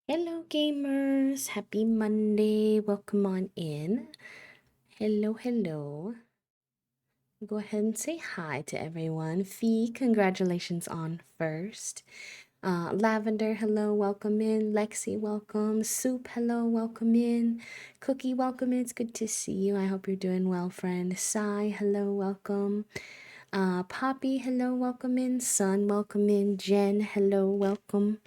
Hello, gamers. Happy Monday. Welcome on in. Hello, hello. Go ahead and say hi to everyone. Fee, congratulations on first. Lavender, hello, welcome in. Lexi, welcome. Soup, hello, welcome in. Cookie, welcome in. It's good to see you. I hope you're doing well, friend. Sai, hello, welcome. Poppy, hello, welcome in. Sun, welcome in. Jen, hello, welcome.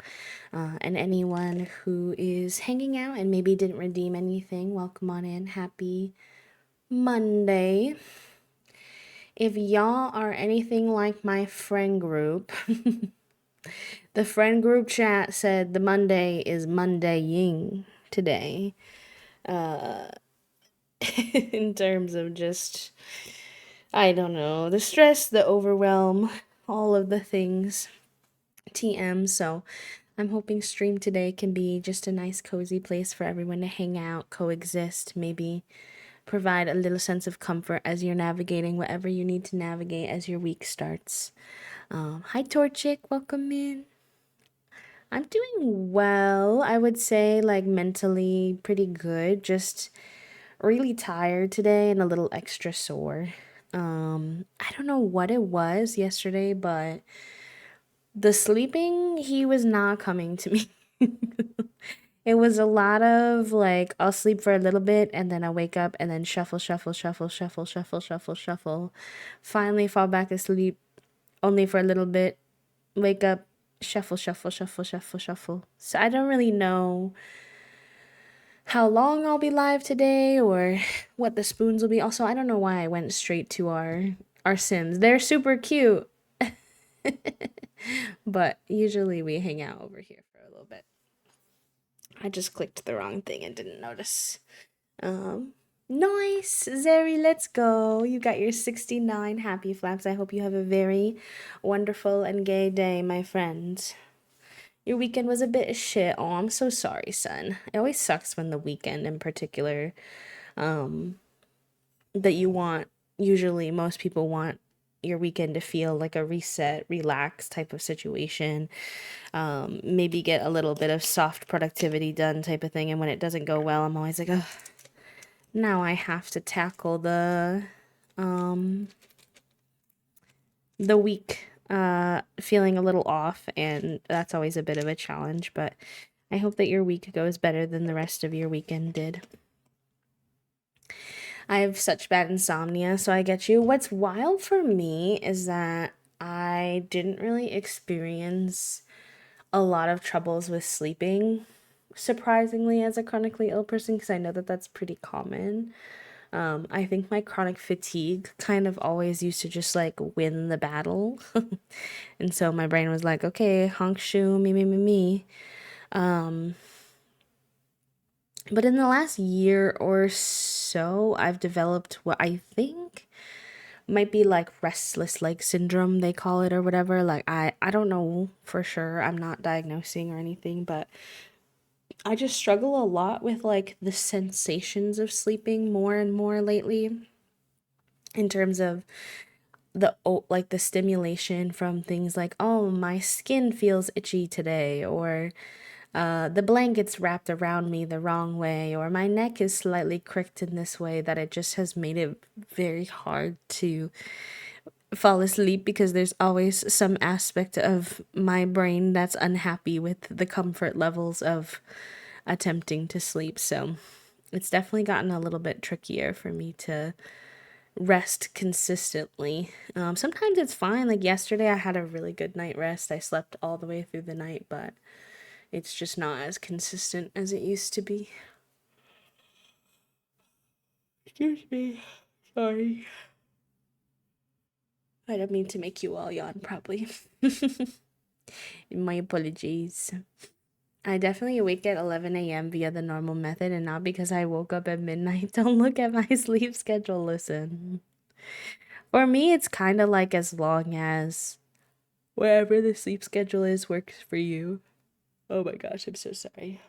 And anyone who is hanging out and maybe didn't redeem anything, welcome on in. Happy Monday. If y'all are anything like my friend group, the friend group chat said the Monday is Mondaying today. In terms of just, I don't know, the stress, the overwhelm, all of the things. TM. So I'm hoping stream today can be just a nice cozy place for everyone to hang out, coexist, maybe provide a little sense of comfort as you're navigating whatever you need to navigate as your week starts. Hi Torchic, welcome in. I'm doing well. I would say like mentally pretty good. Just really tired today and a little extra sore. I don't know what it was yesterday, but the sleeping, he was not coming to me. It was a lot of like, I'll sleep for a little bit and then I wake up and then shuffle, shuffle, shuffle, shuffle, shuffle, shuffle, shuffle. Finally fall back asleep only for a little bit, wake up, shuffle, shuffle, shuffle, shuffle, shuffle. So I don't really know how long I'll be live today or what the spoons will be. Also, I don't know why I went straight to our Sims. They're super cute. But usually we hang out over here for a little bit. I just clicked the wrong thing and didn't notice. Um, nice, Zeri, let's go. You got your 69 happy flaps. I hope you have a very wonderful and gay day, my friend. Your weekend was a bit of shit. Oh, I'm so sorry, son. It always sucks when the weekend in particular, um, that you want, usually most people want your weekend to feel like a reset, relax type of situation. Maybe get a little bit of soft productivity done type of thing. And when it doesn't go well, I'm always like, oh, now I have to tackle the week feeling a little off, and that's always a bit of a challenge, but I hope that your week goes better than the rest of your weekend did. I have such bad insomnia, so I get you. What's wild for me is that I didn't really experience a lot of troubles with sleeping, surprisingly, as a chronically ill person, because I know that that's pretty common. I think my chronic fatigue kind of always used to just like win the battle. And so my brain was like, okay, honk shoe, me, me, me, me. But in the last year or so, I've developed what I think might be like restless leg syndrome, they call it or whatever. Like I don't know for sure. I'm not diagnosing or anything, but I just struggle a lot with like the sensations of sleeping more and more lately in terms of like the stimulation from things like, oh, my skin feels itchy today, or the blanket's wrapped around me the wrong way, or my neck is slightly cricked in this way that it just has made it very hard to fall asleep because there's always some aspect of my brain that's unhappy with the comfort levels of attempting to sleep. So it's definitely gotten a little bit trickier for me to rest consistently. Sometimes it's fine. Like yesterday, I had a really good night rest. I slept all the way through the night, but it's just not as consistent as it used to be. Excuse me. Sorry. I don't mean to make you all yawn, probably. My apologies. I definitely awake at 11 a.m. via the normal method and not because I woke up at midnight. Don't look at my sleep schedule. Listen. For me, it's kind of like as long as wherever the sleep schedule is works for you. Oh my gosh, I'm so sorry.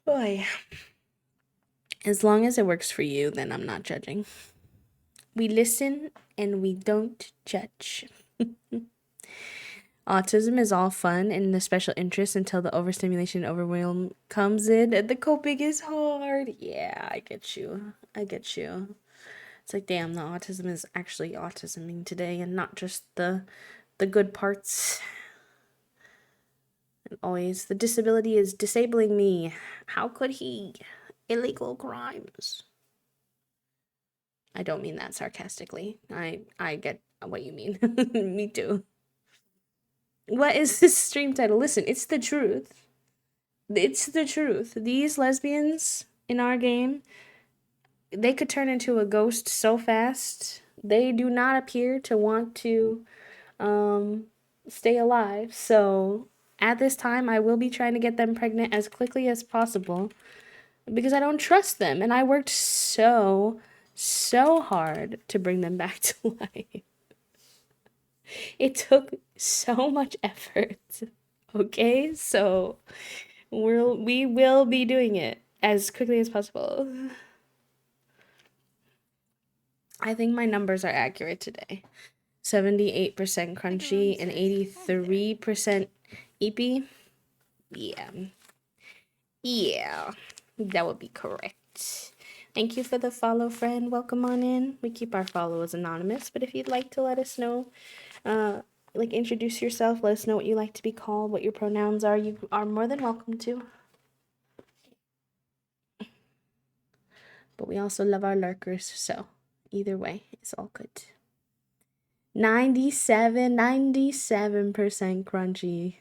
Boy, as long as it works for you, then I'm not judging. We listen and we don't judge. Autism is all fun and the special interest until the overstimulation and overwhelm comes in and the coping is hard. Yeah, I get you. I get you. It's like, damn, the autism is actually autisming today and not just the good parts. And always, the disability is disabling me. How could he? Illegal crimes. I don't mean that sarcastically. I get what you mean. Me too. What is this stream title? Listen, it's the truth. It's the truth. These lesbians in our game, they could turn into a ghost so fast. They do not appear to want to um stay alive. So at this time, I will be trying to get them pregnant as quickly as possible because I don't trust them and I worked so hard to bring them back to life. It took so much effort. Okay? So we will be doing it as quickly as possible. I think my numbers are accurate today. 78% crunchy and 83% EP. Yeah. Yeah. That would be correct. Thank you for the follow, friend. Welcome on in. We keep our followers anonymous, but if you'd like to let us know, like introduce yourself, let us know what you like to be called, what your pronouns are, you are more than welcome to. But we also love our lurkers, so either way, it's all good. 97% crunchy.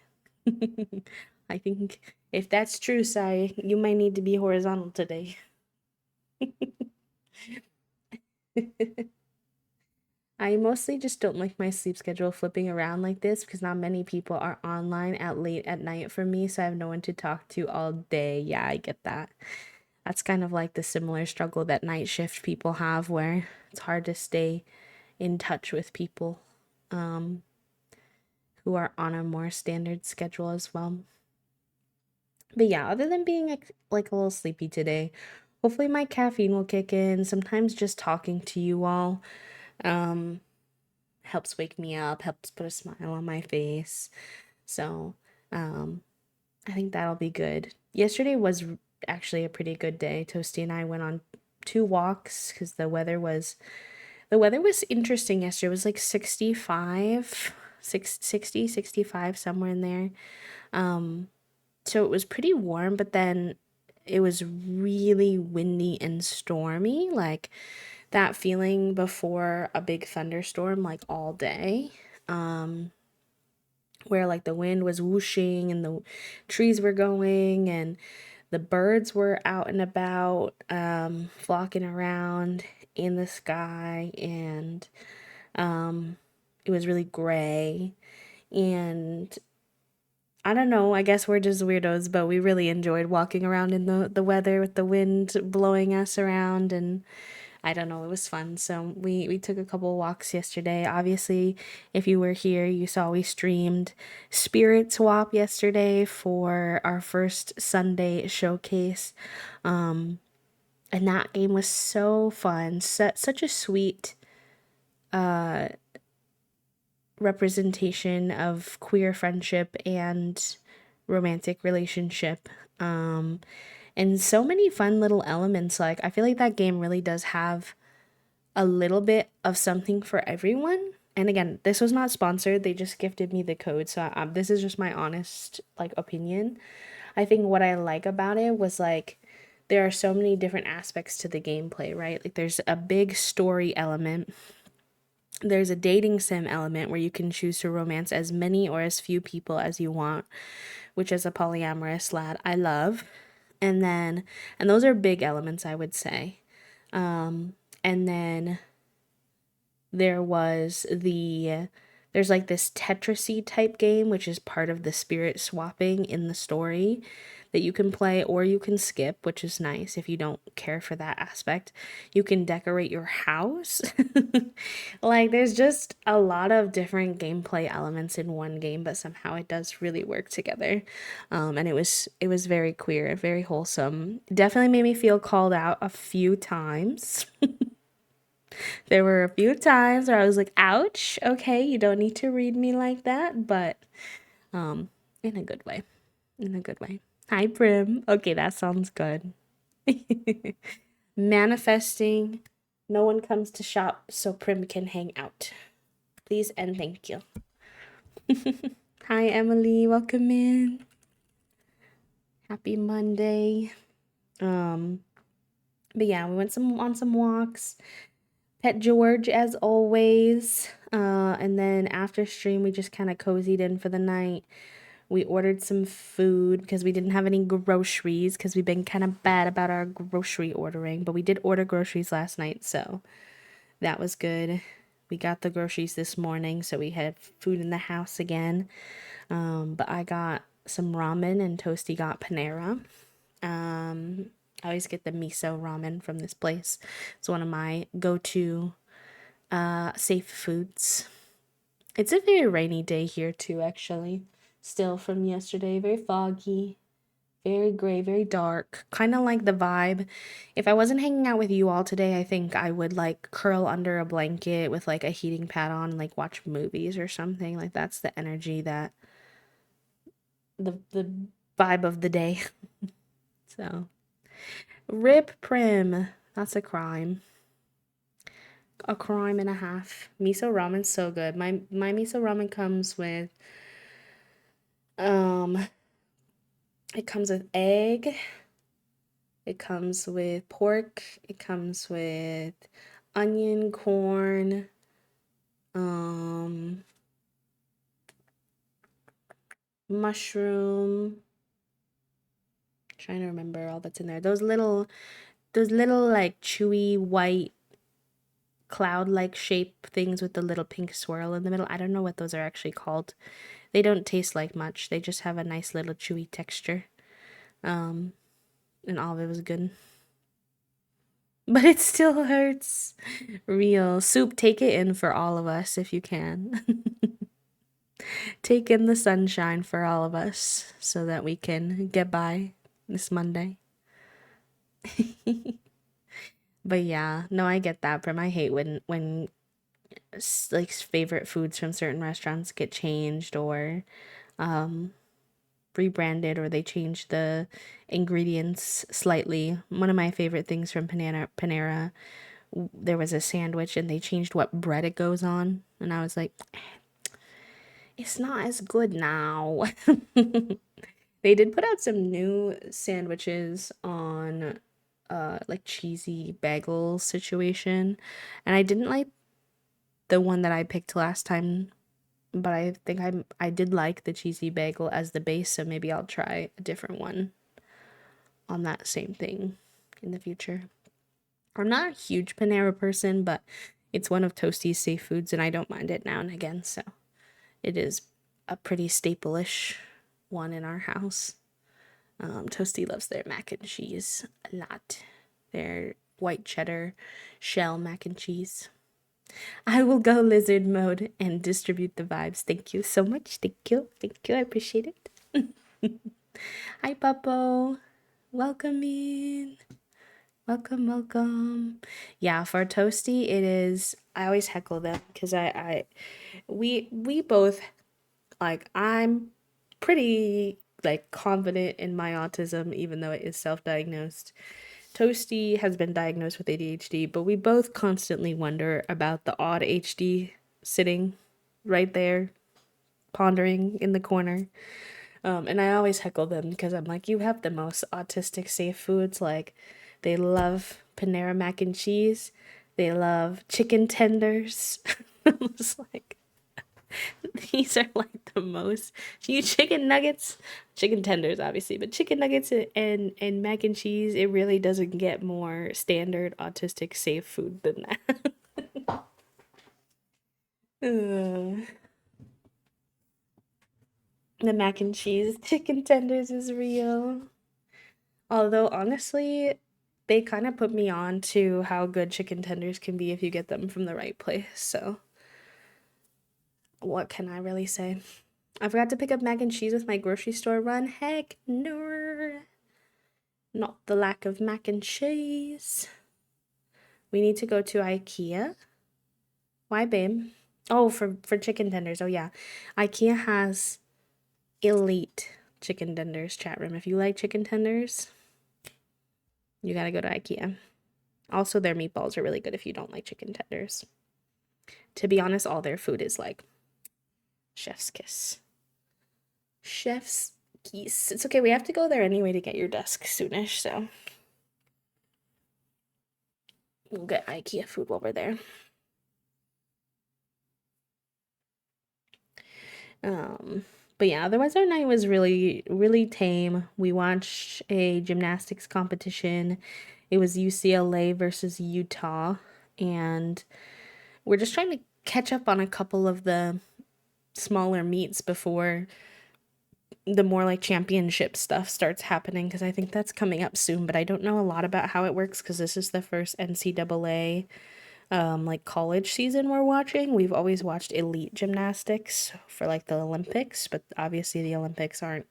I think if that's true, Sai, you might need to be horizontal today. I mostly just don't like my sleep schedule flipping around like this because not many people are online at late at night for me, so I have no one to talk to all day. Yeah, I get that. That's kind of like the similar struggle that night shift people have where it's hard to stay in touch with people who are on a more standard schedule as well. But yeah, other than being like a little sleepy today, hopefully my caffeine will kick in. Sometimes just talking to you all helps wake me up, helps put a smile on my face. So I think that'll be good. Yesterday was actually a pretty good day. Toasty and I went on 2 walks because the weather was interesting yesterday. It was like 65, 60, 65, somewhere in there. So it was pretty warm, but then it was really windy and stormy, like that feeling before a big thunderstorm, like all day. Where like the wind was whooshing and the trees were going and the birds were out and about, flocking around in the sky, and it was really gray. And I don't know, I guess we're just weirdos, but we really enjoyed walking around in the weather with the wind blowing us around, and I don't know, it was fun. So we took a couple walks yesterday. Obviously, if you were here, you saw we streamed Spirit Swap yesterday for our first Sunday showcase. And that game was so fun. Such a sweet representation of queer friendship and romantic relationship. And so many fun little elements. Like, I feel like that game really does have a little bit of something for everyone. And again, this was not sponsored. They just gifted me the code. So this is just my honest like opinion. I think what I like about it was like there are so many different aspects to the gameplay, right? Like there's a big story element. There's a dating sim element where you can choose to romance as many or as few people as you want, which as a polyamorous lad, I love. And those are big elements, I would say. And then there was there's like this Tetrisy type game, which is part of the spirit swapping in the story that you can play or you can skip, which is nice if you don't care for that aspect. You can decorate your house. Like there's just a lot of different gameplay elements in one game, but somehow it does really work together. And it was very queer, very wholesome. Definitely made me feel called out a few times. There were a few times where I was like, ouch, okay, you don't need to read me like that, but um in a good way. In a good way. Hi, Prim. Okay, that sounds good. Manifesting. No one comes to shop so Prim can hang out. Please and thank you. Hi, Emily. Welcome in. Happy Monday. Um, but yeah, we went on some walks. Pet George as always. And then after stream, we just kind of cozied in for the night. We ordered some food because we didn't have any groceries because we've been kind of bad about our grocery ordering. But we did order groceries last night, so that was good. We got the groceries this morning, so we had food in the house again. But I got some ramen and Toasty got Panera. I always get the miso ramen from this place. It's one of my go-to safe foods. It's a very rainy day here too, actually. Still from yesterday, very foggy, very gray, very dark. Kind of like the vibe. If I wasn't hanging out with you all today, I think I would like curl under a blanket with like a heating pad on, and, like watch movies or something. Like that's the energy that the vibe of the day. So, rip Prim. That's a crime. A crime and a half. Miso ramen's so good. My miso ramen comes with um it comes with egg, it comes with pork, it comes with onion, corn, um mushroom. Trying to remember all that's in there. Those little like chewy white cloud like shape things with the little pink swirl in the middle. I don't know what those are actually called. They don't taste like much. They just have a nice little chewy texture. Um, and all of it was good. But it still hurts. Real. Soup, take it in for all of us if you can. Take in the sunshine for all of us so that we can get by this Monday. But yeah, no, I get that, Prim. I hate when like favorite foods from certain restaurants get changed or um rebranded, or they change the ingredients slightly. One of my favorite things from Panera, there was a sandwich and they changed what bread it goes on, and I was like, it's not as good now. They did put out some new sandwiches on like cheesy bagel situation, and I didn't like the one that I picked last time, but I think I did like the cheesy bagel as the base, so maybe I'll try a different one on that same thing in the future. I'm not a huge Panera person, but it's one of Toasty's safe foods, and I don't mind it now and again, so it is a pretty staple-ish one in our house. Toasty loves their mac and cheese a lot. Their white cheddar shell mac and cheese. I will go lizard mode and distribute the vibes. Thank you so much. Thank you. Thank you. I appreciate it. Hi, Puppo. Welcome in. Welcome, welcome. Yeah, for Toasty, it is. I always heckle them because we both like. I'm pretty like confident in my autism, even though it is self-diagnosed. Toasty has been diagnosed with ADHD, but we both constantly wonder about the odd HD sitting right there, pondering in the corner. And I always heckle them because I'm like, you have the most autistic safe foods. Like, they love Panera mac and cheese. They love chicken tenders. I'm just like, these are like the most. You chicken nuggets, chicken tenders, obviously, but chicken nuggets and mac and cheese, it really doesn't get more standard autistic safe food than that. Uh, the mac and cheese, chicken tenders is real. Although, honestly, they kind of put me on to how good chicken tenders can be if you get them from the right place. So, what can I really say? I forgot to pick up mac and cheese with my grocery store run. Heck no. Not the lack of mac and cheese. We need to go to IKEA. Why, babe? Oh, for chicken tenders. Oh yeah. IKEA has elite chicken tenders, chat room. If you like chicken tenders, you gotta go to IKEA. Also, their meatballs are really good if you don't like chicken tenders. To be honest, all their food is like chef's kiss. Chef's kiss. It's okay, we have to go there anyway to get your desk soonish, so we'll get IKEA food while we're there. But yeah, otherwise our night was really, really tame. We watched a gymnastics competition. It was UCLA versus Utah, and we're just trying to catch up on a couple of the smaller meets before the more like championship stuff starts happening, because I think that's coming up soon, but I don't know a lot about how it works because this is the first NCAA like college season we're watching. We've always watched elite gymnastics for like the Olympics, but obviously the Olympics aren't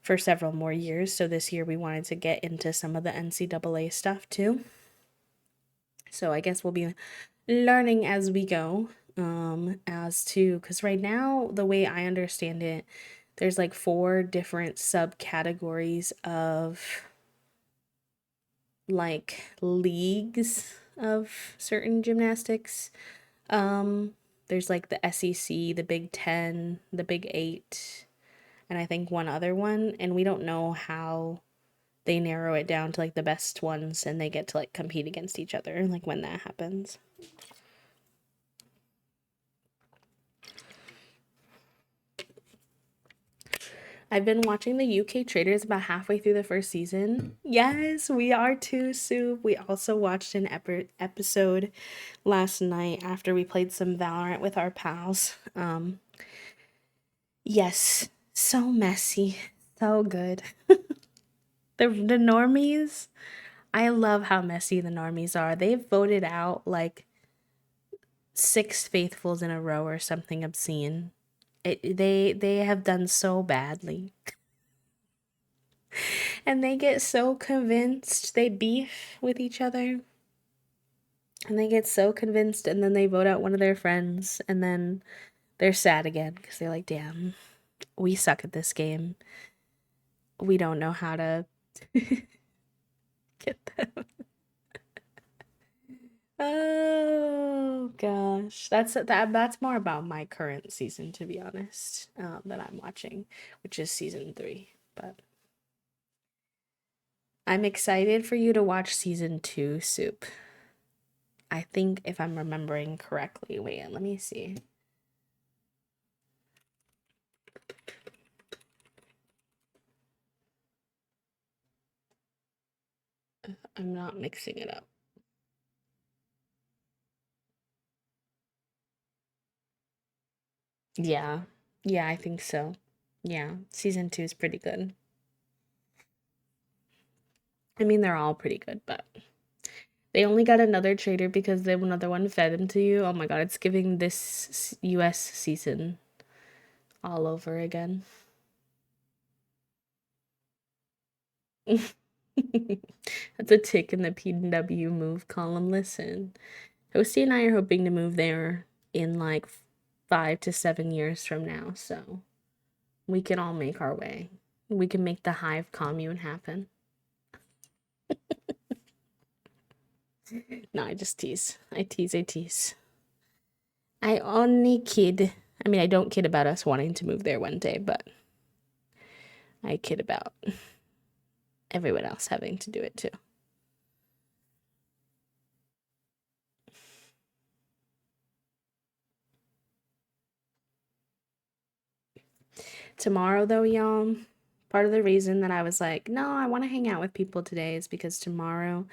for several more years. So this year we wanted to get into some of the NCAA stuff too. So I guess we'll be learning as we go, as to, because right now, the way I understand it, there's like 4 different subcategories of like leagues of certain gymnastics. There's like the SEC, the Big Ten, the Big Eight, and I think one other one, and we don't know how they narrow it down to like the best ones and they get to like compete against each other, like when that happens. I've been watching the UK Traders about halfway through the first season. Yes, we are too, Soup. We also watched an episode last night after we played some Valorant with our pals. Yes, so messy, so good. The normies, I love how messy the normies are. They've voted out like 6 faithfuls in a row or something obscene. They have done so badly. And they get so convinced, they beef with each other. And they get so convinced, and then they vote out one of their friends, and then they're sad again because they're like, damn, we suck at this game. We don't know how to get them. Oh gosh, that's more about my current season, to be honest, that I'm watching, which is season 3. But I'm excited for you to watch season 2, Soup. I think if I'm remembering correctly. Wait, let me see. I'm not mixing it up. Yeah. Yeah, I think so. Yeah, season 2 is pretty good. I mean, they're all pretty good, but they only got another trader because the another one fed him to you. Oh my god, it's giving this US season all over again. That's a tick in the PW move column. Listen, Hosty and I are hoping to move there in like 5 to 7 years from now, so we can all make our way. We can make the hive commune happen. No, I just tease. I tease. I only kid. I mean, I don't kid about us wanting to move there one day, but I kid about everyone else having to do it too. Tomorrow, though, y'all, part of the reason that I was like, no, I want to hang out with people today is because tomorrow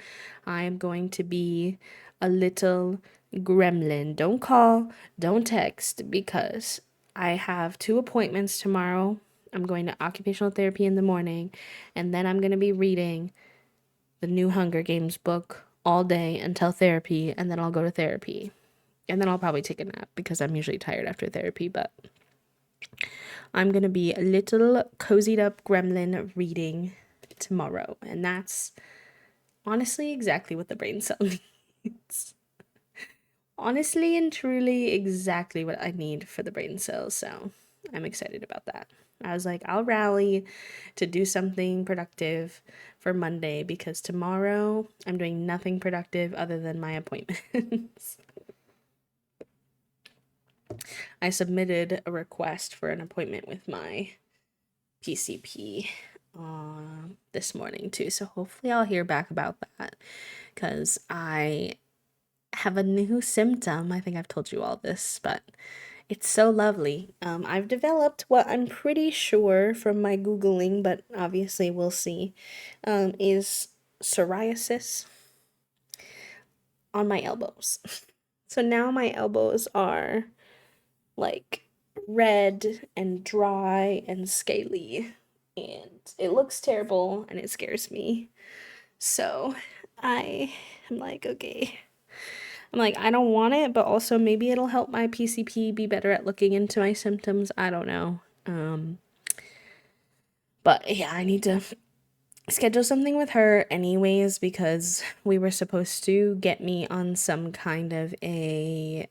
I am going to be a little gremlin. Don't call, don't text, because I have 2 appointments tomorrow. I'm going to occupational therapy in the morning, and then I'm going to be reading the new Hunger Games book all day until therapy, and then I'll go to therapy. And then I'll probably take a nap because I'm usually tired after therapy, but I'm gonna be a little cozied up gremlin reading tomorrow, and that's honestly exactly what the brain cell needs. It's honestly and truly exactly what I need for the brain cells, so I'm excited about that. I was like, I'll rally to do something productive for Monday because tomorrow I'm doing nothing productive other than my appointments. I submitted a request for an appointment with my PCP this morning too, so hopefully I'll hear back about that because I have a new symptom. I think I've told you all this, but it's so lovely. I've developed what I'm pretty sure from my Googling, but obviously we'll see, is psoriasis on my elbows. So now my elbows are like red and dry and scaly, and it looks terrible and it scares me. So I am like, okay. I'm like, I don't want it, but also maybe it'll help my PCP be better at looking into my symptoms. I don't know. But yeah, I need to schedule something with her anyways because we were supposed to get me on some kind of a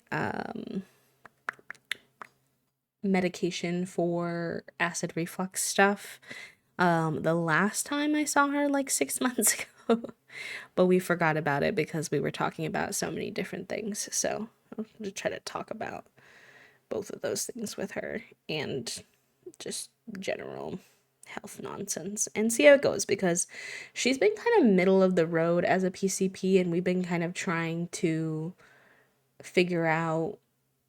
medication for acid reflux stuff. The last time I saw her like 6 months ago, but we forgot about it because we were talking about so many different things. So I'll just try to talk about both of those things with her and just general health nonsense and see how it goes because she's been kind of middle of the road as a PCP and we've been kind of trying to figure out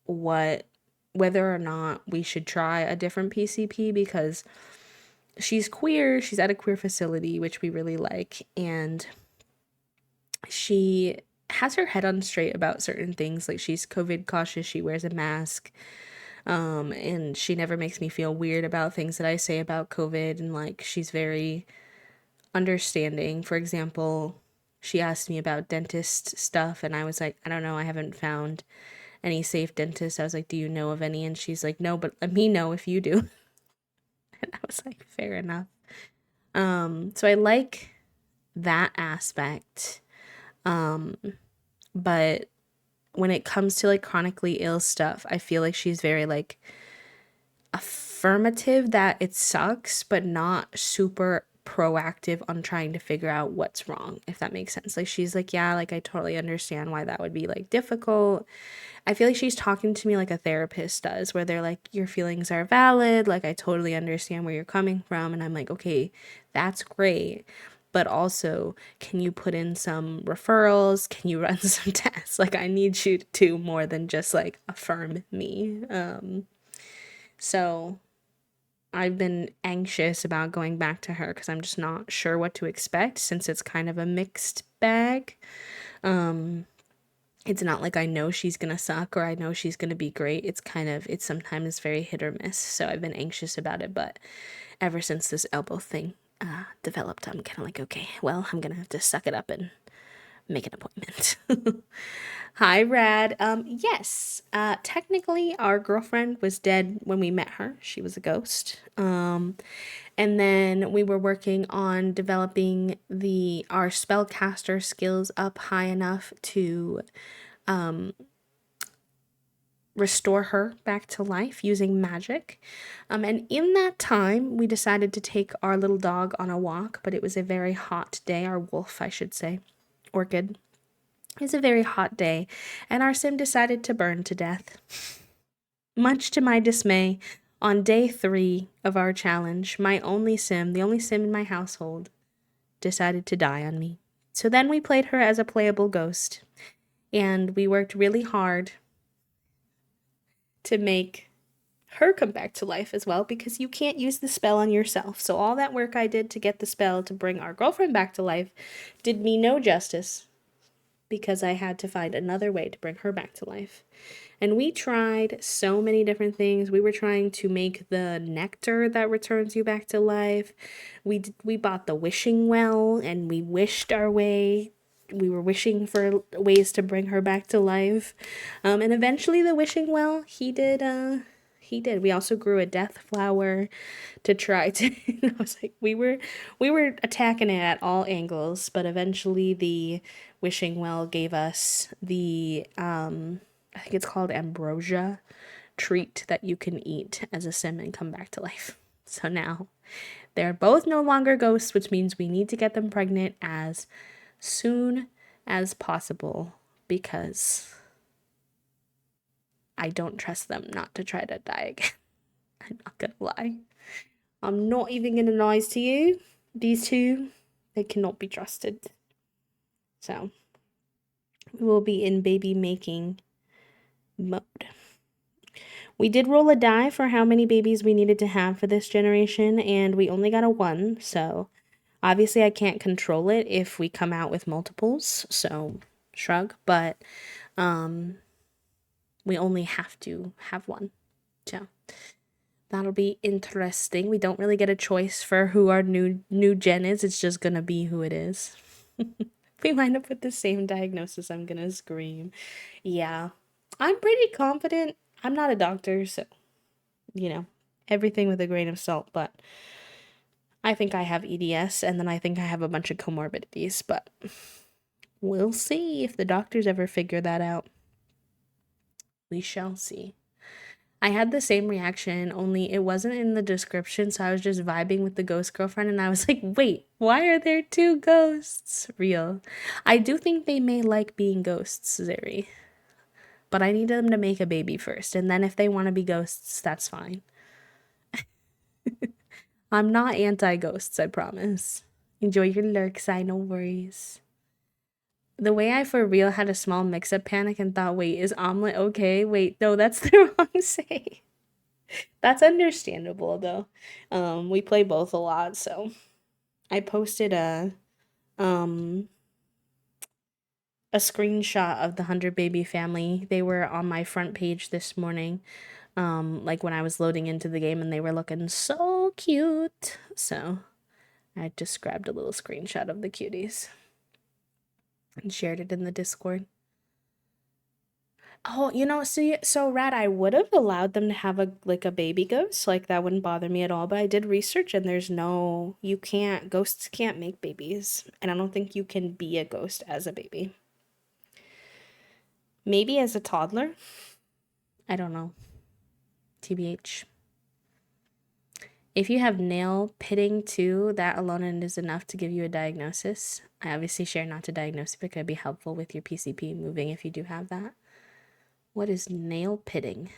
whether or not we should try a different PCP because she's queer, she's at a queer facility which we really like, and she has her head on straight about certain things. Like she's COVID cautious, she wears a mask. And she never makes me feel weird about things that I say about COVID, and like she's very understanding. For example, she asked me about dentist stuff and I was like, I don't know, I haven't found any safe dentists. I was like, do you know of any? And she's like, no, but let me know if you do. And I was like, fair enough. So I like that aspect. But when it comes to like chronically ill stuff, I feel like she's very like affirmative that it sucks, but not super proactive on trying to figure out what's wrong, if that makes sense. Like she's like, yeah, like I totally understand why that would be like difficult. I feel like she's talking to me like a therapist does, where they're like, your feelings are valid, like I totally understand where you're coming from, and I'm like, okay, that's great. But also, can you put in some referrals? Can you run some tests? Like, I need you to do more than just like affirm me. So I've been anxious about going back to her because I'm just not sure what to expect since it's kind of a mixed bag. It's not like I know she's gonna suck or I know she's gonna be great. It's sometimes very hit or miss. So I've been anxious about it, but ever since this elbow thing developed, I'm kind of like, okay, well, I'm gonna have to suck it up and make an appointment. Hi, Rad. Yes. Technically, our girlfriend was dead when we met her. She was a ghost. And then we were working on developing our spellcaster skills up high enough to restore her back to life using magic. And in that time, we decided to take our little dog on a walk, but it was a very hot day. Our wolf, I should say, Orchid. It's a very hot day, and our sim decided to burn to death. Much to my dismay, on day 3 of our challenge, my only sim, the only sim in my household, decided to die on me. So then we played her as a playable ghost, and we worked really hard to make her come back to life as well because you can't use the spell on yourself. So all that work I did to get the spell to bring our girlfriend back to life did me no justice because I had to find another way to bring her back to life. And we tried so many different things. We were trying to make the nectar that returns you back to life. We bought the wishing well and we wished our way. We were wishing for ways to bring her back to life. And eventually the wishing well, he did He did. We also grew a death flower to try to I was like we were attacking it at all angles, but eventually the wishing well gave us the I think it's called ambrosia treat that you can eat as a sim and come back to life. So now they're both no longer ghosts, which means we need to get them pregnant as soon as possible because I don't trust them not to try to die again. I'm not gonna lie. I'm not even gonna lie to you. These two, they cannot be trusted. So we will be in baby making mode. We did roll a die for how many babies we needed to have for this generation, and we only got a 1, so obviously I can't control it if we come out with multiples, so shrug, but we only have to have 1. So that'll be interesting. We don't really get a choice for who our new gen is. It's just gonna be who it is. If we wind up with the same diagnosis, I'm gonna scream. Yeah. I'm pretty confident. I'm not a doctor, so everything with a grain of salt, but I think I have EDS and then I think I have a bunch of comorbidities, but we'll see if the doctors ever figure that out. We shall see. I had the same reaction, only it wasn't in the description, so I was just vibing with the ghost girlfriend, and I was like, wait, why are there 2 ghosts? Real. I do think they may like being ghosts, Zeri. But I need them to make a baby first, and then if they want to be ghosts, that's fine. I'm not anti-ghosts, I promise. Enjoy your lurks, I no worries. The way I for real had a small mix-up panic and thought, wait, is omelet okay? Wait, no, that's the wrong say. That's understandable though. We play both a lot, so I posted a screenshot of the 100 baby family. They were on my front page this morning, like when I was loading into the game, and they were looking so cute. So I just grabbed a little screenshot of the cuties and shared it in the Discord. Oh, so Rad, I would have allowed them to have a baby ghost, like that wouldn't bother me at all, but I did research and ghosts can't make babies, and I don't think you can be a ghost as a baby. Maybe as a toddler? I don't know. TBH. If you have nail pitting too, that alone is enough to give you a diagnosis. I obviously share not to diagnose if it could be helpful with your PCP moving if you do have that. What is nail pitting?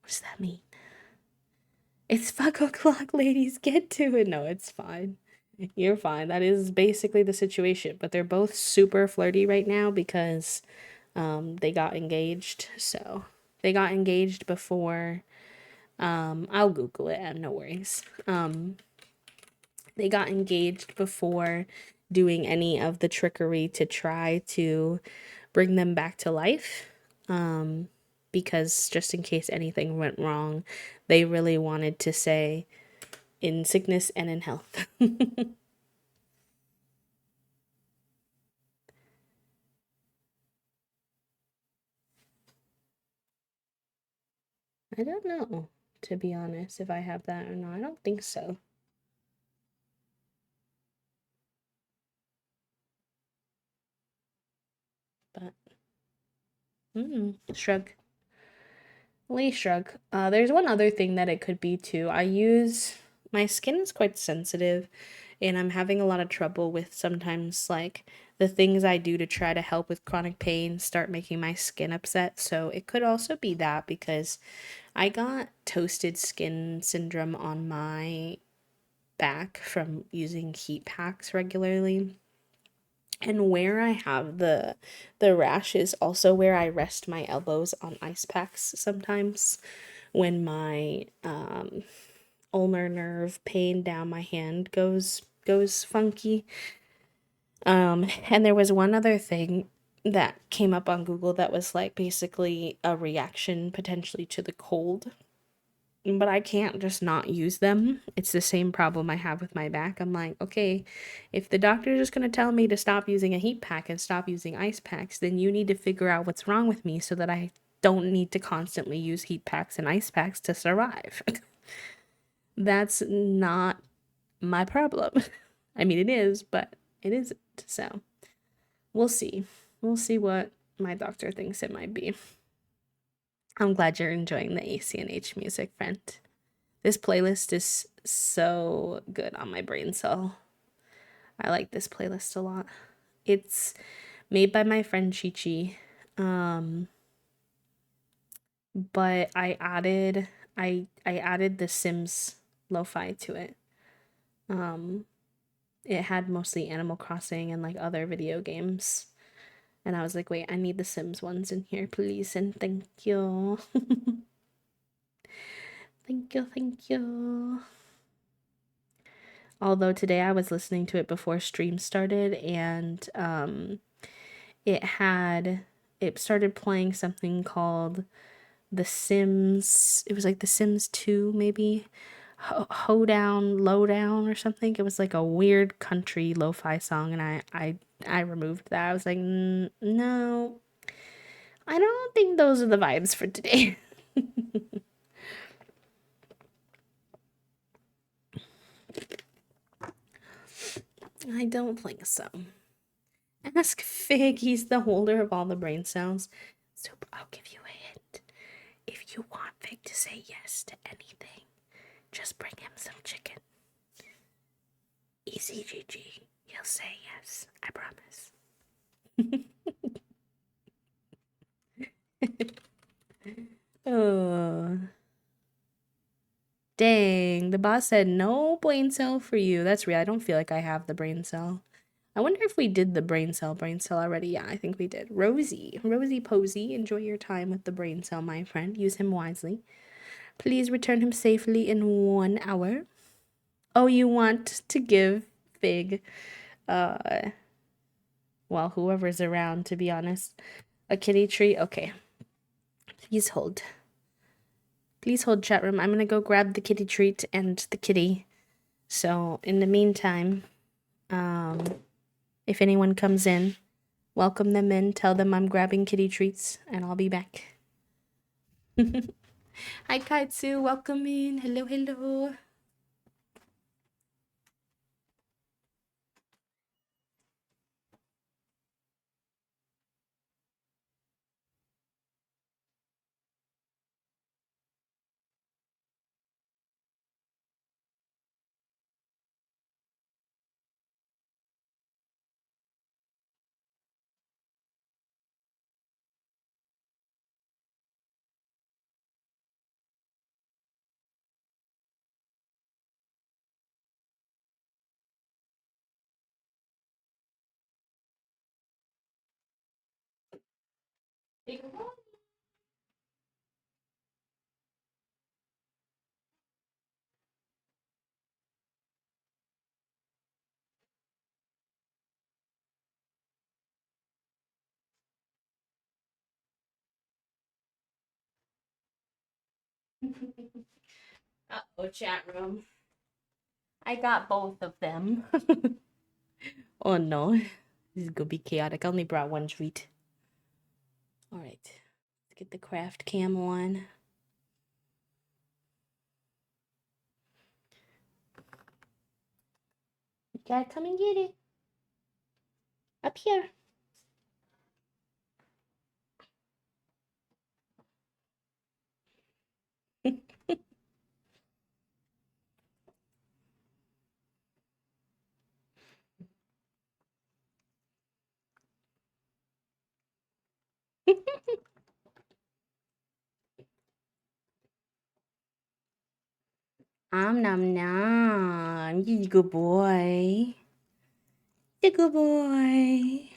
What does that mean? It's fuck o'clock, ladies. Get to it. No, it's fine. You're fine. That is basically the situation. But they're both super flirty right now because they got engaged. So they got engaged before. I'll Google it. No worries. They got engaged before doing any of the trickery to try to bring them back to life. Because just in case anything went wrong, they really wanted to say in sickness and in health. I don't know, to be honest, if I have that or not. I don't think so. But, shrug. Lee shrug. There's one other thing that it could be too. My skin is quite sensitive, and I'm having a lot of trouble with sometimes like the things I do to try to help with chronic pain start making my skin upset. So it could also be that because I got toasted skin syndrome on my back from using heat packs regularly. And where I have the rash is also where I rest my elbows on ice packs sometimes when my ulnar nerve pain down my hand goes funky. And there was one other thing that came up on Google that was like basically a reaction potentially to the cold. But I can't just not use them. It's the same problem I have with my back. I'm like, okay, if the doctor is just going to tell me to stop using a heat pack and stop using ice packs, then you need to figure out what's wrong with me so that I don't need to constantly use heat packs and ice packs to survive. That's not my problem. I mean, it is, but it isn't. So we'll see. We'll see what my doctor thinks it might be. I'm glad you're enjoying the ACNH music, friend. This playlist is so good on my brain cell. I like this playlist a lot. It's made by my friend Chi Chi. But I added the Sims lo-fi to it. It had mostly Animal Crossing and like other video games. And I was like, wait, I need the Sims ones in here, please, and thank you. Thank you. Although today I was listening to it before stream started, and it started playing something called The Sims. It was like The Sims 2, maybe. Hoedown, Lowdown or something. It was like a weird country lo-fi song, and I removed that. I was like, no, I don't think those are the vibes for today. I don't think so. Ask Fig. He's the holder of all the brain cells. So I'll give you a hint. If you want Fig to say yes to anything, just bring him some chicken. Easy, GG. He'll say yes. I promise. Oh. Dang, the boss said no brain cell for you. That's real. I don't feel like I have the brain cell. I wonder if we did the brain cell already. Yeah, I think we did. Rosie Posey, enjoy your time with the brain cell, my friend. Use him wisely. Please return him safely in 1 hour. Oh, you want to give Fig, well, whoever's around, to be honest, a kitty treat? Okay. Please hold. Please hold, chat room. I'm gonna go grab the kitty treat and the kitty. So, in the meantime, if anyone comes in, welcome them in, tell them I'm grabbing kitty treats, and I'll be back. Hi, Kaitsu, welcome in. Hello, hello. Uh-oh, chat room. I got both of them. Oh no, this is gonna be chaotic. I only brought one treat. Alright, let's get the craft cam on. You gotta come and get it. Up here. Nom nom. He's a good boy. He's a good boy.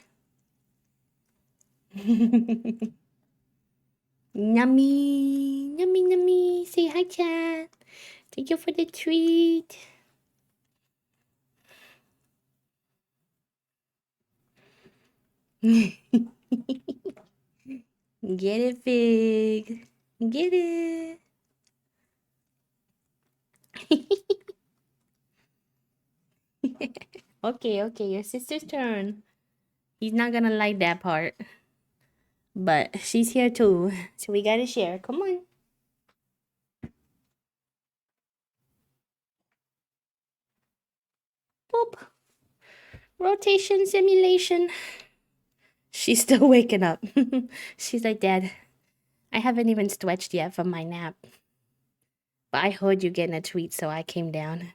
Nummy. Nummy, nummy. Say hi, chat. Thank you for the treat. Get it, Fig. Get it. Okay, your sister's turn. He's not gonna like that part. But she's here too, so we gotta share. Come on. Boop. Rotation simulation. She's still waking up. She's like, Dad, I haven't even stretched yet from my nap. But I heard you getting a tweet, so I came down.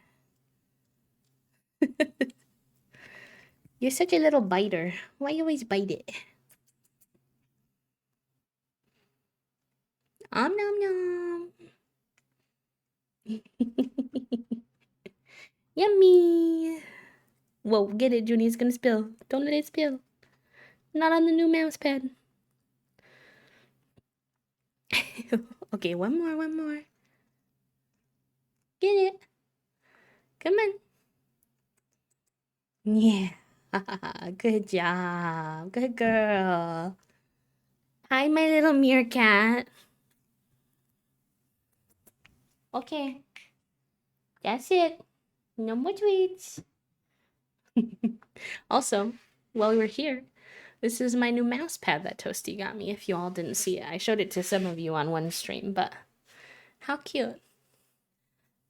You're such a little biter. Why you always bite it? Om nom nom. Yummy. Whoa, get it, Junie. It's gonna spill. Don't let it spill. Not on the new mouse pad. Okay, one more, one more. Get it. Come on. Yeah. Good job. Good girl. Hi, my little meerkat. Okay. That's it. No more tweets. Also, while we're here, this is my new mouse pad that Toasty got me, if you all didn't see it. I showed it to some of you on one stream, but how cute.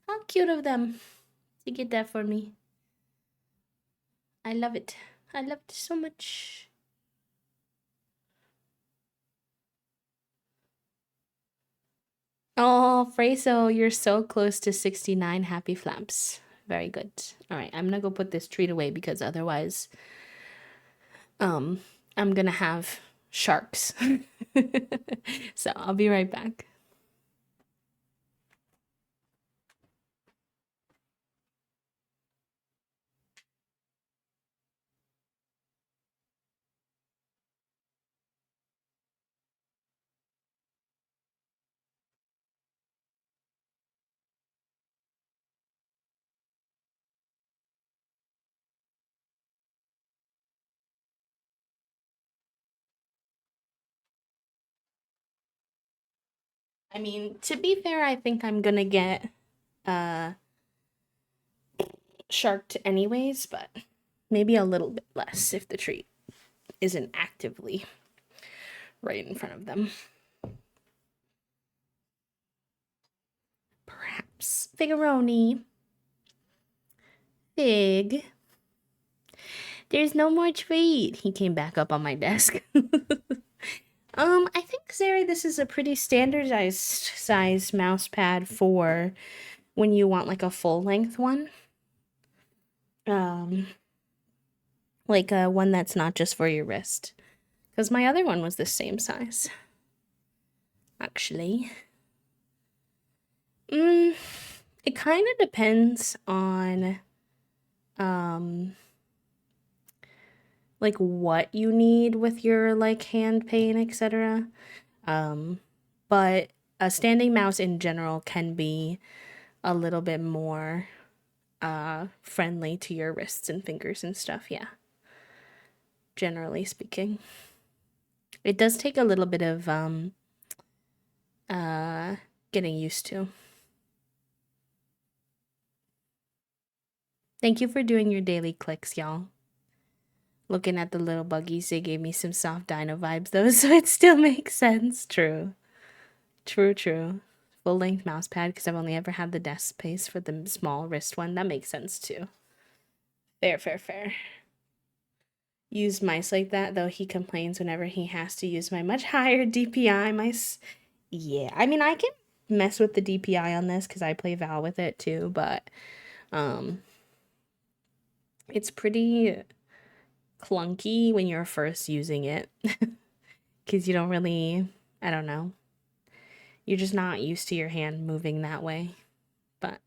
How cute of them to get that for me. I love it. I love it so much. Oh, Freyso, you're so close to 69 happy flaps. Very good. All right, I'm gonna go put this treat away because otherwise, I'm gonna have sharks. So I'll be right back. I mean, to be fair, I think I'm gonna get uh sharked anyways, but maybe a little bit less if the treat isn't actively right in front of them. Perhaps. Figaroni. Fig. There's no more treat. He came back up on my desk. I think, Zeri, this is a pretty standardized size mouse pad for when you want like a full length one. Like a one that's not just for your wrist. Because my other one was the same size. Actually. It kind of depends on like what you need with your like hand pain, etc. But a standing mouse in general can be a little bit more friendly to your wrists and fingers and stuff, yeah. Generally speaking. It does take a little bit of getting used to. Thank you for doing your daily clicks, y'all. Looking at the little buggies, they gave me some soft dino vibes though, so it still makes sense. True. True. Full length mouse pad because I've only ever had the desk space for the small wrist one. That makes sense too. Fair. Use mice like that, though he complains whenever he has to use my much higher DPI mice. Yeah, I mean, I can mess with the DPI on this because I play Val with it too, but it's pretty clunky when you're first using it because you don't really, I don't know, you're just not used to your hand moving that way, but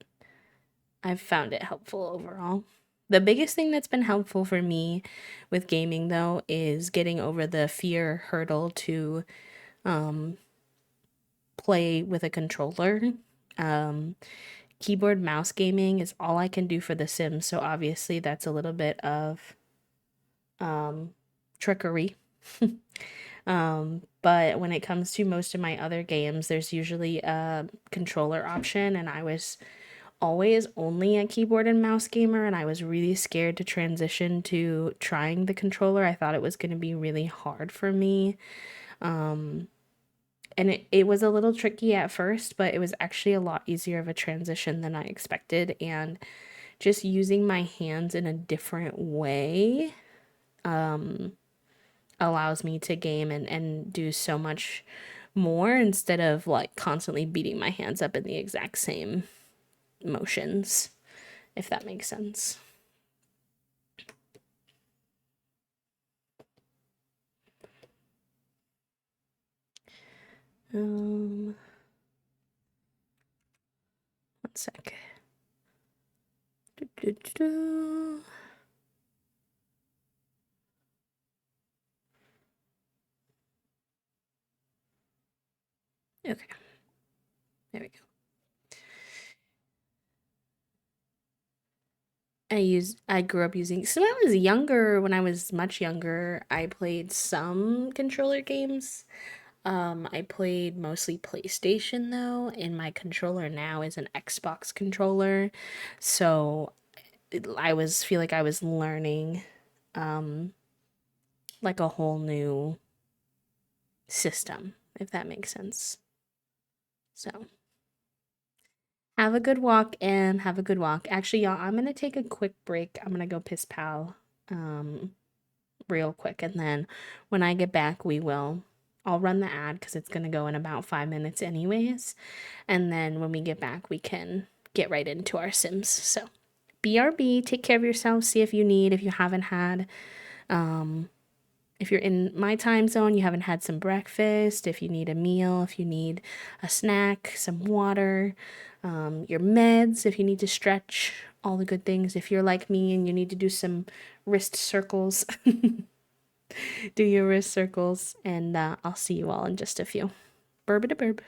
I've found it helpful overall. The biggest thing that's been helpful for me with gaming though is getting over the fear hurdle to play with a controller. Keyboard mouse gaming is all I can do for The Sims, so obviously that's a little bit of trickery. But when it comes to most of my other games, there's usually a controller option, and I was always only a keyboard and mouse gamer, and I was really scared to transition to trying the controller. I thought it was going to be really hard for me. And it was a little tricky at first, but it was actually a lot easier of a transition than I expected. And just using my hands in a different way allows me to game and do so much more instead of like constantly beating my hands up in the exact same motions, if that makes sense. One sec. Do. Okay, there we go. I grew up using, so when I was younger, when I was much younger, I played some controller games. I played mostly PlayStation though, and my controller now is an Xbox controller. So I was feel like I was learning like a whole new system, if that makes sense. So have a good walk and have a good walk. Actually, y'all, I'm gonna take a quick break. I'm gonna go piss pal real quick, and then when I get back, I'll run the ad because it's gonna go in about 5 minutes anyways. And then when we get back, we can get right into our Sims. So BRB, take care of yourself. See if you haven't had if you're in my time zone, you haven't had some breakfast, if you need a meal, if you need a snack, some water, your meds, if you need to stretch, all the good things. If you're like me and you need to do some wrist circles, do your wrist circles, and I'll see you all in just a few. Burb a burb.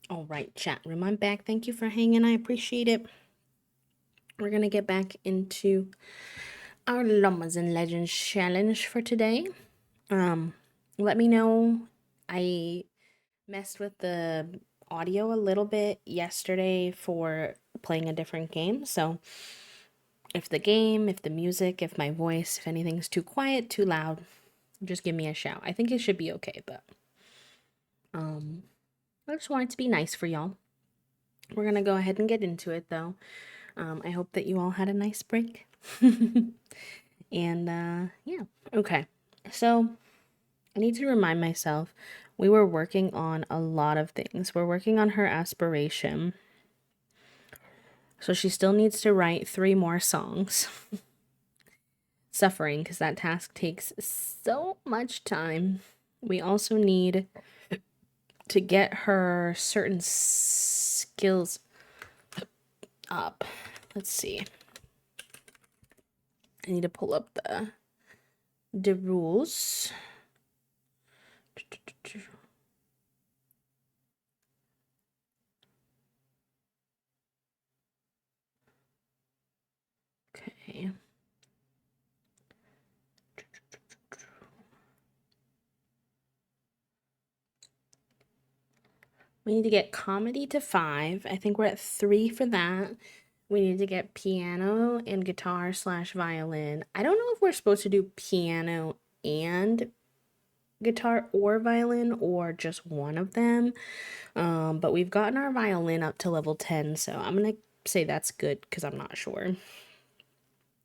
All right, chat room, I'm back. Thank you for hanging. I appreciate it. We're gonna get back into our Llamas and Legends challenge for today. Um, Let me know. I messed with the audio a little bit yesterday for playing a different game. So if the game, if the music, if my voice, if anything's too quiet, too loud, just give me a shout. I think it should be okay, but um I just want it to be nice for y'all. We're gonna go ahead and get into it though. I hope that you all had a nice break. And yeah, okay. So I need to remind myself we were working on a lot of things. We're working on her aspiration. So she still needs to write 3 more songs. Suffering, because that task takes so much time. We also need to get her certain skills up. Let's see. I need to pull up the rules. Okay. We need to get comedy to 5. I think we're at 3 for that. We need to get piano and guitar / violin. I don't know if we're supposed to do piano and guitar or violin or just one of them. But we've gotten our violin up to level 10, so I'm gonna say that's good because I'm not sure.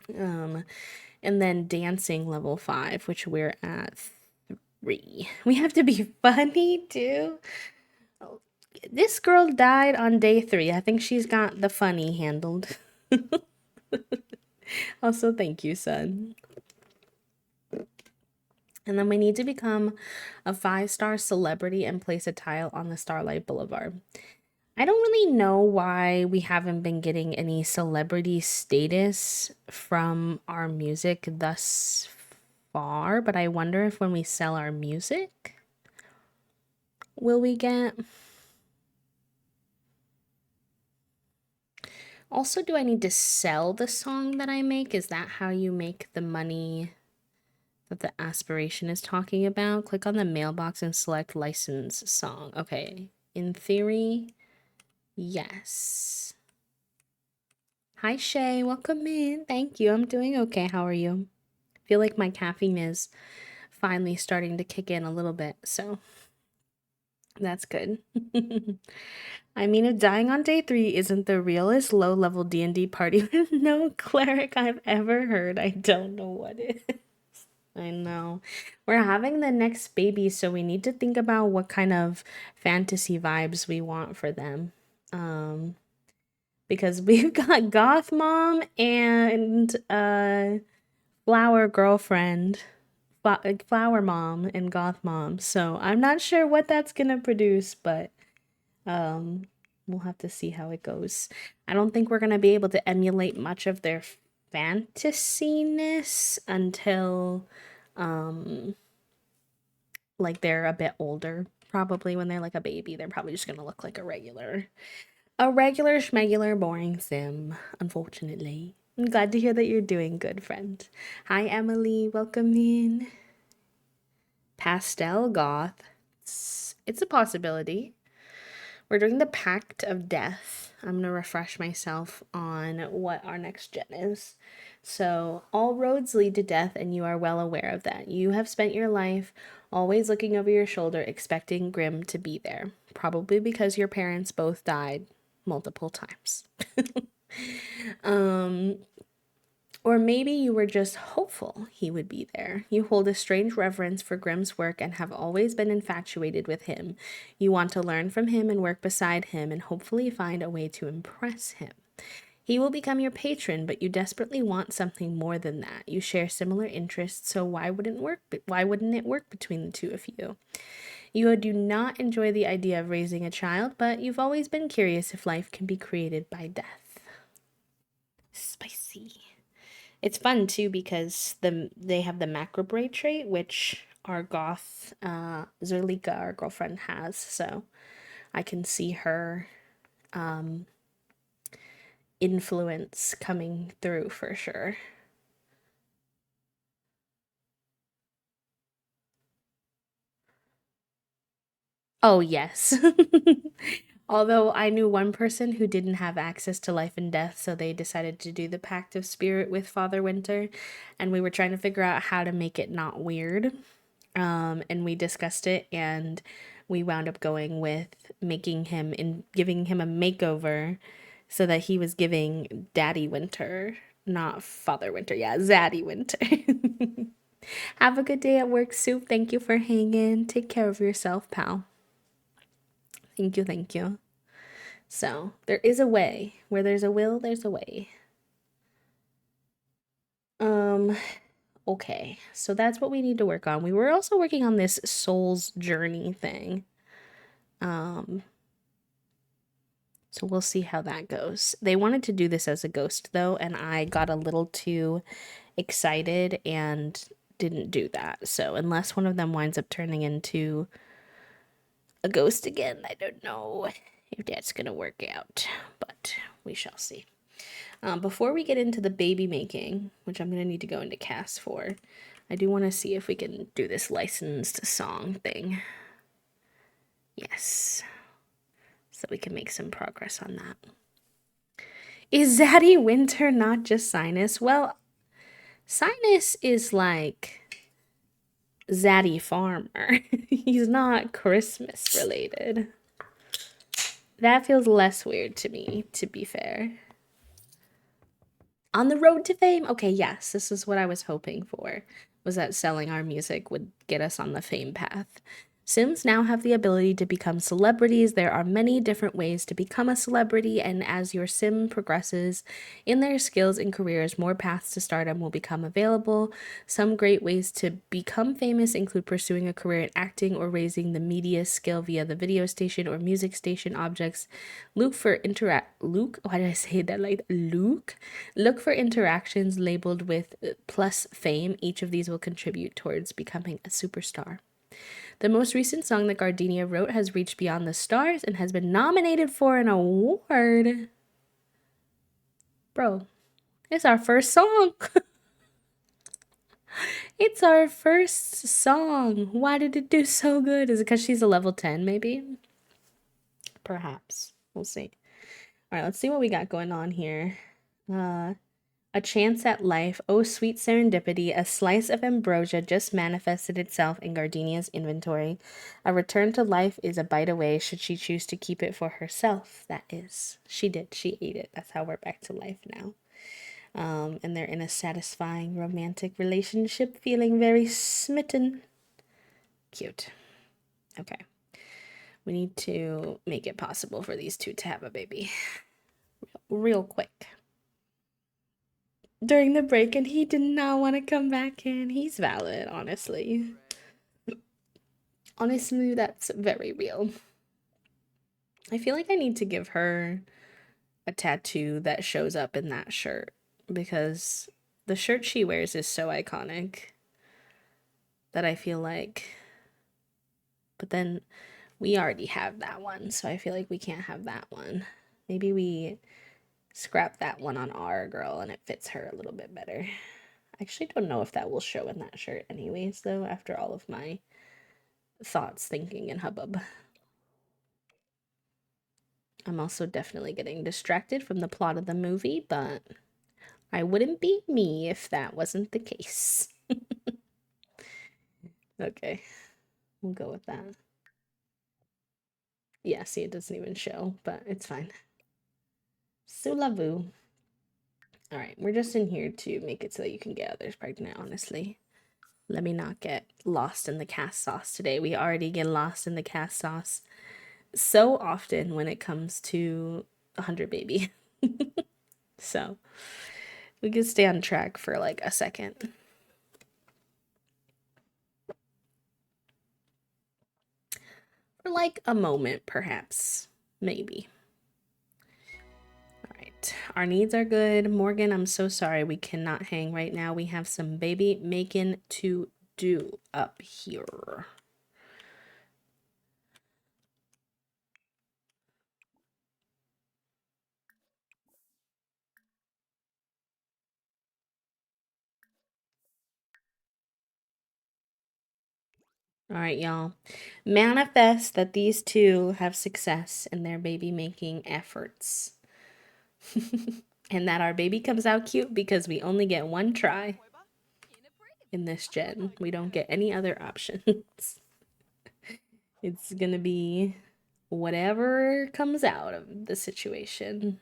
And then dancing level 5, which we're at 3. We have to be funny too. This girl died on day 3. I think she's got the funny handled. Also, thank you, son. And then we need to become a 5-star celebrity and place a tile on the Starlight Boulevard. I don't really know why we haven't been getting any celebrity status from our music thus far, but I wonder if when we sell our music, will we get... Also, do I need to sell the song that I make? Is that how you make the money that the aspiration is talking about? Click on the mailbox and select license song. Okay, in theory, yes. Hi Shay, welcome in. Thank you. I'm doing okay. How are you? I feel like my caffeine is finally starting to kick in a little bit, so that's good. I mean, if dying on day 3 isn't the realest low-level D&D party with no cleric I've ever heard, I don't know what is. I know. We're having the next baby, so we need to think about what kind of fantasy vibes we want for them. Because we've got Goth Mom and Flower Girlfriend, Flower Mom and Goth Mom. So I'm not sure what that's gonna produce, but we'll have to see how it goes. I don't think we're gonna be able to emulate much of their fantasyness until like they're a bit older. Probably when they're like a baby, they're probably just gonna look like a regular schmegular boring sim, unfortunately. I'm glad to hear that you're doing good, friend. Hi Emily, welcome in. Pastel goth. It's a possibility. We're doing the Pact of Death. I'm gonna refresh myself on what our next gen is. So, all roads lead to death, and you are well aware of that. You have spent your life always looking over your shoulder, expecting Grim to be there. Probably because your parents both died multiple times. Or maybe you were just hopeful he would be there. You hold a strange reverence for Grimm's work and have always been infatuated with him. You want to learn from him and work beside him and hopefully find a way to impress him. He will become your patron, but you desperately want something more than that. You share similar interests, so why wouldn't it work between the two of you? You do not enjoy the idea of raising a child, but you've always been curious if life can be created by death. Spicy. It's fun too because they have the macrobraid trait, which our goth Zerlika, our girlfriend, has. So I can see her influence coming through for sure. Oh, yes. Although I knew one person who didn't have access to life and death, so they decided to do the Pact of Spirit with Father Winter, and we were trying to figure out how to make it not weird. And we discussed it, and we wound up going with making him and giving him a makeover so that he was giving Daddy Winter, not Father Winter. Yeah, Zaddy Winter. Have a good day at work, Soup. Thank you for hanging. Take care of yourself, pal. Thank you, thank you. So, there is a way. Where there's a will, there's a way. Um, okay. So that's what we need to work on. We were also working on this soul's journey thing. So we'll see how that goes. They wanted to do this as a ghost though, and I got a little too excited and didn't do that. So unless one of them winds up turning into a ghost again, I don't know if that's gonna work out, but we shall see. Before we get into the baby making, which I'm gonna need to go into cast for, I do want to see if we can do this licensed song thing. Yes, so we can make some progress on that. Is Zaddy Winter not just Sinus? Well, Sinus is like Zaddy Farmer. He's not Christmas related. That feels less weird to me, to be fair. On the road to fame? Okay, yes, this is what I was hoping for, was that selling our music would get us on the fame path. Sims now have the ability to become celebrities. There are many different ways to become a celebrity, and as your sim progresses in their skills and careers, more paths to stardom will become available. Some great ways to become famous include pursuing a career in acting or raising the media skill via the video station or music station objects. Why did I say that like Luke? Look for interactions labeled with plus fame. Each of these will contribute towards becoming a superstar. The most recent song that Gardenia wrote has reached beyond the stars and has been nominated for an award. Bro, it's our first song. It's our first song. Why did it do so good? Is it because she's a level 10, maybe? Perhaps. We'll see. All right, let's see what we got going on here. A chance at life, oh sweet serendipity, a slice of ambrosia just manifested itself in Gardenia's inventory. A return to life is a bite away should she choose to keep it for herself, that is. She did, she ate it. That's how we're back to life now. And they're in a satisfying romantic relationship, feeling very smitten. Cute. Okay. We need to make it possible for these two to have a baby. Real quick. During the break, and he did not want to come back in. He's valid, honestly. Honestly, that's very real. I feel like I need to give her a tattoo that shows up in that shirt because the shirt she wears is so iconic that I feel like. But then we already have that one, so I feel like we can't have that one. Maybe we scrap that one on our girl and it fits her a little bit better. I actually don't know if that will show in that shirt anyways, though, after all of my thoughts, thinking, and hubbub. I'm also definitely getting distracted from the plot of the movie, but I wouldn't be me if that wasn't the case. Okay, we'll go with that. Yeah, see, it doesn't even show, but it's fine. Sous la vous. All right, we're just in here to make it so that you can get others pregnant, honestly. Let me not get lost in the cast sauce today. We already get lost in the cast sauce so often when it comes to 100 baby. So we can stay on track for like a second. For like a moment, perhaps. Maybe. All right. Our needs are good. Morgan, I'm so sorry we cannot hang right now. We have some baby making to do up here. All right, y'all. Manifest that these two have success in their baby making efforts. And that our baby comes out cute because we only get one try in this gen. We don't get any other options. It's gonna be whatever comes out of the situation.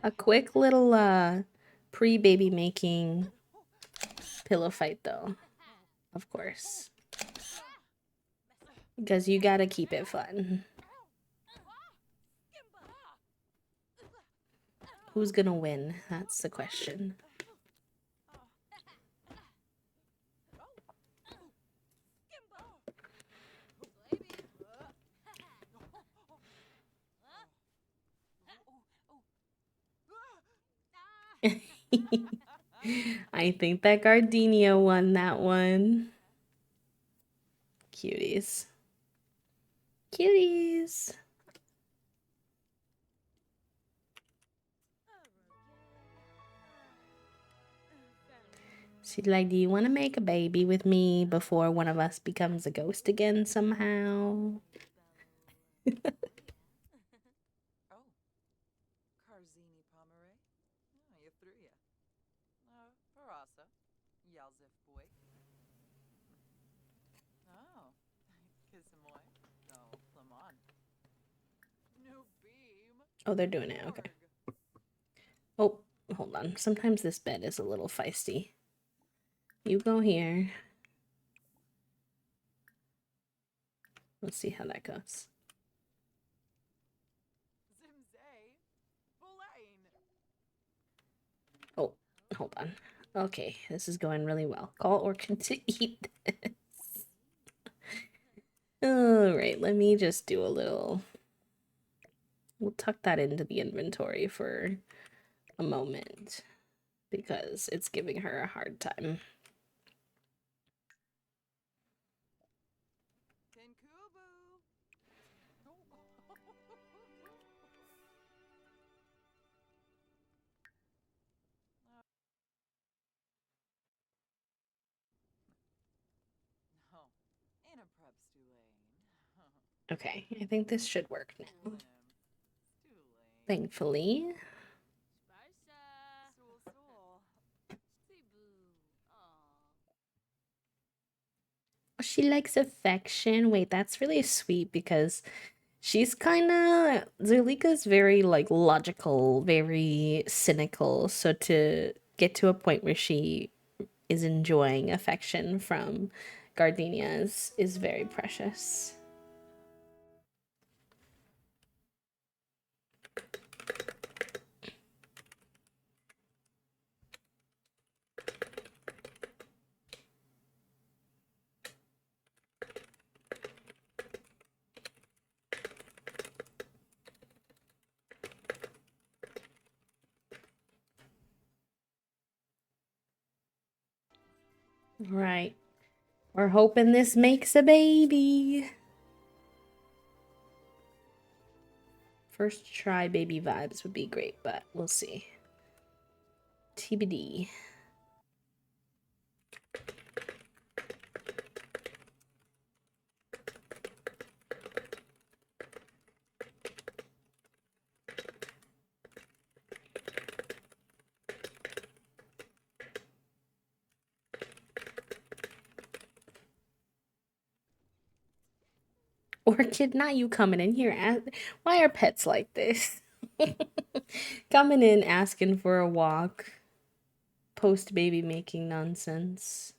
A quick little pre-baby making pillow fight though, of course. Because you gotta keep it fun. Who's gonna win? That's the question. I think that Gardenia won that one. Cuties. Cuties. She's like, do you want to make a baby with me before one of us becomes a ghost again somehow? Oh, they're doing it. Okay. Oh, hold on. Sometimes this bed is a little feisty. You go here. Let's see how that goes. Oh, hold on. Okay, this is going really well. Call Orchid to eat this. Alright, let me just do a little... We'll tuck that into the inventory for a moment because it's giving her a hard time. Okay, I think this should work now. Thankfully. She likes affection. Wait, that's really sweet because she's kind of... Zulika's very, like, logical, very cynical. So to get to a point where she is enjoying affection from Gardenia is very precious. Right. We're hoping this makes a baby. First try baby vibes would be great, but we'll see. TBD. Orchid, not you coming in here. Why are pets like this? Coming in asking for a walk. Post baby making nonsense.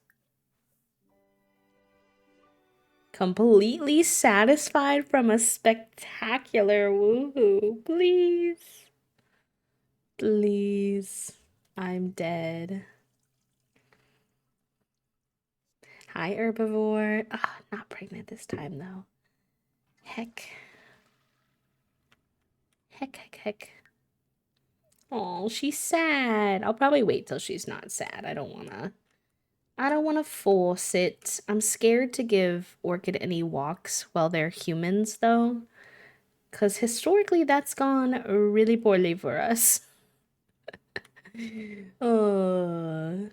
Completely satisfied from a spectacular woohoo. Please. Please. I'm dead. Hi, herbivore. Ah, not pregnant this time, though. Heck. Heck, heck, heck. Oh, she's sad. I'll probably wait till she's not sad. I don't want to I don't want to force it. I'm scared to give Orchid any walks while they're humans, though, because historically that's gone really poorly for us. Uh,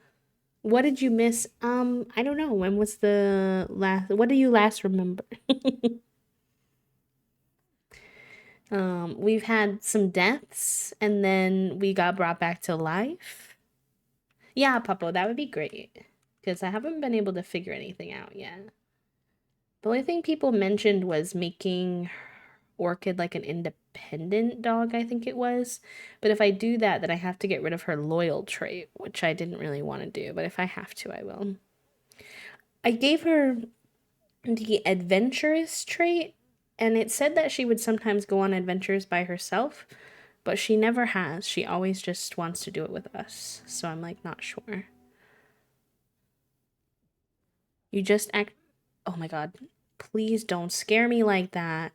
what did you miss? I don't know. When was the last? What do you last remember? We've had some deaths, and then we got brought back to life. Yeah, Papo, that would be great. Because I haven't been able to figure anything out yet. The only thing people mentioned was making Orchid like an independent dog, I think it was. But if I do that, then I have to get rid of her loyal trait, which I didn't really want to do. But if I have to, I will. I gave her the adventurous trait, and it said that she would sometimes go on adventures by herself, but she never has. She always just wants to do it with us. So I'm like, not sure. You just act. Oh my god. Please don't scare me like that.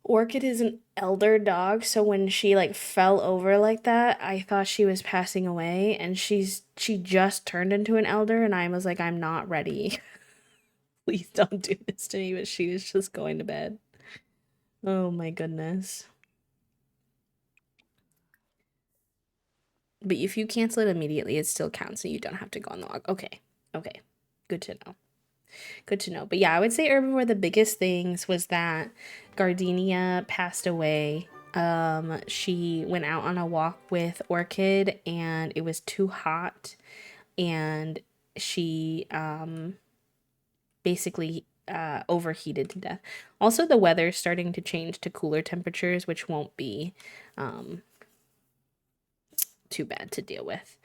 Orchid is an elder dog, so when she like fell over like that, I thought she was passing away, and she just turned into an elder, and I was like, I'm not ready. Please don't do this to me, but she was just going to bed. Oh my goodness. But if you cancel it immediately, it still counts, so you don't have to go on the log. Okay. Okay. Good to know. Good to know. But yeah, I would say herbivore, the biggest things was that Gardenia passed away. She went out on a walk with Orchid and it was too hot and she basically overheated to death. Also, the weather's starting to change to cooler temperatures, which won't be too bad to deal with.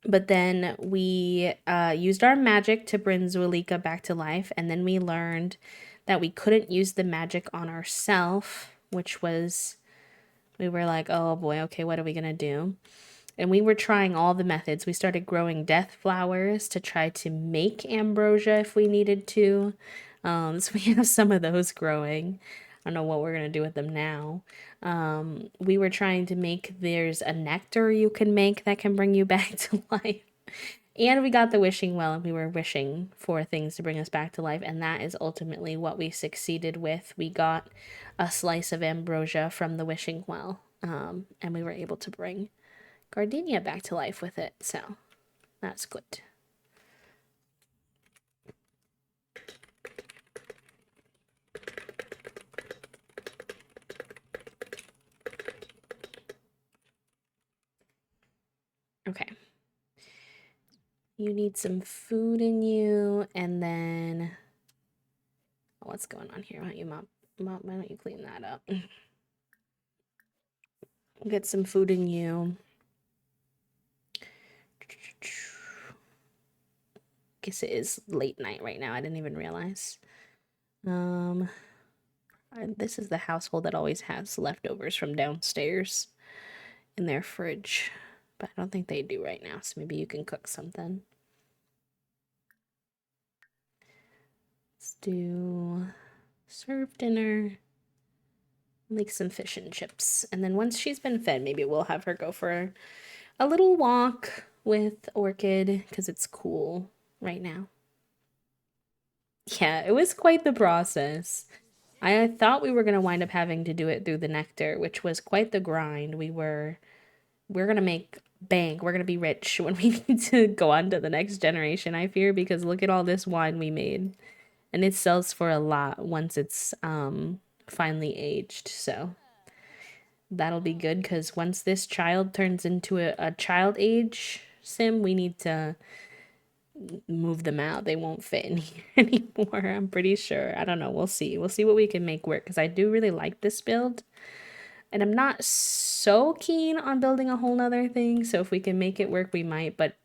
But then we used our magic to bring Zuelika back to life, and then we learned that we couldn't use the magic on ourselves, which was, we were like, oh boy, okay, what are we gonna do? And we were trying all the methods. We started growing death flowers to try to make ambrosia if we needed to. So we have some of those growing. I don't know what we're gonna do with them now. We were trying to make, there's a nectar you can make that can bring you back to life. And we got the wishing well, and we were wishing for things to bring us back to life, and that is ultimately what we succeeded with. We got a slice of ambrosia from the wishing well, and we were able to bring Gardenia back to life with it, so that's good. Okay. You need some food in you, and then what's going on here? Why don't you why don't you clean that up? Get some food in you. Guess it is late night right now. I didn't even realize. This is the household that always has leftovers from downstairs in their fridge, but I don't think they do right now, so maybe you can cook something. Let's do serve dinner, make some fish and chips, and then once she's been fed, maybe we'll have her go for a little walk with Orchid because it's cool right now. Yeah, it was quite the process. I thought we were going to wind up having to do it through the nectar, which was quite the grind. We're going to make bank. We're going to be rich when we need to go on to the next generation, I fear, because look at all this wine we made. And it sells for a lot once it's finally aged. So that'll be good because once this child turns into a child age sim, we need to move them out. They won't fit in here anymore, I'm pretty sure. I don't know. We'll see. We'll see what we can make work because I do really like this build. And I'm not so keen on building a whole nother thing. So if we can make it work, we might. But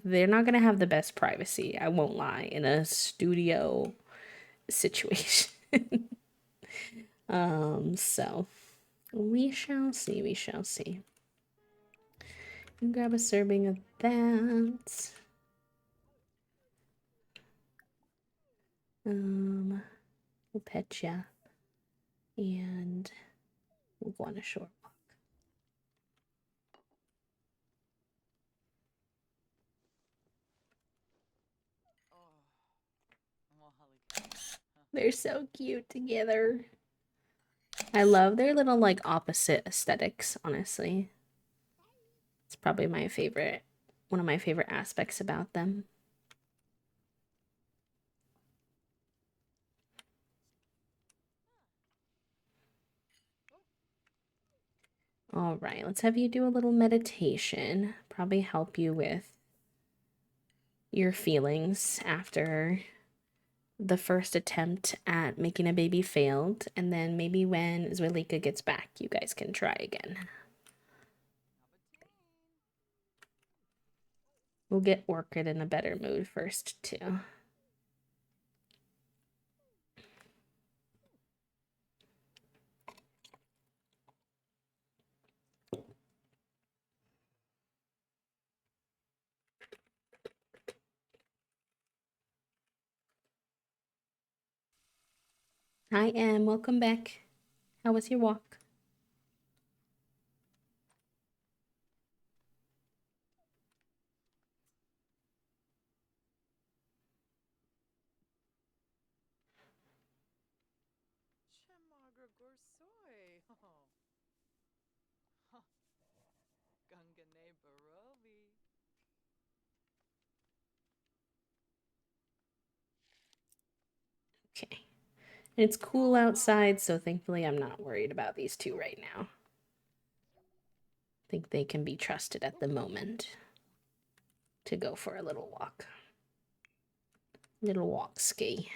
they're not going to have the best privacy. I won't lie. In a studio situation. So we shall see. We shall see. And grab a serving of that. We'll pet ya. And we'll go on a short walk. They're so cute together. I love their little like opposite aesthetics, honestly. It's probably my favorite, one of my favorite aspects about them. All right, let's have you do a little meditation. Probably help you with your feelings after the first attempt at making a baby failed, and then maybe when Zwilika gets back, you guys can try again. We'll get Orchid in a better mood first, too. Hi, Em. Welcome back. How was your walk? Okay. It's cool outside, so thankfully I'm not worried about these two right now. I think they can be trusted at the moment to go for a little walk. Little walk ski.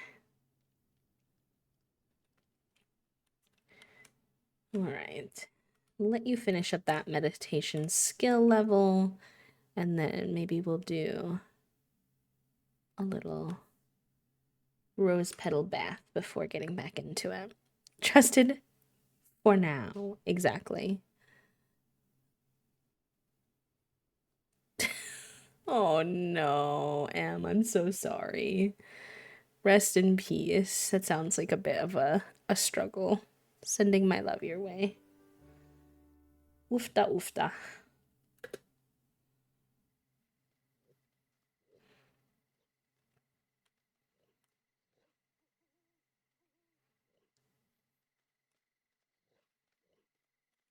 All right. We'll let you finish up that meditation skill level, and then maybe we'll do a little rose petal bath before getting back into it. Trusted for now. Exactly. Oh no, Em, I'm so sorry. Rest in peace. That sounds like a bit of a struggle. Sending my love your way. Oofta oofta.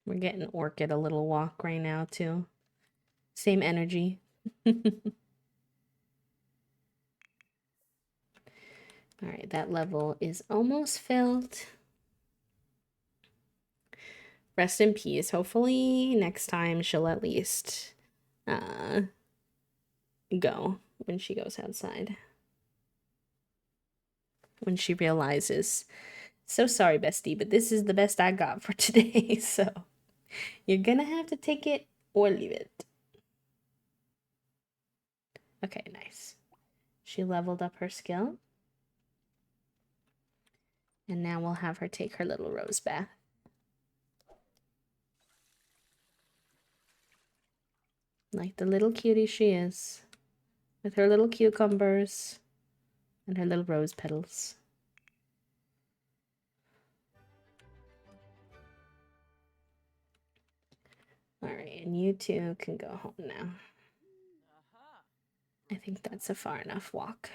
We're getting Orchid a little walk right now, too. Same energy. Alright, that level is almost filled. Rest in peace. Hopefully, next time she'll at least go when she goes outside. When she realizes, so sorry, bestie, but this is the best I got for today, so you're gonna have to take it or leave it. Okay, nice. She leveled up her skill. And now we'll have her take her little rose bath. Like the little cutie she is. With her little cucumbers and her little rose petals. Alright, and you two can go home now. I think that's a far enough walk.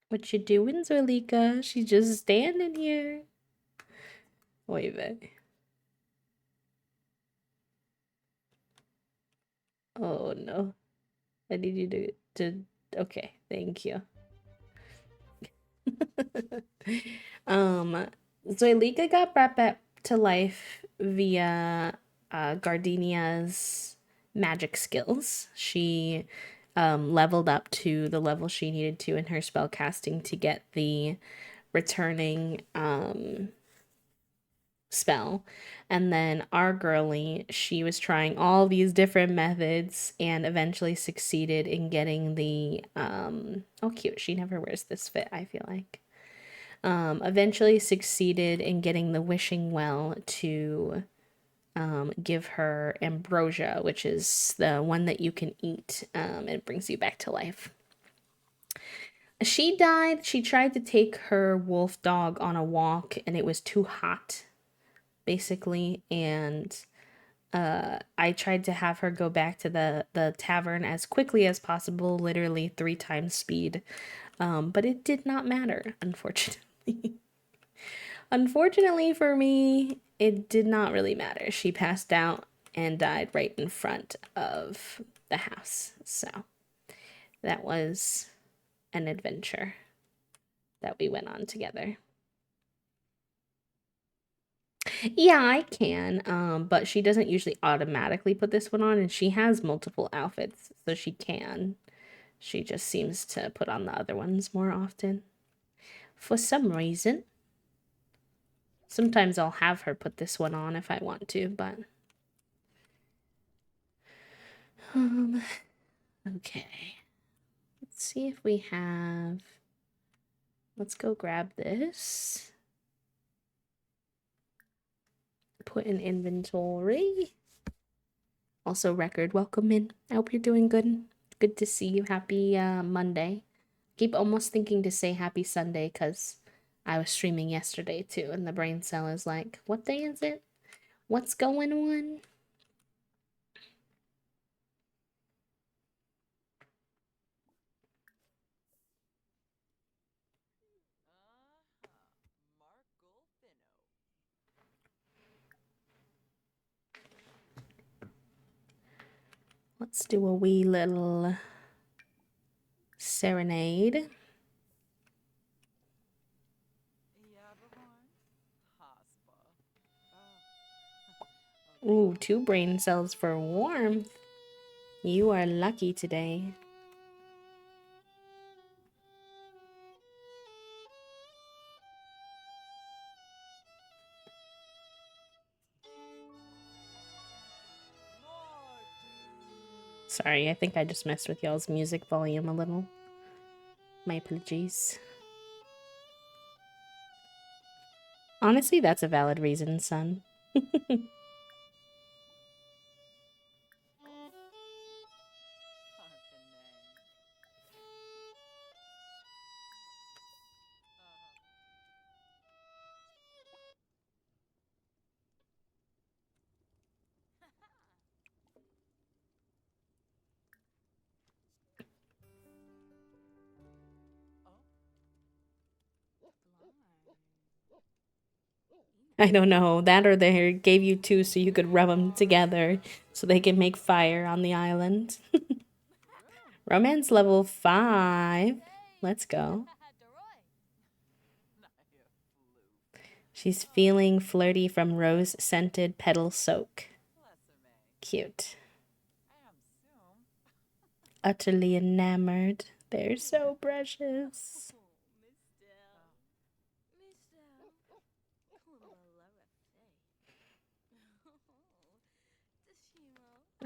What you doing, Zolika? She's just standing here. Wait a Oh no. I need you to okay, thank you. Zoilika got brought back to life via Gardenia's magic skills. She leveled up to the level she needed to in her spell casting to get the returning spell. And then our girly, she was trying all these different methods and eventually succeeded in getting the oh cute, she never wears this fit, I feel like. Eventually succeeded in getting the wishing well to give her ambrosia, which is the one that you can eat. It brings you back to life. She died. She tried to take her wolf dog on a walk and it was too hot, basically. And I tried to have her go back to the tavern as quickly as possible, literally 3 times speed. But it did not matter, unfortunately. Unfortunately for me, it did not really matter. She passed out and died right in front of the house. So that was an adventure that we went on together. Yeah, I can. But she doesn't usually automatically put this one on, and she has multiple outfits, so she can. She just seems to put on the other ones more often. For some reason. Sometimes I'll have her put this one on if I want to, but um okay. Let's see if we have. Let's go grab this. Put in inventory. Also, record, welcome in. I hope you're doing good. Good to see you. Happy Monday. Keep almost thinking to say happy Sunday because I was streaming yesterday too, and the brain cell is like, what day is it? What's going on? Let's do a wee little serenade. Ooh, 2 brain cells for warmth. You are lucky today. Sorry, I think I just messed with y'all's music volume a little. My apologies. Honestly, that's a valid reason, son. I don't know. That or they gave you 2 so you could rub them together so they can make fire on the island. Romance level 5. Let's go. She's feeling flirty from rose-scented petal soak. Cute. Utterly enamored. They're so precious.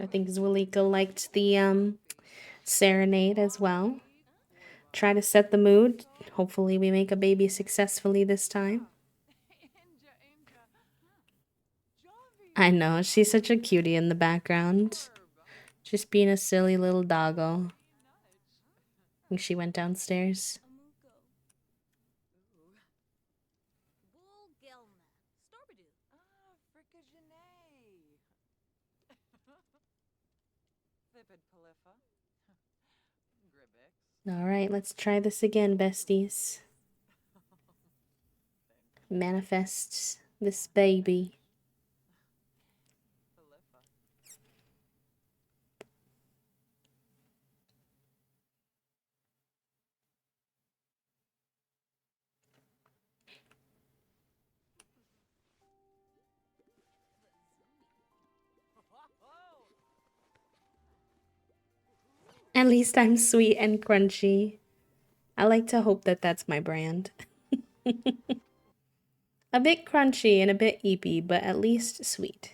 I think Zwilika liked the serenade as well. Try to set the mood. Hopefully we make a baby successfully this time. I know, she's such a cutie in the background. Just being a silly little doggo. I think she went downstairs. Alright, let's try this again, besties. Manifest this baby. At least I'm sweet and crunchy. I like to hope that that's my brand. A bit crunchy and a bit eepy, but at least sweet.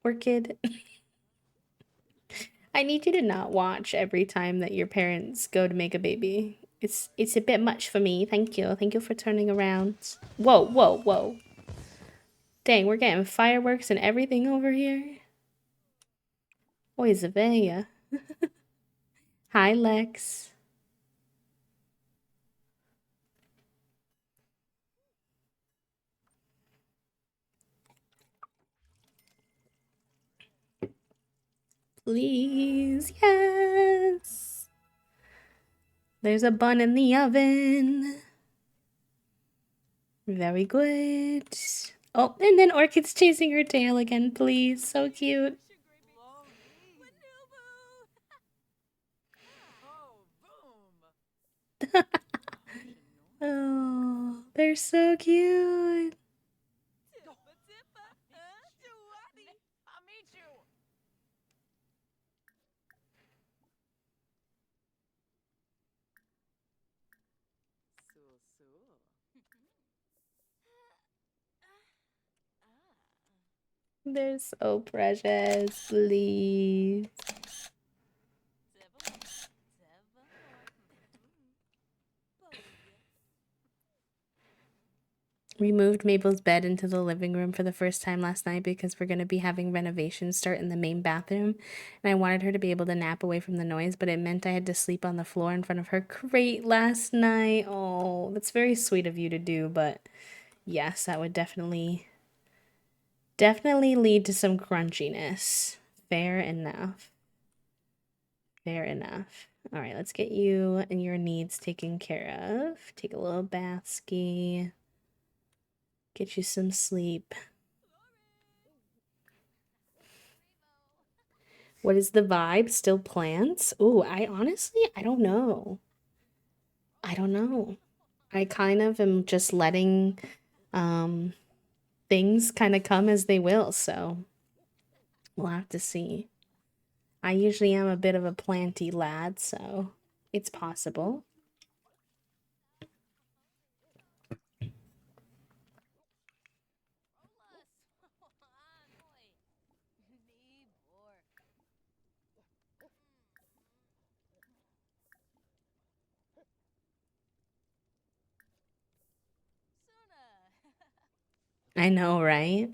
Orchid. I need you to not watch every time that your parents go to make a baby. It's a bit much for me. Thank you. Thank you for turning around. Whoa, whoa, whoa. Dang, we're getting fireworks and everything over here. Oi, Zavea. Hi, Lex. Please, yes. There's a bun in the oven. Very good. Oh, and then Orchid's chasing her tail again, please. So cute. Oh, they're so cute. They're so precious, please. We moved Mabel's bed into the living room for the first time last night because we're going to be having renovations start in the main bathroom. And I wanted her to be able to nap away from the noise, but it meant I had to sleep on the floor in front of her crate last night. Oh, that's very sweet of you to do, but yes, that would definitely lead to some crunchiness. Fair enough. Fair enough. All right, let's get you and your needs taken care of. Take a little bath ski. Get you some sleep. What is the vibe? Still plants? Ooh, I honestly, I don't know. I don't know. I kind of am just letting um things kind of come as they will, so we'll have to see. I usually am a bit of a planty lad, so it's possible. I know, right?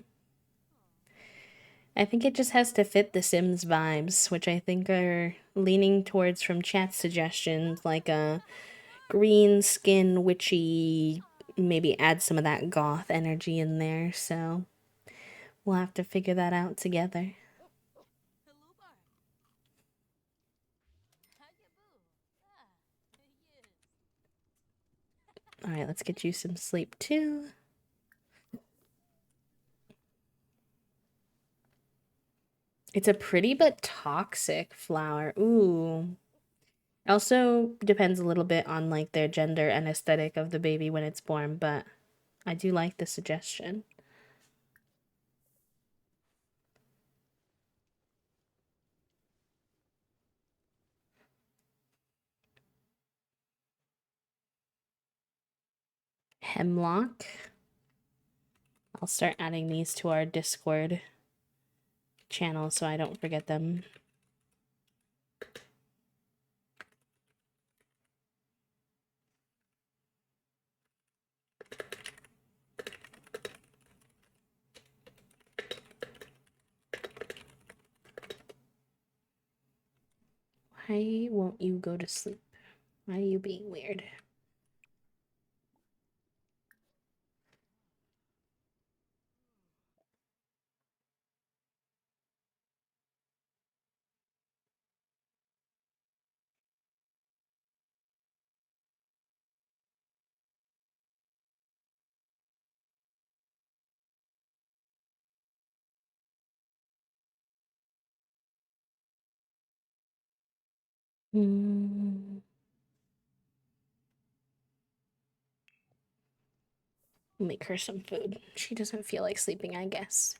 I think it just has to fit the Sims vibes, which I think are leaning towards from chat suggestions, like a green skin witchy, maybe add some of that goth energy in there. So we'll have to figure that out together. All right, let's get you some sleep too. It's a pretty but toxic flower. Ooh. Also depends a little bit on like their gender and aesthetic of the baby when it's born, but I do like the suggestion. Hemlock. I'll start adding these to our Discord channel so I don't forget them. Why won't you go to sleep? Why are you being weird? Mm. Make her some food. She doesn't feel like sleeping, I guess.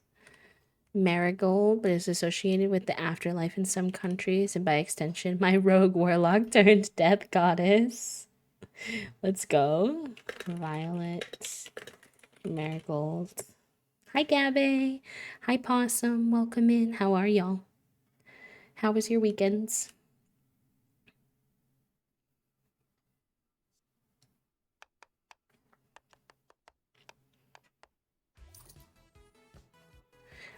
Marigold is associated with the afterlife in some countries, and by extension, my rogue warlock turned death goddess. Let's go. Violet, marigold. Hi, Gabby. Hi, Possum. Welcome in. How are y'all? How was your weekends?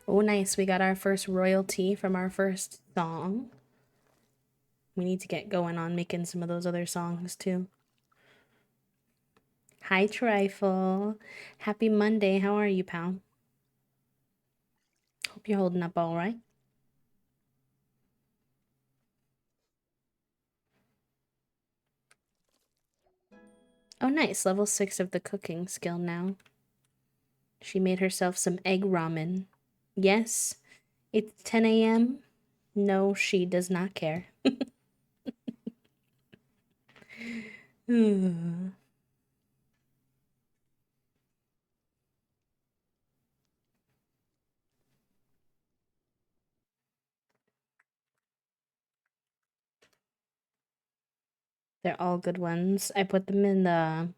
Oh, nice. We got our first royalty from our first song. We need to get going on making some of those other songs too. Hi, Trifle. Happy Monday. How are you, pal? Hope you're holding up all right. Oh, nice. Level 6 of the cooking skill now. She made herself some egg ramen. Yes, it's 10 a.m. No, she does not care. They're all good ones. I put them in the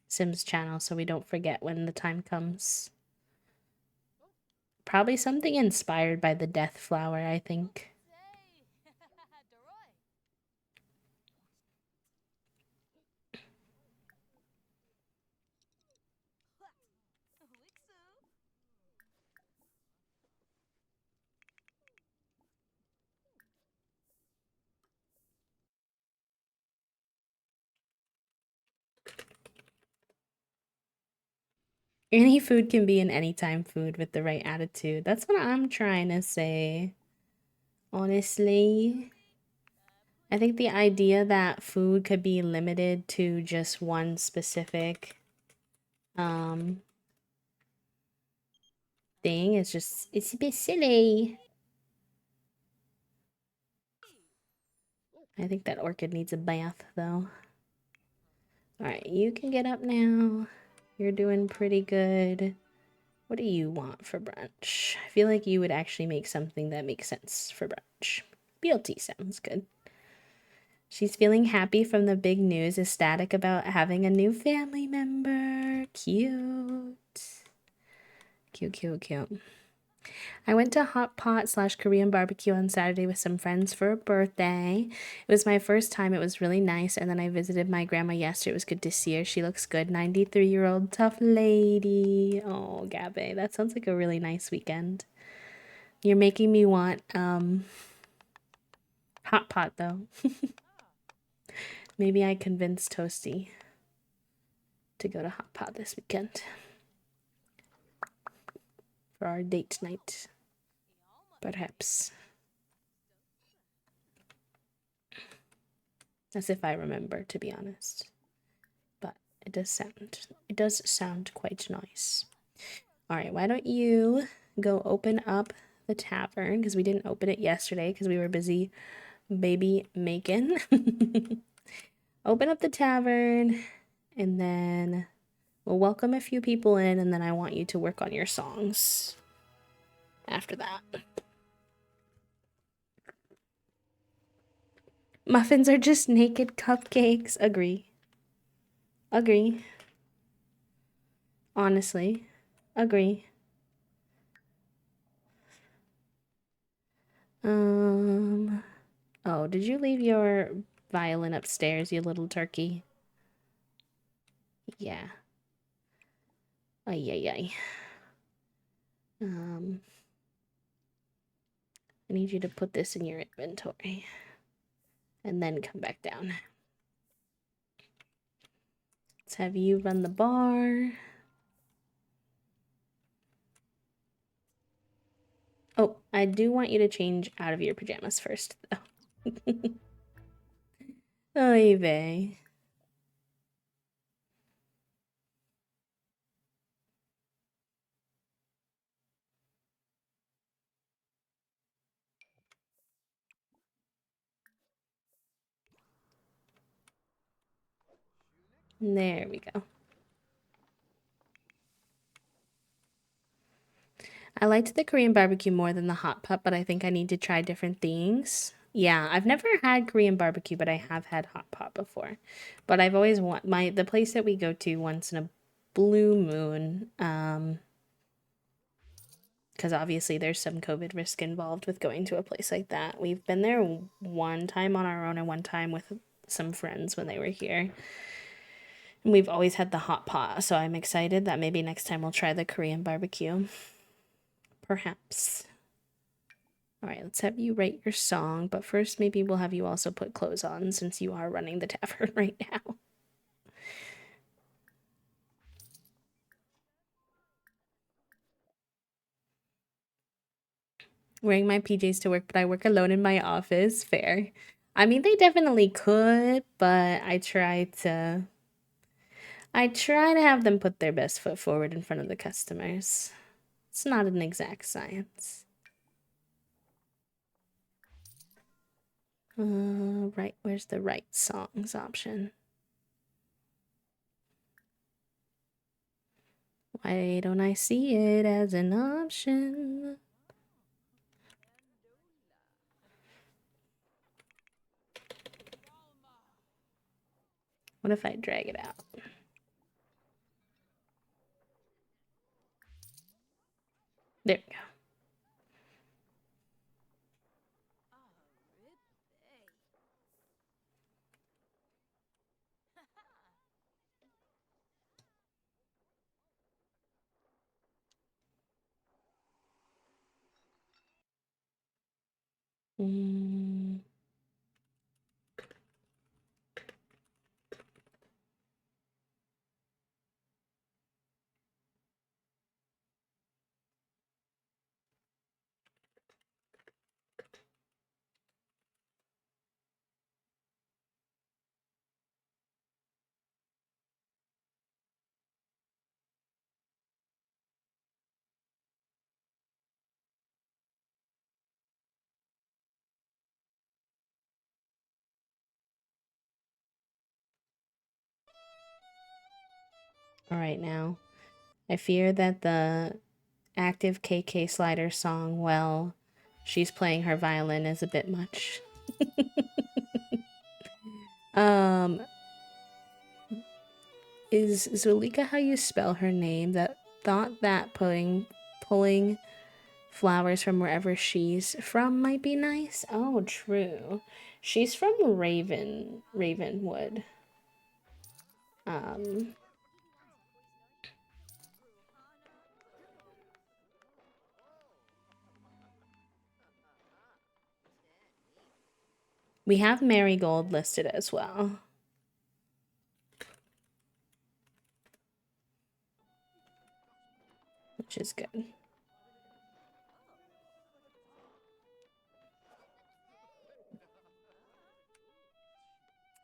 Sims channel so we don't forget when the time comes. Probably something inspired by the death flower, I think. Any food can be an anytime food with the right attitude. That's what I'm trying to say. Honestly, I think the idea that food could be limited to just one specific um thing is just it's a bit silly. I think that orchid needs a bath though. All right, you can get up now. You're doing pretty good. What do you want for brunch? I feel like you would actually make something that makes sense for brunch. BLT sounds good. She's feeling happy from the big news, ecstatic about having a new family member. Cute. Cute, cute, cute. I went to hot pot slash Korean barbecue on Saturday with some friends for a birthday. It was my first time. It was really nice. And then I visited my grandma yesterday. It was good to see her. She looks good. 93-year-old tough lady. Oh, Gabe, that sounds like a really nice weekend. You're making me want hot pot though. Maybe I convinced Toasty to go to hot pot this weekend for our date night. Perhaps. As if I remember, to be honest. But it does sound quite nice. All right, why don't you go open up the tavern because we didn't open it yesterday because we were busy baby making. Open up the tavern and then we'll welcome a few people in and then I want you to work on your songs after that. Muffins are just naked cupcakes. Agree. Agree. Honestly. Agree. Um Oh, did you leave your violin upstairs, you little turkey? Yeah. Ay, ay, ay. I need you to put this in your inventory and then come back down. Let's have you run the bar. Oh, I do want you to change out of your pajamas first, though. Oy vey. There we go. I liked the Korean barbecue more than the hot pot, but I think I need to try different things. Yeah, I've never had Korean barbecue, but I have had hot pot before. But I've always want the place that we go to once in a blue moon, because obviously there's some COVID risk involved with going to a place like that. We've been there one time on our own and one time with some friends when they were here. And we've always had the hot pot, so I'm excited that maybe next time we'll try the Korean barbecue. Perhaps. All right, let's have you write your song, but first maybe we'll have you also put clothes on since you are running the tavern right now. Wearing my PJs to work, but I work alone in my office. Fair. I mean, they definitely could, but I try to have them put their best foot forward in front of the customers. It's not an exact science. Right, where's the right songs option? Why don't I see it as an option? What if I drag it out? There we go. Mm. All right, now. I fear that the active KK slider song, well, she's playing her violin is a bit much. um, is Zulika how you spell her name? That thought that pulling flowers from wherever she's from might be nice. Oh, true. She's from Ravenwood. Um, we have Marigold listed as well, which is good.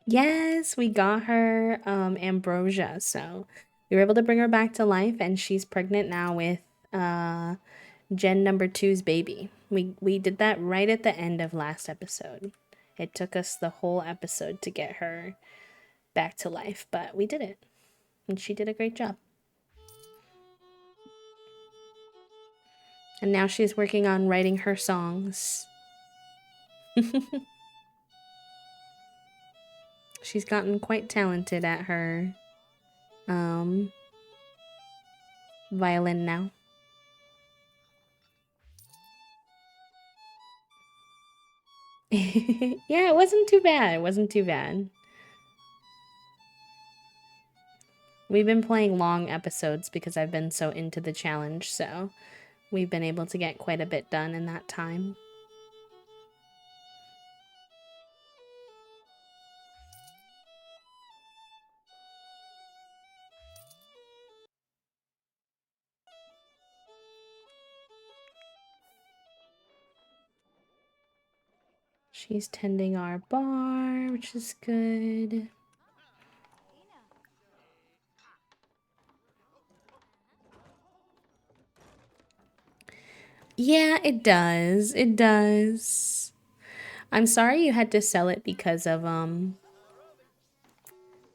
Yes, we got her Ambrosia, so we were able to bring her back to life, and she's pregnant now with uh Gen number two's baby. We did that right at the end of last episode. It took us the whole episode to get her back to life, but we did it. And she did a great job. And now she's working on writing her songs. She's gotten quite talented at her um violin now. Yeah, it wasn't too bad. It wasn't too bad. We've been playing long episodes because I've been so into the challenge, so we've been able to get quite a bit done in that time. She's tending our bar, which is good. Yeah, it does. It does. I'm sorry you had to sell it because of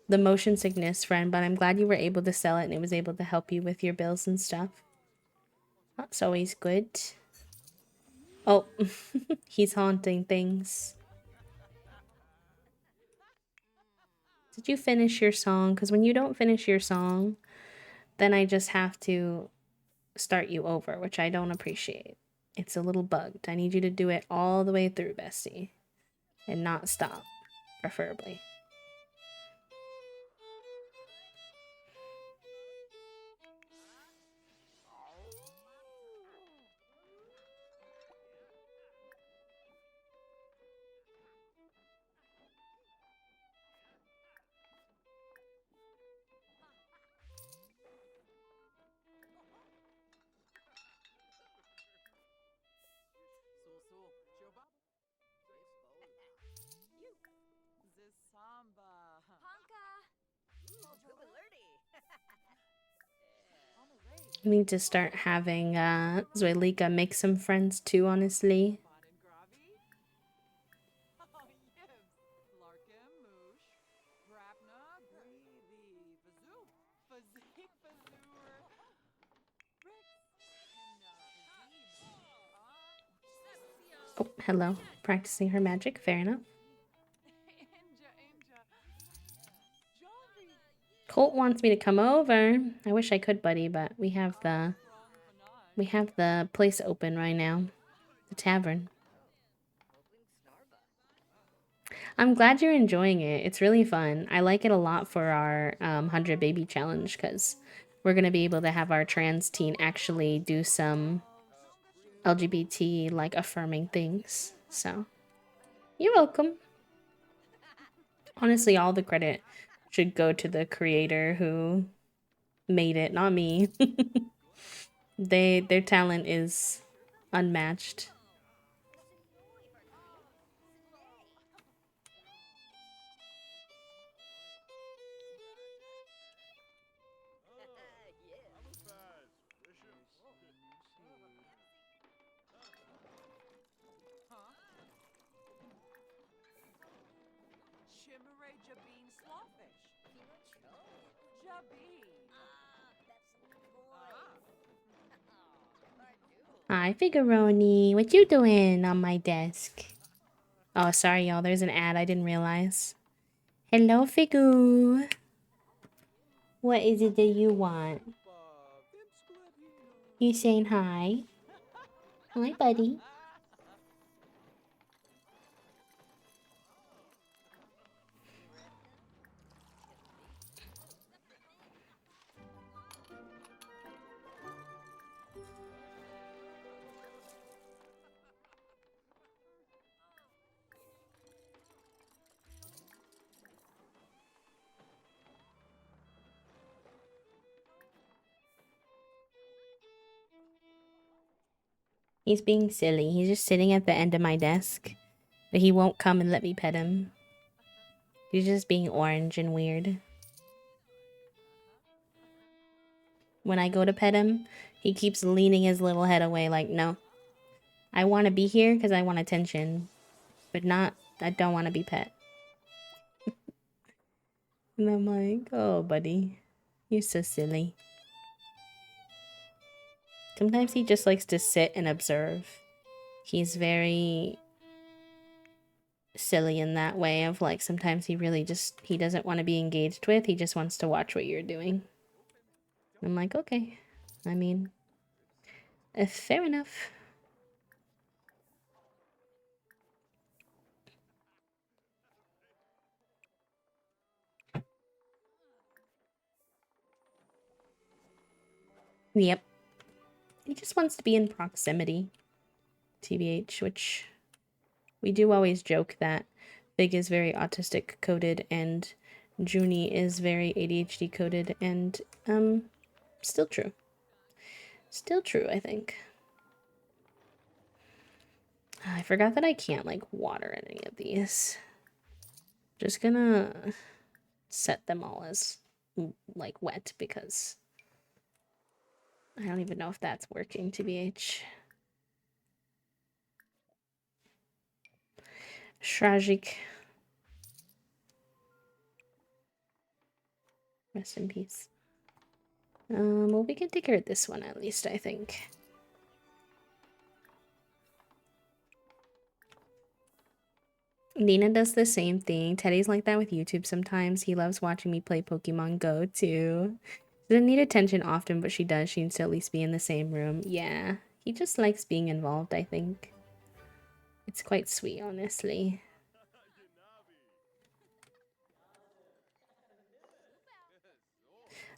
the motion sickness, friend, but I'm glad you were able to sell it and it was able to help you with your bills and stuff. That's always good. Oh, he's haunting things. Did you finish your song? Because when you don't finish your song, then I just have to start you over, which I don't appreciate. It's a little bugged. I need you to do it all the way through, bestie, and not stop, preferably. I need to start having Zoelika make some friends too, honestly. Oh, hello. Practicing her magic, fair enough. Colt wants me to come over. I wish I could, buddy, but we have the place open right now. The tavern. I'm glad you're enjoying it. It's really fun. I like it a lot for our 100 baby challenge because we're going to be able to have our trans teen actually do some LGBT like affirming things. So, you're welcome. Honestly, all the credit should go to the creator who made it, not me. Their talent is unmatched. Hi, Figuroni. What you doing on my desk? Oh, sorry, y'all. There's an ad. I didn't realize. Hello, Figu. What is it that you want? You saying hi? Hi, buddy. He's being silly. He's just sitting at the end of my desk. But he won't come and let me pet him. He's just being orange and weird. When I go to pet him, he keeps leaning his little head away like, no. I want to be here because I want attention. But not, I don't want to be pet. And I'm like, oh, buddy. You're so silly. Sometimes he just likes to sit and observe. He's very silly in that way of like sometimes he really just he doesn't want to be engaged with. He just wants to watch what you're doing. I'm like, okay. I mean, fair enough. Yep. He just wants to be in proximity. TBH, which we do always joke that Big is very autistic coded and Junie is very ADHD coded and still true. Still true, I think. I forgot that I can't like water any of these. Just gonna set them all as like wet because I don't even know if that's working, TBH. Tragic. Rest in peace. Well, we can take care of this one at least, I think. Nina does the same thing. Teddy's like that with YouTube sometimes. He loves watching me play Pokemon Go too. She doesn't need attention often, but she does. She needs to at least be in the same room. Yeah, he just likes being involved, I think. It's quite sweet, honestly.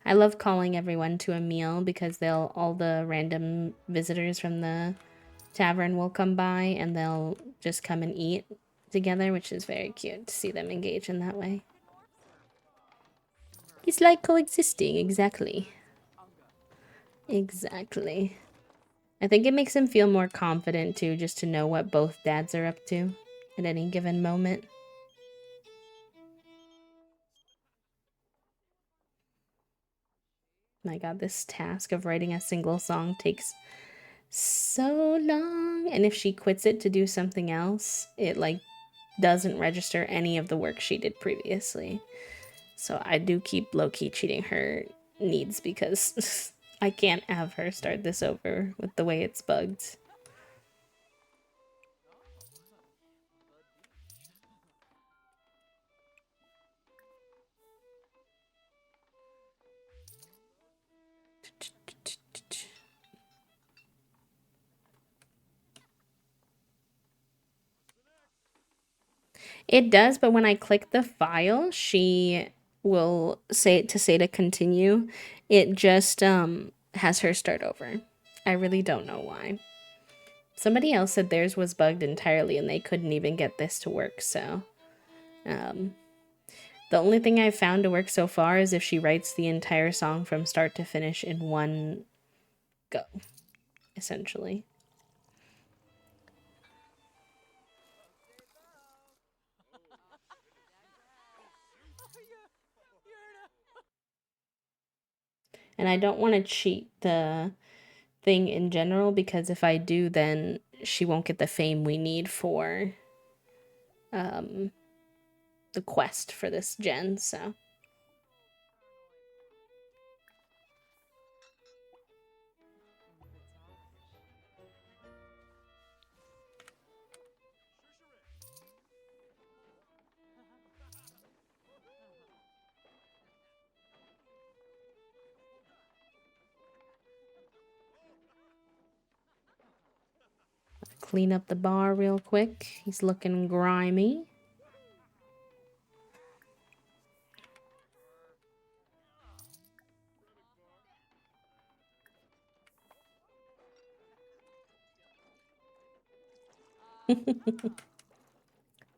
I love calling everyone to a meal because all the random visitors from the tavern will come by and they'll just come and eat together, which is very cute to see them engage in that way. It's like coexisting, exactly. Exactly. I think it makes him feel more confident too, just to know what both dads are up to at any given moment. My god, this task of writing a single song takes so long. And if she quits it to do something else, it like doesn't register any of the work she did previously. So I do keep low key cheating her needs because I can't have her start this over with the way it's bugged. It does, but when I click the file, she will say to continue. It just has her start over. I really don't know why. Somebody else said theirs was bugged entirely and they couldn't even get this to work, so um the only thing I've found to work so far is if she writes the entire song from start to finish in one go, essentially. And I don't want to cheat the thing in general because if I do, then she won't get the fame we need for um, the quest for this gen. So clean up the bar real quick. He's looking grimy.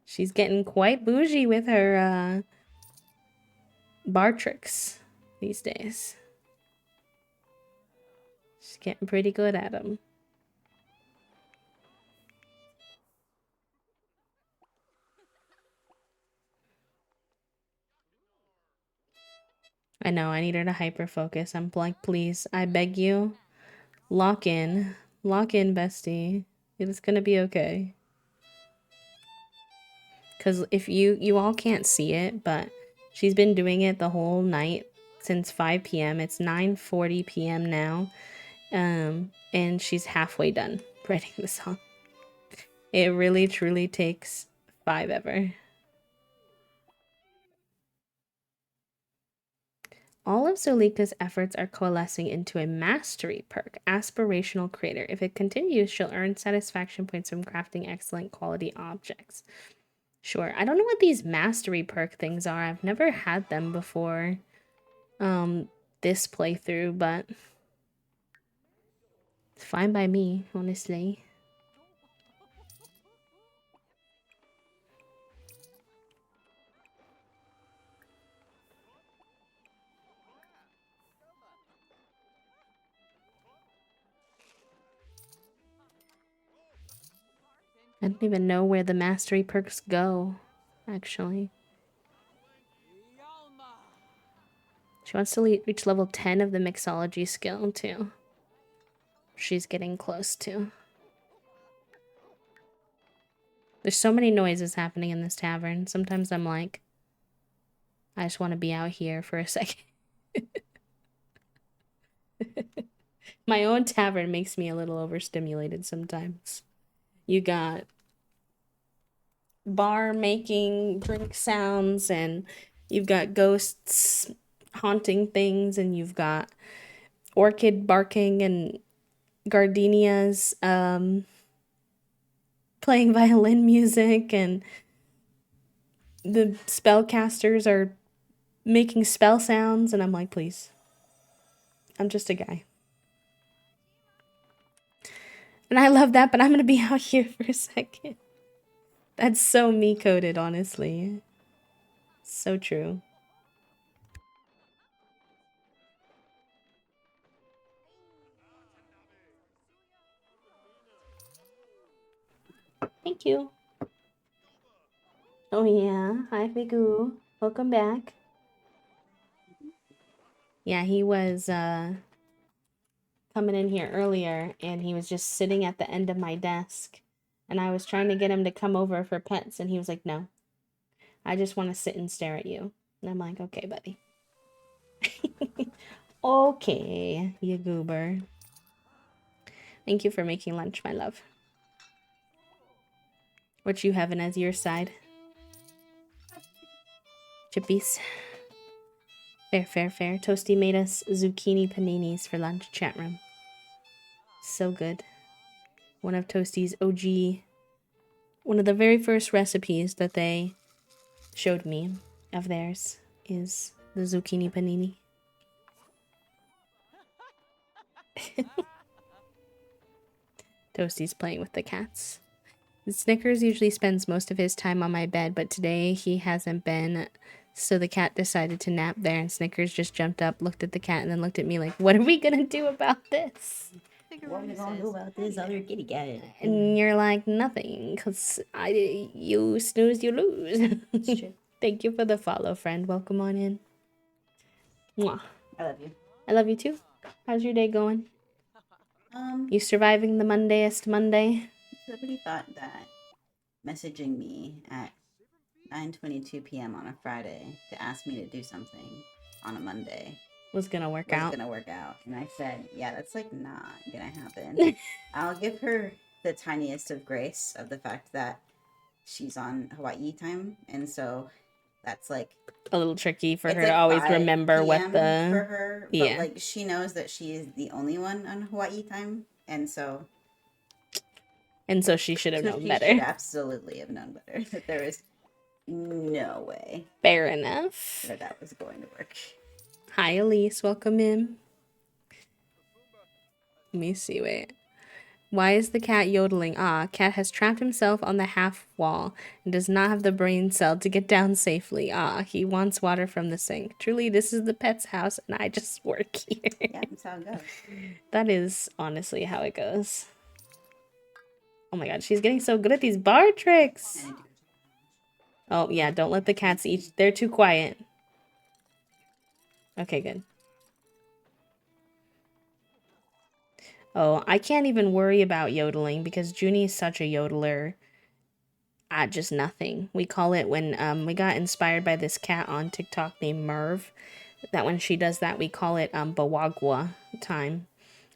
She's getting quite bougie with her bar tricks these days. She's getting pretty good at them. I know, I need her to hyper focus. I'm like, please, I beg you, lock in. Lock in, bestie. It's gonna be okay. Because if you all can't see it, but she's been doing it the whole night since 5 p.m. It's 9:40 p.m. now. And she's halfway done writing the song. It really truly takes 5 ever. All of Zolika's efforts are coalescing into a mastery perk, aspirational creator. If it continues, she'll earn satisfaction points from crafting excellent quality objects. Sure. I don't know what these mastery perk things are. I've never had them before this playthrough, but it's fine by me, honestly. I don't even know where the mastery perks go, actually. She wants to reach level 10 of the mixology skill, too. She's getting close to. There's so many noises happening in this tavern. Sometimes I'm like, I just want to be out here for a second. My own tavern makes me a little overstimulated sometimes. You got bar making drink sounds, and you've got ghosts haunting things, and you've got orchid barking and gardenias playing violin music, and the spellcasters are making spell sounds, and I'm like, please. I'm just a guy. And I love that, but I'm gonna be out here for a second. That's so me coded, honestly. So true. Thank you. Oh yeah. Hi Figu. Welcome back. Yeah, he was coming in here earlier and he was just sitting at the end of my desk. And I was trying to get him to come over for pets and he was like, "No. I just want to sit and stare at you." And I'm like, "Okay, buddy." Okay, you goober. Thank you for making lunch, my love. What you having as your side? Chippies. Fair, fair, fair. Toasty made us zucchini paninis for lunch. Chat room. So good. One of Toasty's OG, one of the very first recipes that they showed me of theirs is the zucchini panini. Toasty's playing with the cats. Snickers usually spends most of his time on my bed, but today he hasn't been, so the cat decided to nap there, and Snickers just jumped up, looked at the cat, and then looked at me like, "What are we gonna do about this?" What are we gonna do about this other kitty cat? And you're like, "Nothing, because you snooze, you lose." It's true. Thank you for the follow, friend. Welcome on in. Mwah. I love you. I love you too. How's your day going? You surviving the Mondayest Monday? Somebody thought that messaging me at 9:22 p.m. on a Friday to ask me to do something on a Monday was gonna work out. And I said, yeah, that's like not gonna happen. I'll give her the tiniest of grace of the fact that she's on Hawaii time, and so that's like a little tricky for her like to always remember PM what the for her. But like she knows that she is the only one on Hawaii time, and so she should have known better. She should absolutely have known better. That there is no way. Fair enough. That was going to work. Hi, Elise. Welcome in. Let me see. Wait. Why is the cat yodeling? Ah, cat has trapped himself on the half wall and does not have the brain cell to get down safely. Ah, he wants water from the sink. Truly, this is the pet's house and I just work here. Yeah, that's how it goes. That is honestly how it goes. Oh my god, she's getting so good at these bar tricks. Oh yeah, don't let the cats eat. They're too quiet. Okay, good. Oh, I can't even worry about yodeling because Junie is such a yodeler at just nothing. We call it when we got inspired by this cat on TikTok named Merv. That when she does that, we call it Bawagwa time.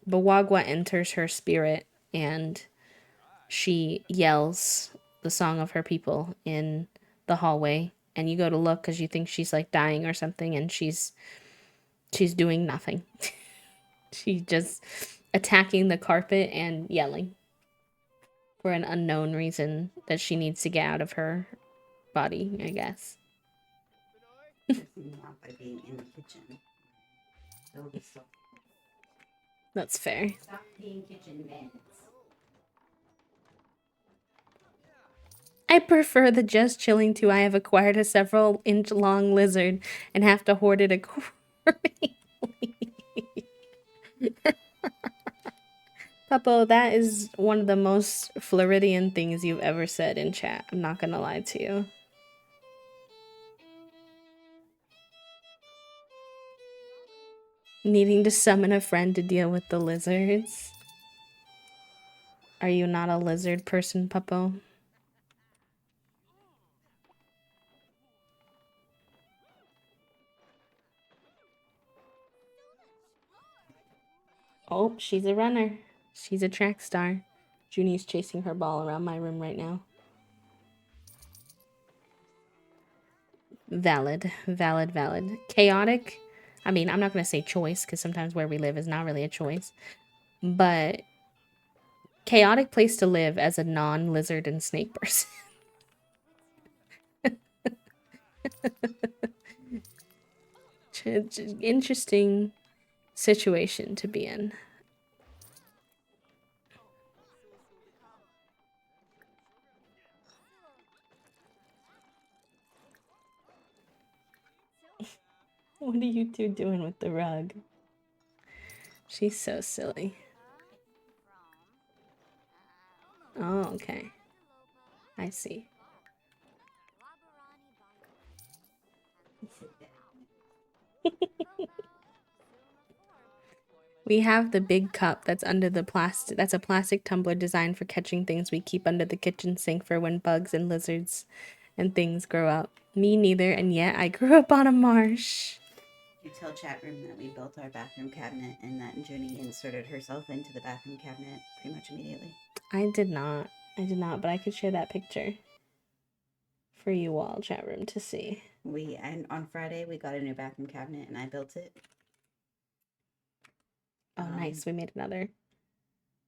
Bawagwa enters her spirit and she yells the song of her people in the hallway. And you go to look because you think she's like dying or something, and she's doing nothing. She's just attacking the carpet and yelling for an unknown reason that she needs to get out of her body, I guess. By being in the kitchen. That's fair. Stop being kitchen mans. I prefer the just chilling to I have acquired a several inch long lizard and have to hoard it accordingly. Papo, that is one of the most Floridian things you've ever said in chat. I'm not gonna lie to you. Needing to summon a friend to deal with the lizards. Are you not a lizard person, Papo? Oh, she's a runner. She's a track star. Junie's chasing her ball around my room right now. Valid, valid, valid. Chaotic. I mean, I'm not going to say choice because sometimes where we live is not really a choice. But chaotic place to live as a non-lizard and snake person. Interesting situation to be in. What are you two doing with the rug? She's so silly. Oh, okay. I see. We have the big cup that's under the plastic. That's a plastic tumbler designed for catching things we keep under the kitchen sink for when bugs and lizards and things grow up. Me neither, and yet I grew up on a marsh. You tell chat room that we built our bathroom cabinet and that Junie inserted herself into the bathroom cabinet pretty much immediately. I did not. I did not, but I could share that picture for you all, chat room, to see. And on Friday we got a new bathroom cabinet and I built it. Oh, nice. We made another.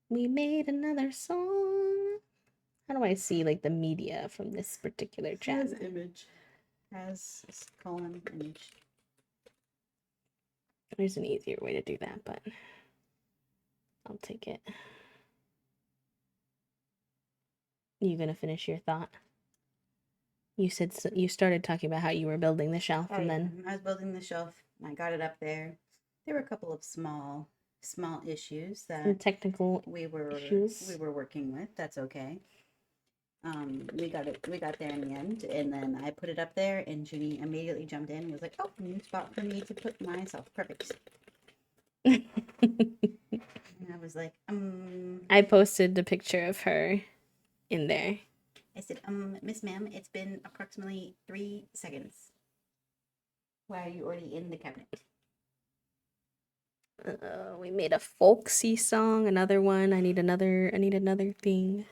We made another song. How do I see like the media from this particular chat? Has image. Has colon image. There's an easier way to do that, but I'll take it. You gonna finish your thought? You said you started talking about how you were building the shelf, and then I was building the shelf. And I got it up there. There were a couple of small issues that some technical we issues. were working with. That's okay. We got there in the end, and then I put it up there, and Junie immediately jumped in and was like, "Oh, new spot for me to put myself. Perfect." And I was like, I posted the picture of her in there. I said, Miss Ma'am, it's been approximately 3 seconds. Why are you already in the cabinet? We made a folksy song. Another one. I need another thing.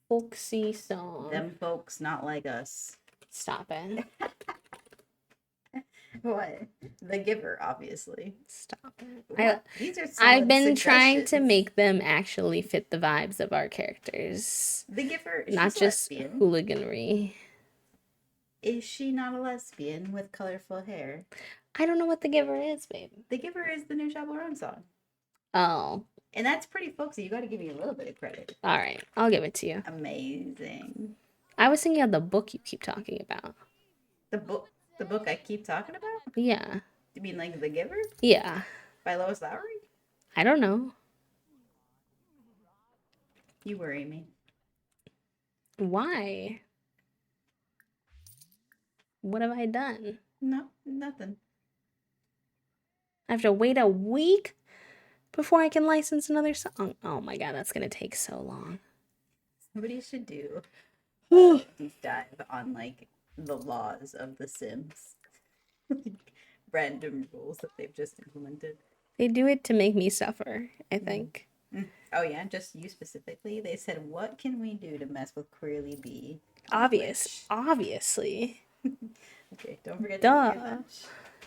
Folksy song. Them folks not like us. Stop it. What? The Giver, obviously. Stop it. These are I've been trying to make them actually fit the vibes of our characters. The Giver, not just lesbian. Hooliganry. Is she not a lesbian with colorful hair? I don't know what The Giver is, babe. The Giver is the new Chaperone song. Oh. And that's pretty folksy. You got to give me a little bit of credit. All right, I'll give it to you. Amazing. I was thinking of the book you keep talking about. The book I keep talking about? Yeah. You mean like The Giver? Yeah. By Lois Lowry? I don't know. You worry me. Why? What have I done? No, nothing. I have to wait a week before I can license another song. Oh my god, that's gonna take so long. Somebody should do deep dive on like the laws of The Sims. Random rules that they've just implemented. They do it to make me suffer, I think. Oh yeah, just you specifically. They said, "What can we do to mess with Queerly B?" Obviously. Okay, don't forget Duh. to eat your lunch.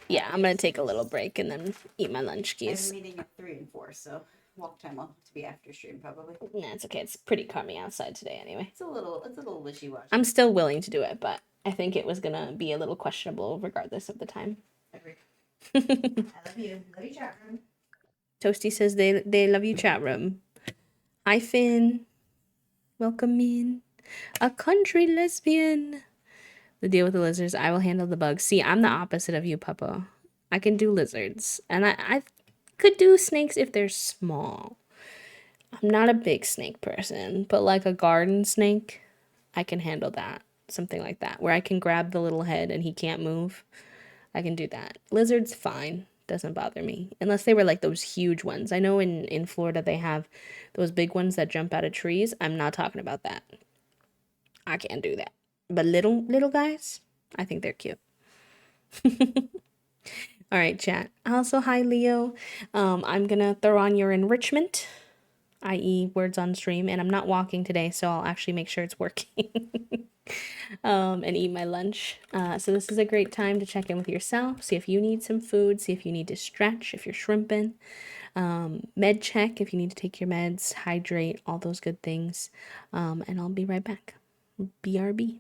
Yeah, I'm gonna take a little break and then eat my lunch keys. I'm meeting at 3 and 4, so walk time will have to be after stream probably. Nah, it's okay. It's pretty crummy outside today anyway. It's a little wishy-washy. I'm still willing to do it, but I think it was gonna be a little questionable regardless of the time. Agree. I love you. Love you, chat room. Toasty says they love you, chat room. Hi, Finn. Welcome in. A country lesbian. The deal with the lizards, I will handle the bugs. See, I'm the opposite of you, Puppo. I can do lizards. And I could do snakes if they're small. I'm not a big snake person, but like a garden snake, I can handle that. Something like that, where I can grab the little head and he can't move. I can do that. Lizards, fine. Doesn't bother me. Unless they were like those huge ones. I know in Florida they have those big ones that jump out of trees. I'm not talking about that. I can't do that. But little guys, I think they're cute. All right, chat. Also, hi, Leo. I'm going to throw on your enrichment, i.e. words on stream, and I'm not walking today, so I'll actually make sure it's working. And eat my lunch. So this is a great time to check in with yourself, see if you need some food, see if you need to stretch, if you're shrimping, med check if you need to take your meds, hydrate, all those good things. And I'll be right back. BRB.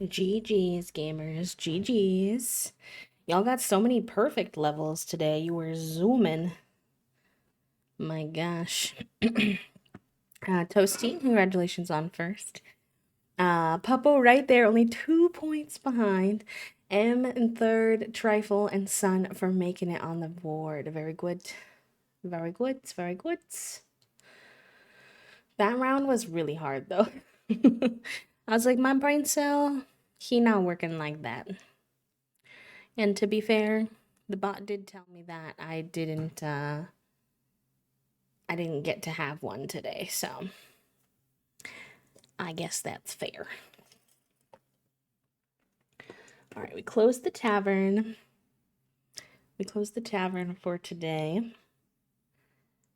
GG's, gamers. GG's. Y'all got so many perfect levels today. You were zooming. My gosh. Toasty, congratulations on first. Puppo right there, only 2 points behind. M in third, Trifle and Sun for making it on the board. Very good. Very good. Very good. That round was really hard though. I was like, my brain cell, he not working like that. And to be fair, the bot did tell me that I didn't get to have one today, so I guess that's fair. All right, we closed the tavern. We closed the tavern for today.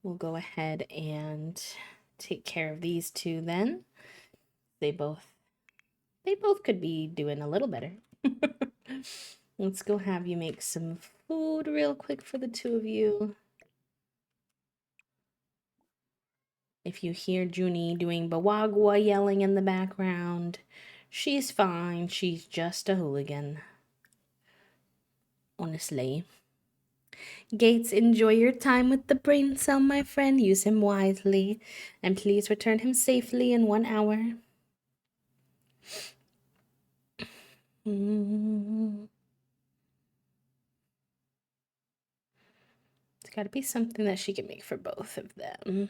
We'll go ahead and take care of these two then. They both could be doing a little better. Let's go have you make some food real quick for the two of you. If you hear Junie doing Bawagwa yelling in the background, she's fine. She's just a hooligan. Honestly. Gates, enjoy your time with the brain cell, my friend. Use him wisely. And please return him safely in 1 hour. It's got to be something that she can make for both of them.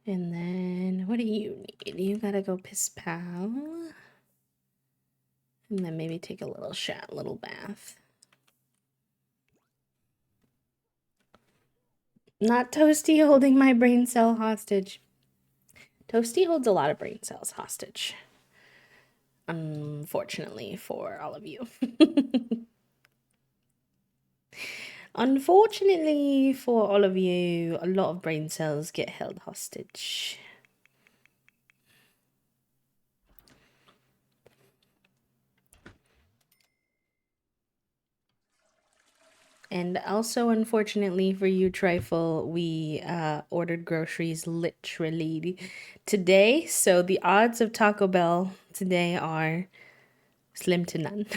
And then, what do you need? You gotta go piss pal. And then maybe take a little bath. Not Toasty holding my brain cell hostage. Toasty holds a lot of brain cells hostage. Unfortunately for all of you. Unfortunately for all of you, a lot of brain cells get held hostage. And also, unfortunately for you, Trifle, we ordered groceries literally today. So the odds of Taco Bell today are slim to none.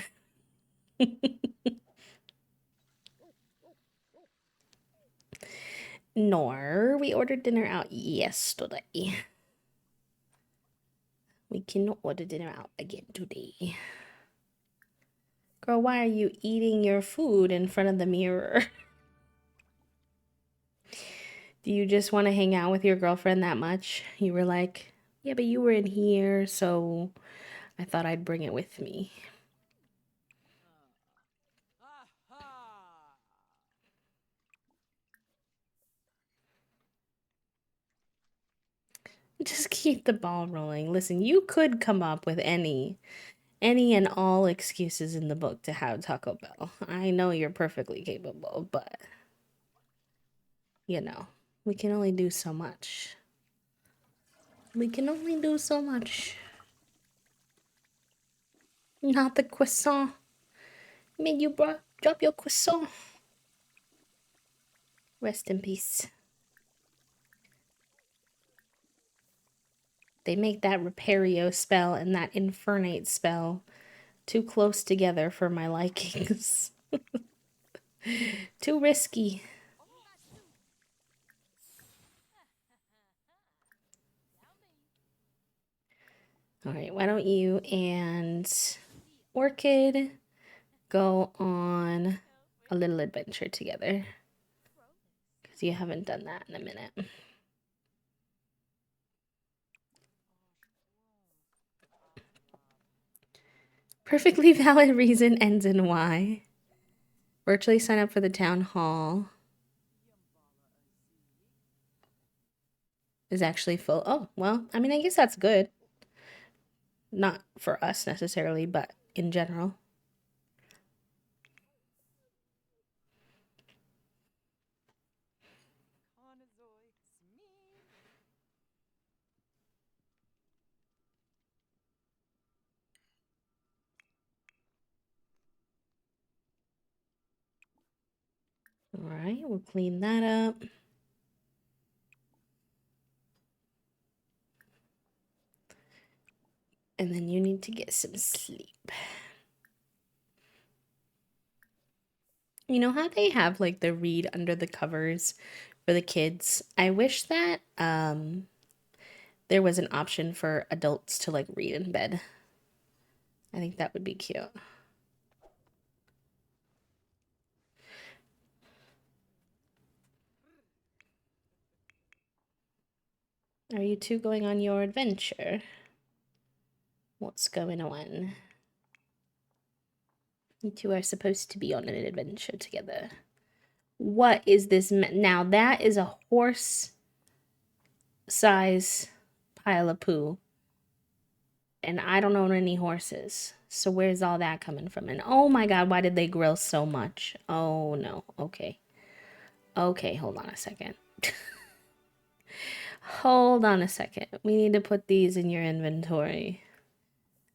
Nor we ordered dinner out yesterday. We cannot order dinner out again today. Girl, why are you eating your food in front of the mirror? Do you just want to hang out with your girlfriend that much? You were like, yeah, but you were in here, so I thought I'd bring it with me. Just keep the ball rolling. Listen, you could come up with any and all excuses in the book to have Taco Bell. I know you're perfectly capable, but you know, we can only do so much. We can only do so much. Not the croissant. Made you drop your croissant. Rest in peace. They make that Repario spell and that Infernate spell too close together for my likings. Too risky. Alright, why don't you and Orchid go on a little adventure together? Because you haven't done that in a minute. Perfectly valid reason ends in Y. Virtually sign up for the town hall. Is actually full. Oh, well, I mean, I guess that's good. Not for us necessarily, but in general. All right, we'll clean that up. And then you need to get some sleep. You know how they have like the read under the covers for the kids? I wish that there was an option for adults to like read in bed. I think that would be cute. Are you two going on your adventure? What's going on? You two are supposed to be on an adventure together. What is this? Now that is a horse size pile of poo. And I don't own any horses. So where's all that coming from? And oh my god, why did they grill so much? Oh no. Okay. Okay, hold on a second. Hold on a second. We need to put these in your inventory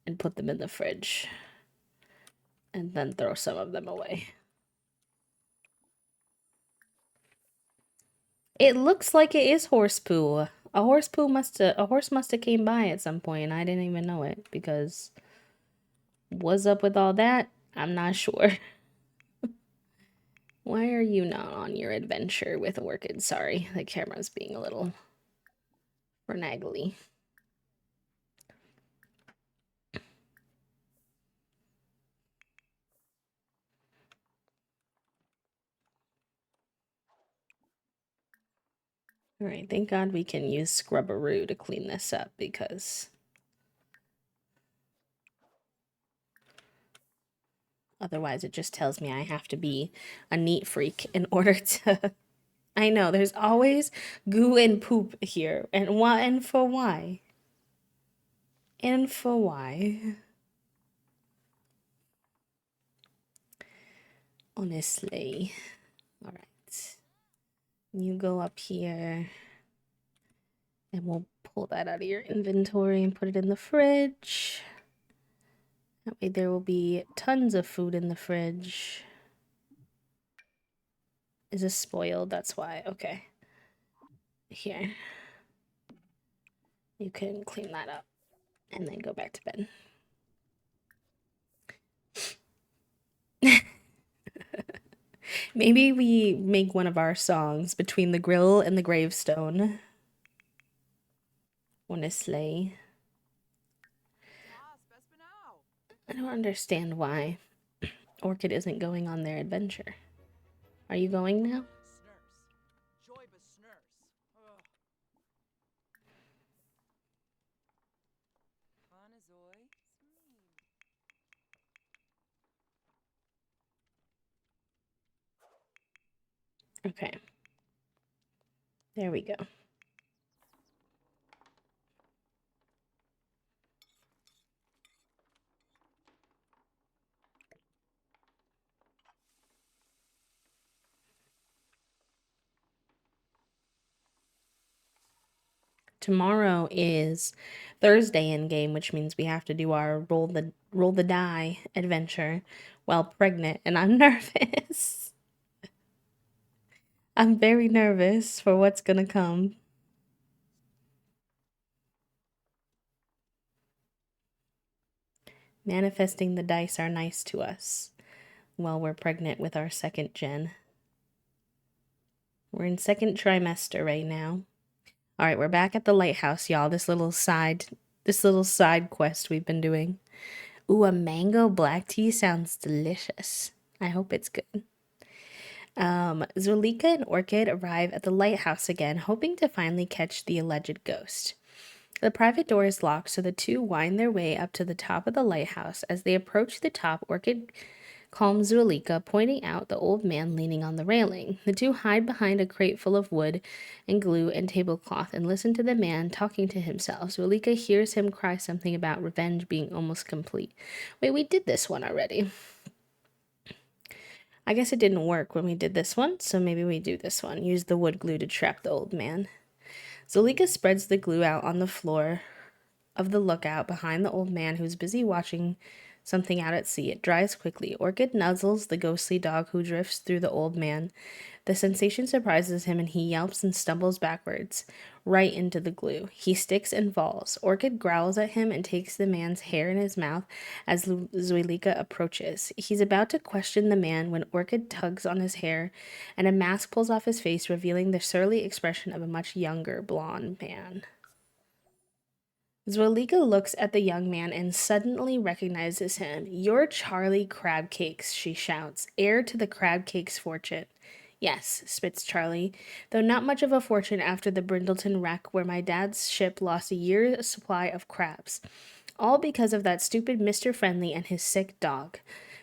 and put them in the fridge. And then throw some of them away. It looks like it is horse poo. A horse must have came by at some point and I didn't even know it because what's up with all that? I'm not sure. Why are you not on your adventure with Orchid? Sorry, the camera's being a little fernaggly. Alright, thank God we can use Scrubberoo to clean this up because otherwise it just tells me I have to be a neat freak in order to... I know, there's always goo and poop here. And why? And for why? And for why? Honestly. Alright. You go up here. And we'll pull that out of your inventory and put it in the fridge. That way there will be tons of food in the fridge. Is this spoiled? That's why. Okay. Here. You can clean that up and then go back to bed. Maybe we make one of our songs between the grill and the gravestone. Honestly. I don't understand why Orchid isn't going on their adventure. Are you going now? Okay. There we go. Tomorrow is Thursday in game, which means we have to do our roll the die adventure while pregnant, and I'm nervous. I'm very nervous for what's gonna come. Manifesting the dice are nice to us while we're pregnant with our second gen. We're in second trimester right now. All right, we're back at the lighthouse, y'all. This little side quest we've been doing. Ooh, a mango black tea sounds delicious. I hope it's good. Zulika and Orchid arrive at the lighthouse again, hoping to finally catch the alleged ghost. The private door is locked, so the two wind their way up to the top of the lighthouse. As they approach the top, Orchid calms Zulika, pointing out the old man leaning on the railing. The two hide behind a crate full of wood and glue and tablecloth and listen to the man talking to himself. Zulika hears him cry something about revenge being almost complete. Wait, we did this one already. I guess it didn't work when we did this one, so maybe we do this one. Use the wood glue to trap the old man. Zulika spreads the glue out on the floor of the lookout behind the old man who's busy watching something out at sea. It dries quickly. Orchid nuzzles the ghostly dog who drifts through the old man. The sensation surprises him and he yelps and stumbles backwards, right into the glue. He sticks and falls. Orchid growls at him and takes the man's hair in his mouth as Zuelika approaches. He's about to question the man when Orchid tugs on his hair and a mask pulls off his face, revealing the surly expression of a much younger blonde man. Zwalika looks at the young man and suddenly recognizes him. "You're Charlie Crabcakes," she shouts, "heir to the Crabcakes fortune." "Yes," spits Charlie, "though not much of a fortune after the Brindleton wreck where my dad's ship lost a year's supply of crabs. All because of that stupid Mr. Friendly and his sick dog."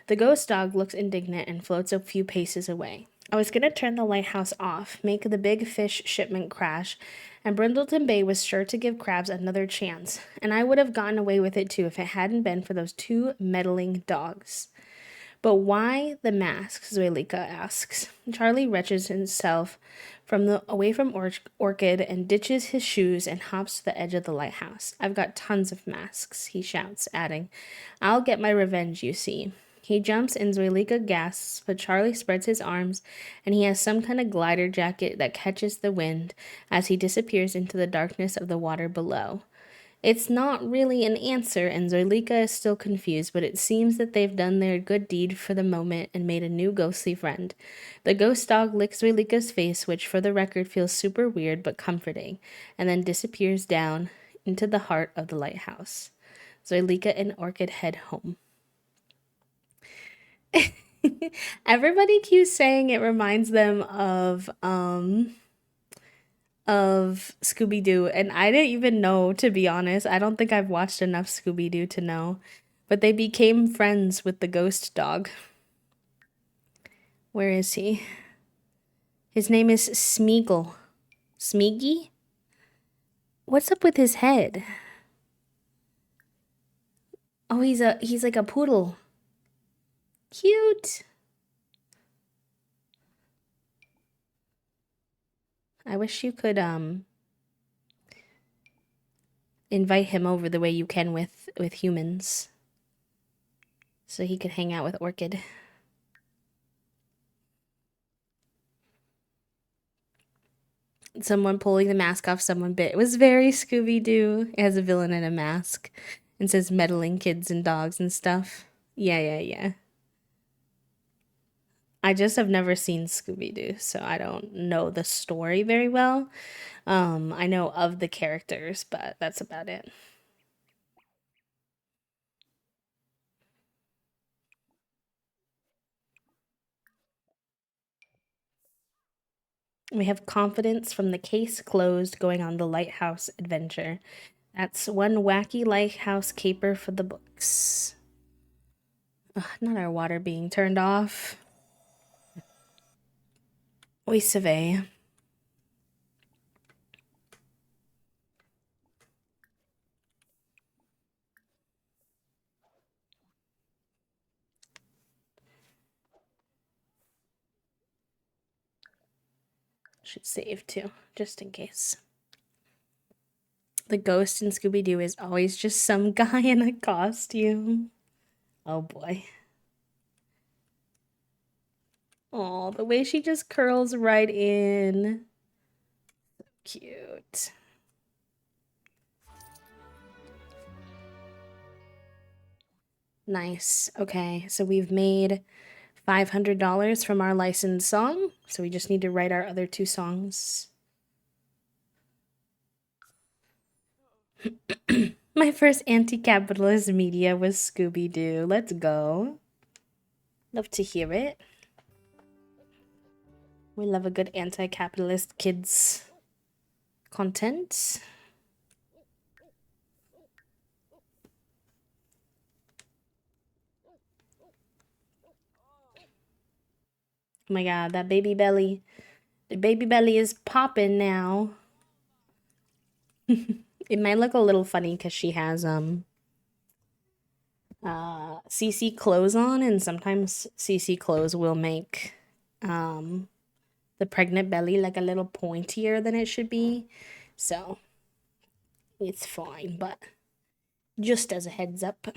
The ghost dog looks indignant and floats a few paces away. "I was going to turn the lighthouse off, make the big fish shipment crash, and Brindleton Bay was sure to give crabs another chance, and I would have gotten away with it too if it hadn't been for those two meddling dogs." "But why the mask?" Zuelika asks. Charlie wrenches himself away from Orchid and ditches his shoes and hops to the edge of the lighthouse. "I've got tons of masks," he shouts, adding, "I'll get my revenge, you see." He jumps and Zuelika gasps, but Charlie spreads his arms and he has some kind of glider jacket that catches the wind as he disappears into the darkness of the water below. It's not really an answer, and Zoilika is still confused, but it seems that they've done their good deed for the moment and made a new ghostly friend. The ghost dog licks Zoilika's face, which for the record feels super weird but comforting, and then disappears down into the heart of the lighthouse. Zoilika and Orchid head home. Everybody keeps saying it reminds them of Scooby Doo, and I didn't even know, to be honest. I don't think I've watched enough Scooby Doo to know. But they became friends with the ghost dog. Where is he? His name is Smeagol. Smeagy? What's up with his head? Oh, he's like a poodle. Cute. I wish you could invite him over the way you can with humans, so he could hang out with Orchid. Someone pulling the mask off someone bit. It was very Scooby Doo. It has a villain in a mask and says meddling kids and dogs and stuff. Yeah. I just have never seen Scooby Doo, so I don't know the story very well. I know of the characters, but that's about it. We have confidence from the case closed going on the lighthouse adventure. That's one wacky lighthouse caper for the books. Ugh, not our water being turned off. We survey. Should save too, just in case. The ghost in Scooby Doo is always just some guy in a costume. Oh boy. Oh, the way she just curls right in. Cute. Nice. Okay, so we've made $500 from our licensed song. So we just need to write our other two songs. My first anti-capitalist media was Scooby-Doo. Let's go. Love to hear it. We love a good anti-capitalist kids content. Oh my god, that baby belly. The baby belly is popping now. It might look a little funny because she has CC clothes on, and sometimes CC clothes will make the pregnant belly like a little pointier than it should be. So it's fine, but just as a heads up.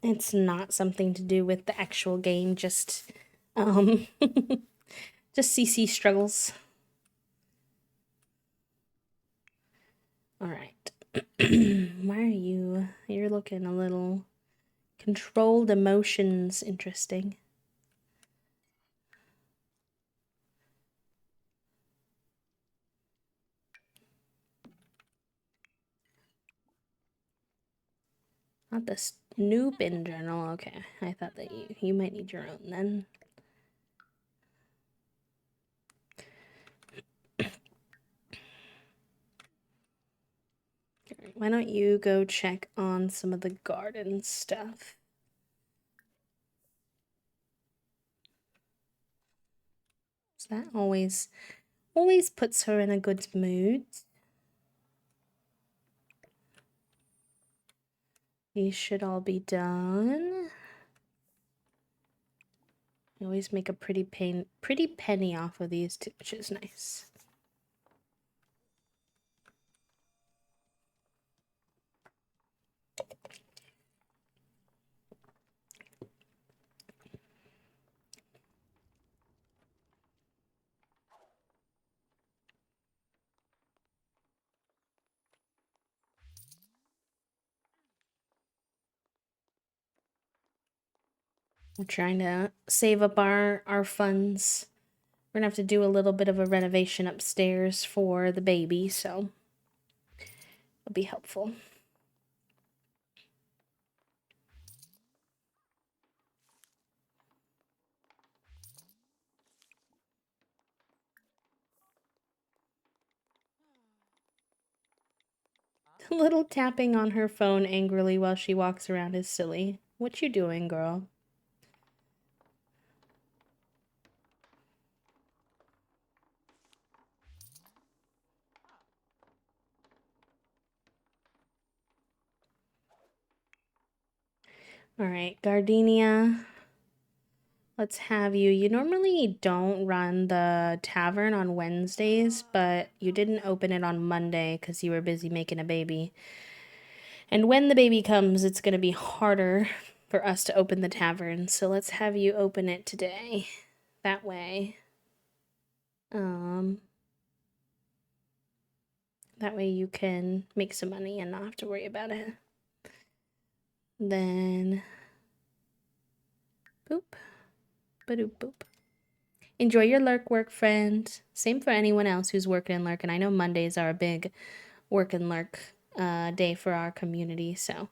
It's not something to do with the actual game, just just CC struggles. All right. Why are you? You're looking a little controlled emotions. Interesting. Not the Snoopin journal. Okay, I thought that you might need your own then. Why don't you go check on some of the garden stuff? So that always puts her in a good mood. These should all be done. I always make a pretty penny off of these too, which is nice. We're trying to save up our funds. We're gonna have to do a little bit of a renovation upstairs for the baby, so it'll be helpful. A little tapping on her phone angrily while she walks around is silly. What you doing, girl? Alright, Gardenia. Let's have you. You normally don't run the tavern on Wednesdays, but you didn't open it on Monday because you were busy making a baby. And when the baby comes, it's going to be harder for us to open the tavern. So let's have you open it today. That way. That way you can make some money and not have to worry about it. Then boop. Ba-doop boop. Enjoy your lurk work, friend. Same for anyone else who's working in lurk. And I know Mondays are a big work and lurk day for our community. So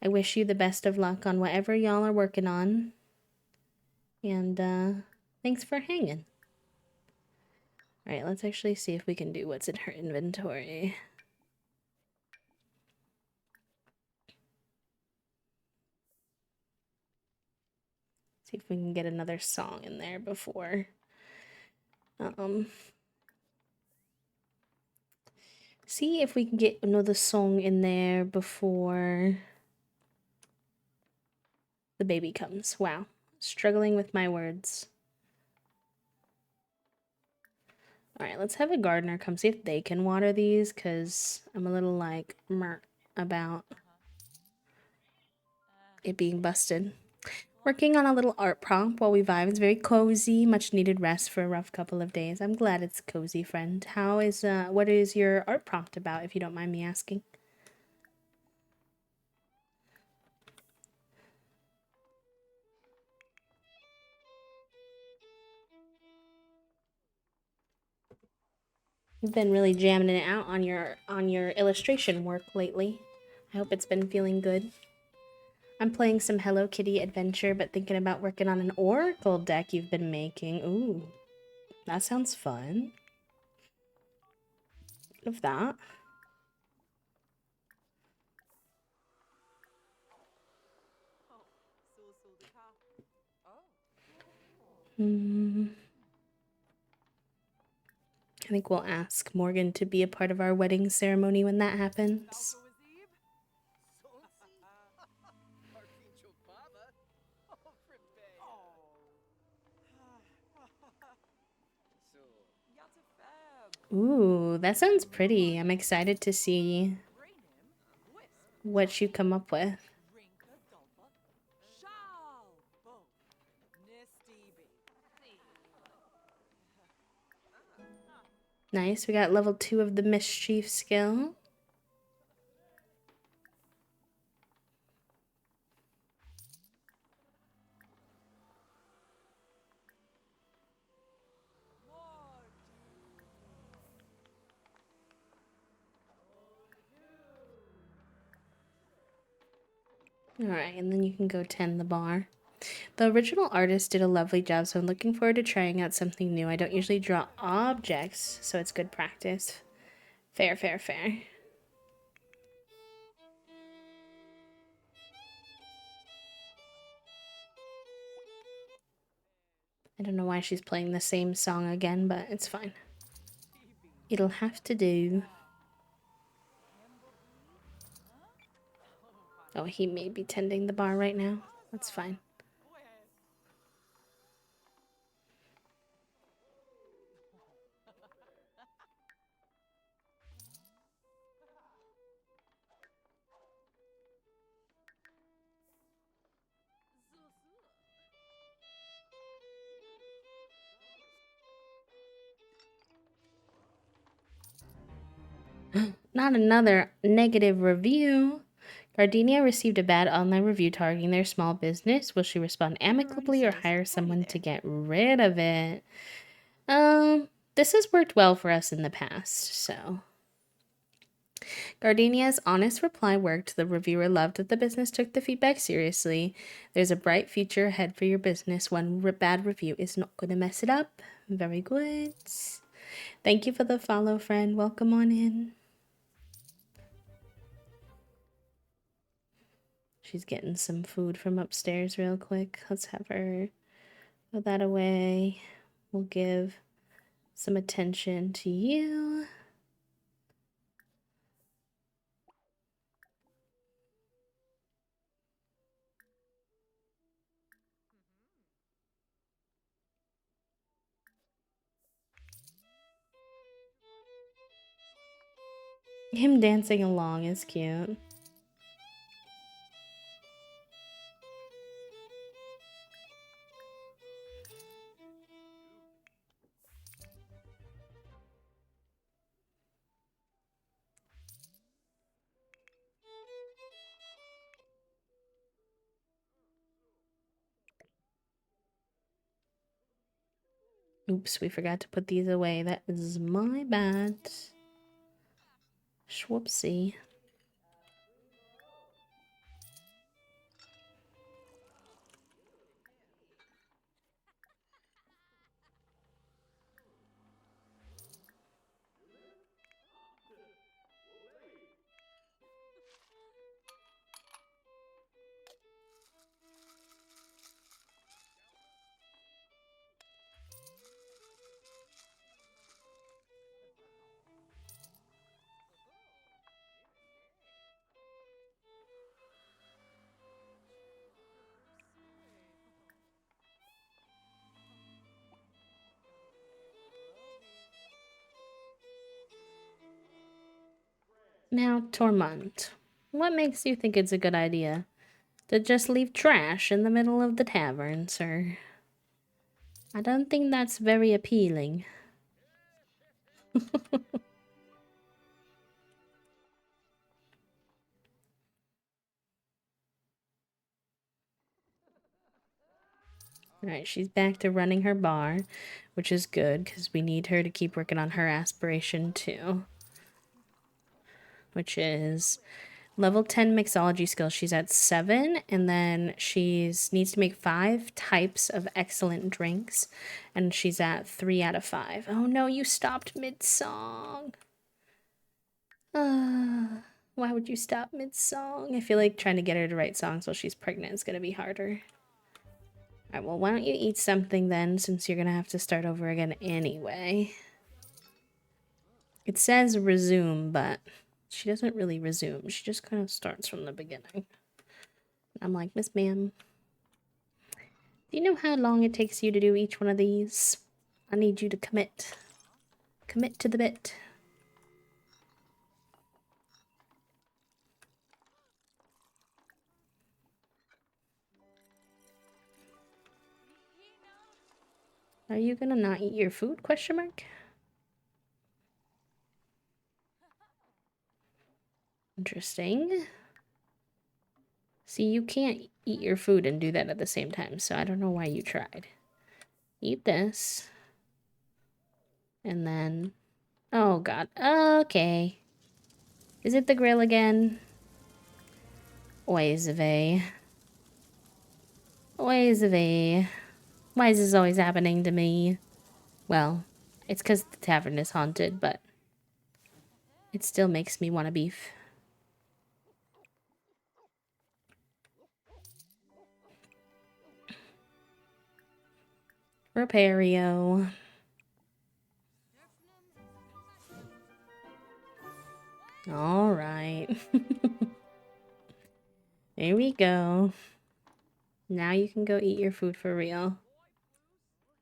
I wish you the best of luck on whatever y'all are working on. And thanks for hanging. Alright, let's actually see if we can do what's in her inventory. See if we can get another song in there before. See if we can get another song in there before the baby comes. Wow. Struggling with my words. Alright, let's have a gardener come see if they can water these, because I'm a little like about it being busted. Working on a little art prompt while we vibe. It's very cozy, much needed rest for a rough couple of days. I'm glad it's cozy, friend. What is your art prompt about, if you don't mind me asking? You've been really jamming it out on your illustration work lately. I hope it's been feeling good. I'm playing some Hello Kitty Adventure, but thinking about working on an Oracle deck you've been making. Ooh, that sounds fun. Of that. I think we'll ask Morgan to be a part of our wedding ceremony when that happens. Ooh, that sounds pretty. I'm excited to see what you come up with. Nice. We got level 2 of the mischief skill. Alright, and then you can go tend the bar. The original artist did a lovely job, so I'm looking forward to trying out something new. I don't usually draw objects, so it's good practice. Fair, fair, fair. I don't know why she's playing the same song again, but it's fine. It'll have to do. Oh, he may be tending the bar right now. That's fine. Not another negative review. Gardenia received a bad online review targeting their small business. Will she respond amicably or hire someone to get rid of it? This has worked well for us in the past, so. Gardenia's honest reply worked. The reviewer loved that the business took the feedback seriously. There's a bright future ahead for your business. One bad review is not going to mess it up. Very good. Thank you for the follow, friend. Welcome on in. She's getting some food from upstairs real quick. Let's have her put that away. We'll give some attention to you. Him dancing along is cute. Oops, we forgot to put these away. That is my bad. Schwupsie. Now, Tormund, what makes you think it's a good idea to just leave trash in the middle of the tavern, sir? I don't think that's very appealing. Alright, she's back to running her bar, which is good because we need her to keep working on her aspiration too. Which is level 10 mixology skill. She's at 7, and then she's needs to make 5 types of excellent drinks, and she's at 3 out of 5. Oh no, you stopped mid-song. Why would you stop mid-song? I feel like trying to get her to write songs while she's pregnant is gonna be harder. Alright, well, why don't you eat something then, since you're gonna have to start over again anyway. It says resume, but she doesn't really resume. She just kind of starts from the beginning. I'm like, Miss Ma'am, do you know how long it takes you to do each one of these? I need you to commit. Commit to the bit. Are you gonna not eat your food? Question mark. Interesting. See, you can't eat your food and do that at the same time, so I don't know why you tried. Eat this. And then... Oh, God. Okay. Is it the grill again? Always a. Always a. Why is this always happening to me? Well, it's because the tavern is haunted, but it still makes me want a beef. Repario. Alright. There we go. Now you can go eat your food for real.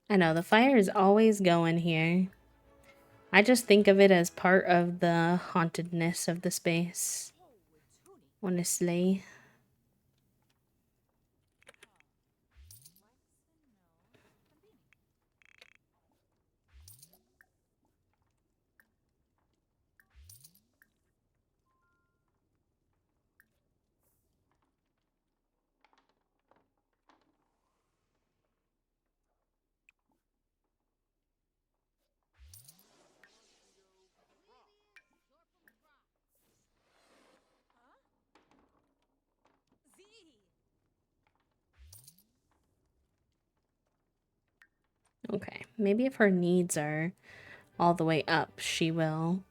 I know, the fire is always going here. I just think of it as part of the hauntedness of the space. Honestly. Okay, maybe if her needs are all the way up, she will.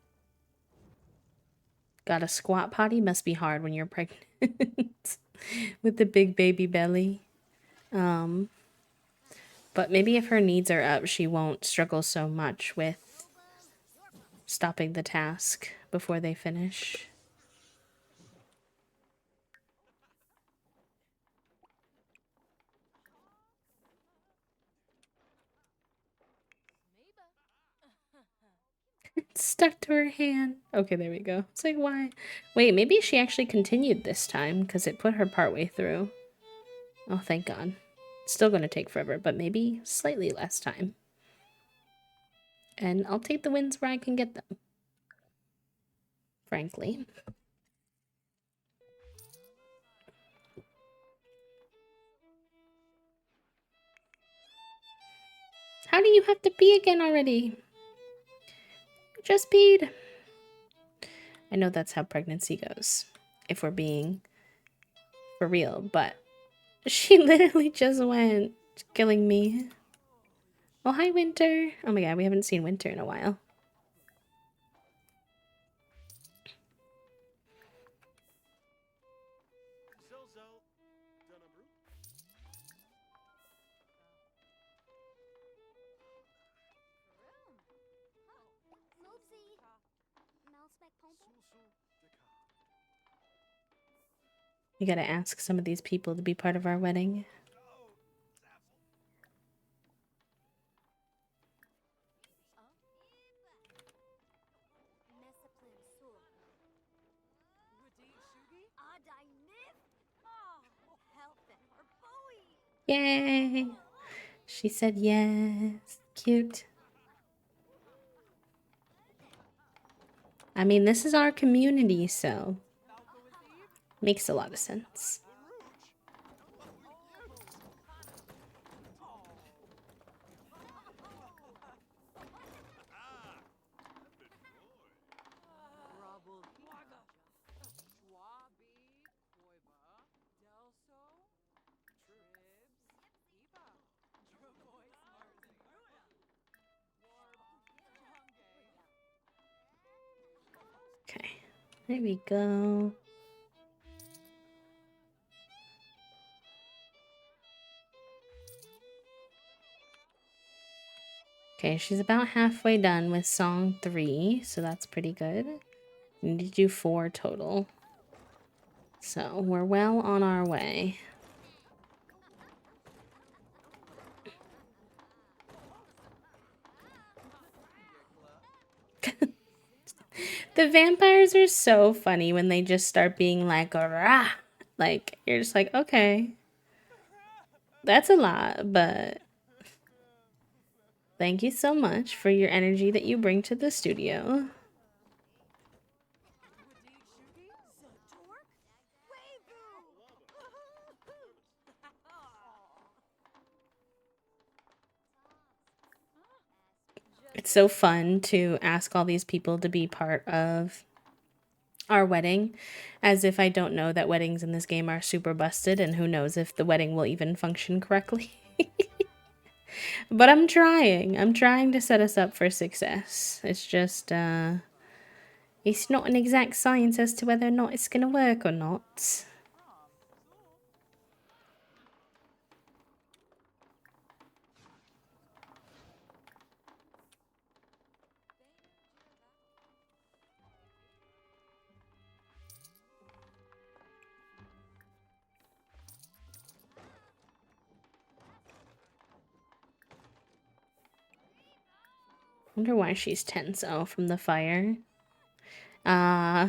Got a squat potty? Must be hard when you're pregnant. With the big baby belly. But maybe if her needs are up, she won't struggle so much with stopping the task before they finish. It's stuck to her hand. Okay, there we go. It's like, why? Wait, maybe she actually continued this time because it put her partway through. Oh, thank God. It's still going to take forever, but maybe slightly less time. And I'll take the wins where I can get them. Frankly. How do you have to pee again already? Just peed. I know that's how pregnancy goes, if we're being for real, but she literally just went, killing me. Oh, hi, Winter. Oh my God, we haven't seen Winter in a while. We gotta ask some of these people to be part of our wedding. Yay! She said yes. Cute. I mean, this is our community, so makes a lot of sense. Okay, there we go. Okay, she's about halfway done with song 3, so that's pretty good. We need to do 4 total. So we're well on our way. The vampires are so funny when they just start being like, rah! Like, you're just like, okay. That's a lot, but thank you so much for your energy that you bring to the studio. it's so fun to ask all these people to be part of our wedding, as if I don't know that weddings in this game are super busted and who knows if the wedding will even function correctly. But I'm trying. I'm trying to set us up for success. It's just, it's not an exact science as to whether or not it's gonna work or not. Wonder why she's tense. Oh, from the fire.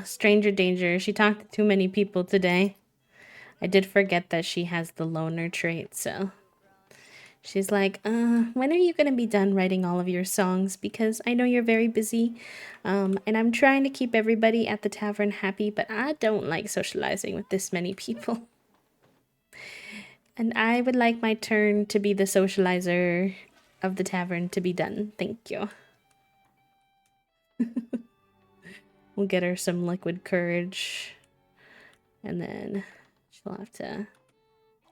Stranger danger. She talked to too many people today. I did forget that she has the loner trait, so she's like, when are you gonna be done writing all of your songs? Because I know you're very busy, and I'm trying to keep everybody at the tavern happy, but I don't like socializing with this many people. And I would like my turn to be the socializer of the tavern to be done. Thank you. We'll get her some liquid courage, and then she'll have to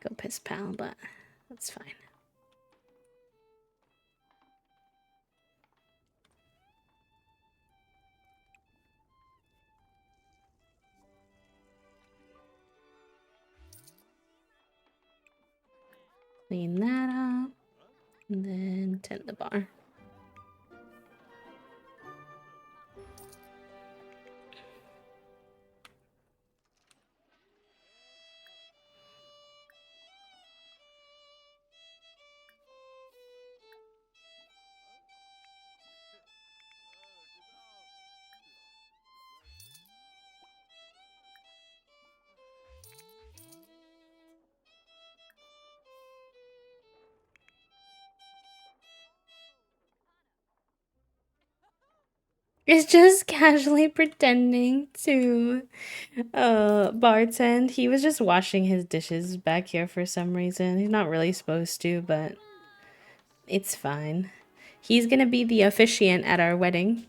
go piss pal, but that's fine. Clean that up, and then tend the bar. Is just casually pretending to bartend. He was just washing his dishes back here for some reason. He's not really supposed to, but it's fine. He's gonna be the officiant at our wedding.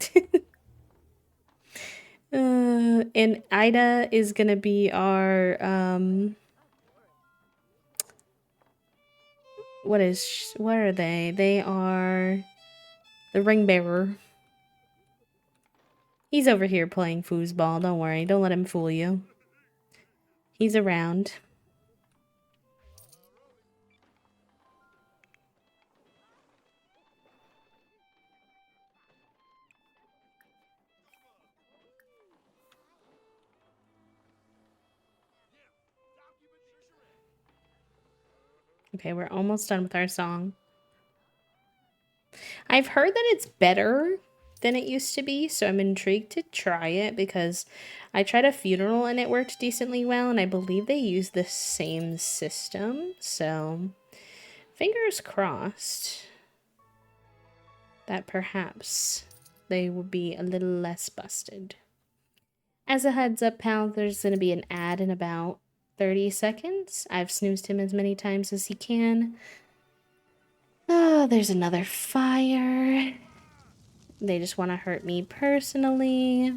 And Ida is gonna be our what are they? They are the ring bearer. He's over here playing foosball. Don't worry. Don't let him fool you. He's around. Okay, we're almost done with our song. I've heard that it's better than it used to be, so I'm intrigued to try it because I tried a funeral and it worked decently well, and I believe they use the same system, so fingers crossed that perhaps they will be a little less busted. As a heads up, pal, there's going to be an ad in about 30 seconds. I've snoozed him as many times as he can. Oh, there's another fire. They just want to hurt me personally.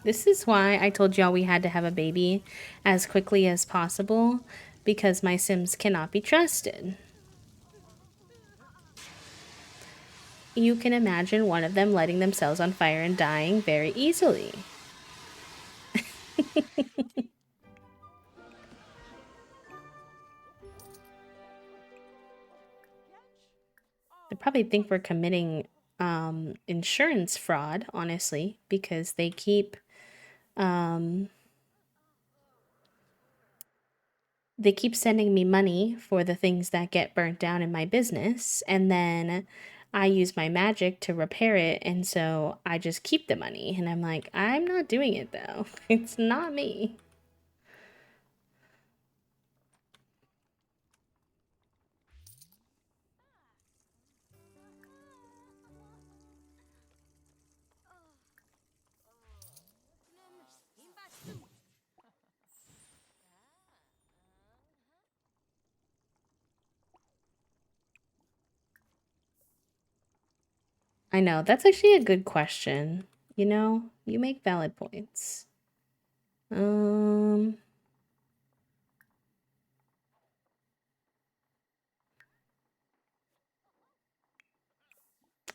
This is why I told y'all we had to have a baby as quickly as possible, because my Sims cannot be trusted. You can imagine one of them lighting themselves on fire and dying very easily. They probably think we're committing insurance fraud, honestly, because they keep sending me money for the things that get burnt down in my business, and then I use my magic to repair it, and so I just keep the money. And I'm like, I'm not doing it though. It's not me. I know. That's actually a good question. You know, you make valid points. Um,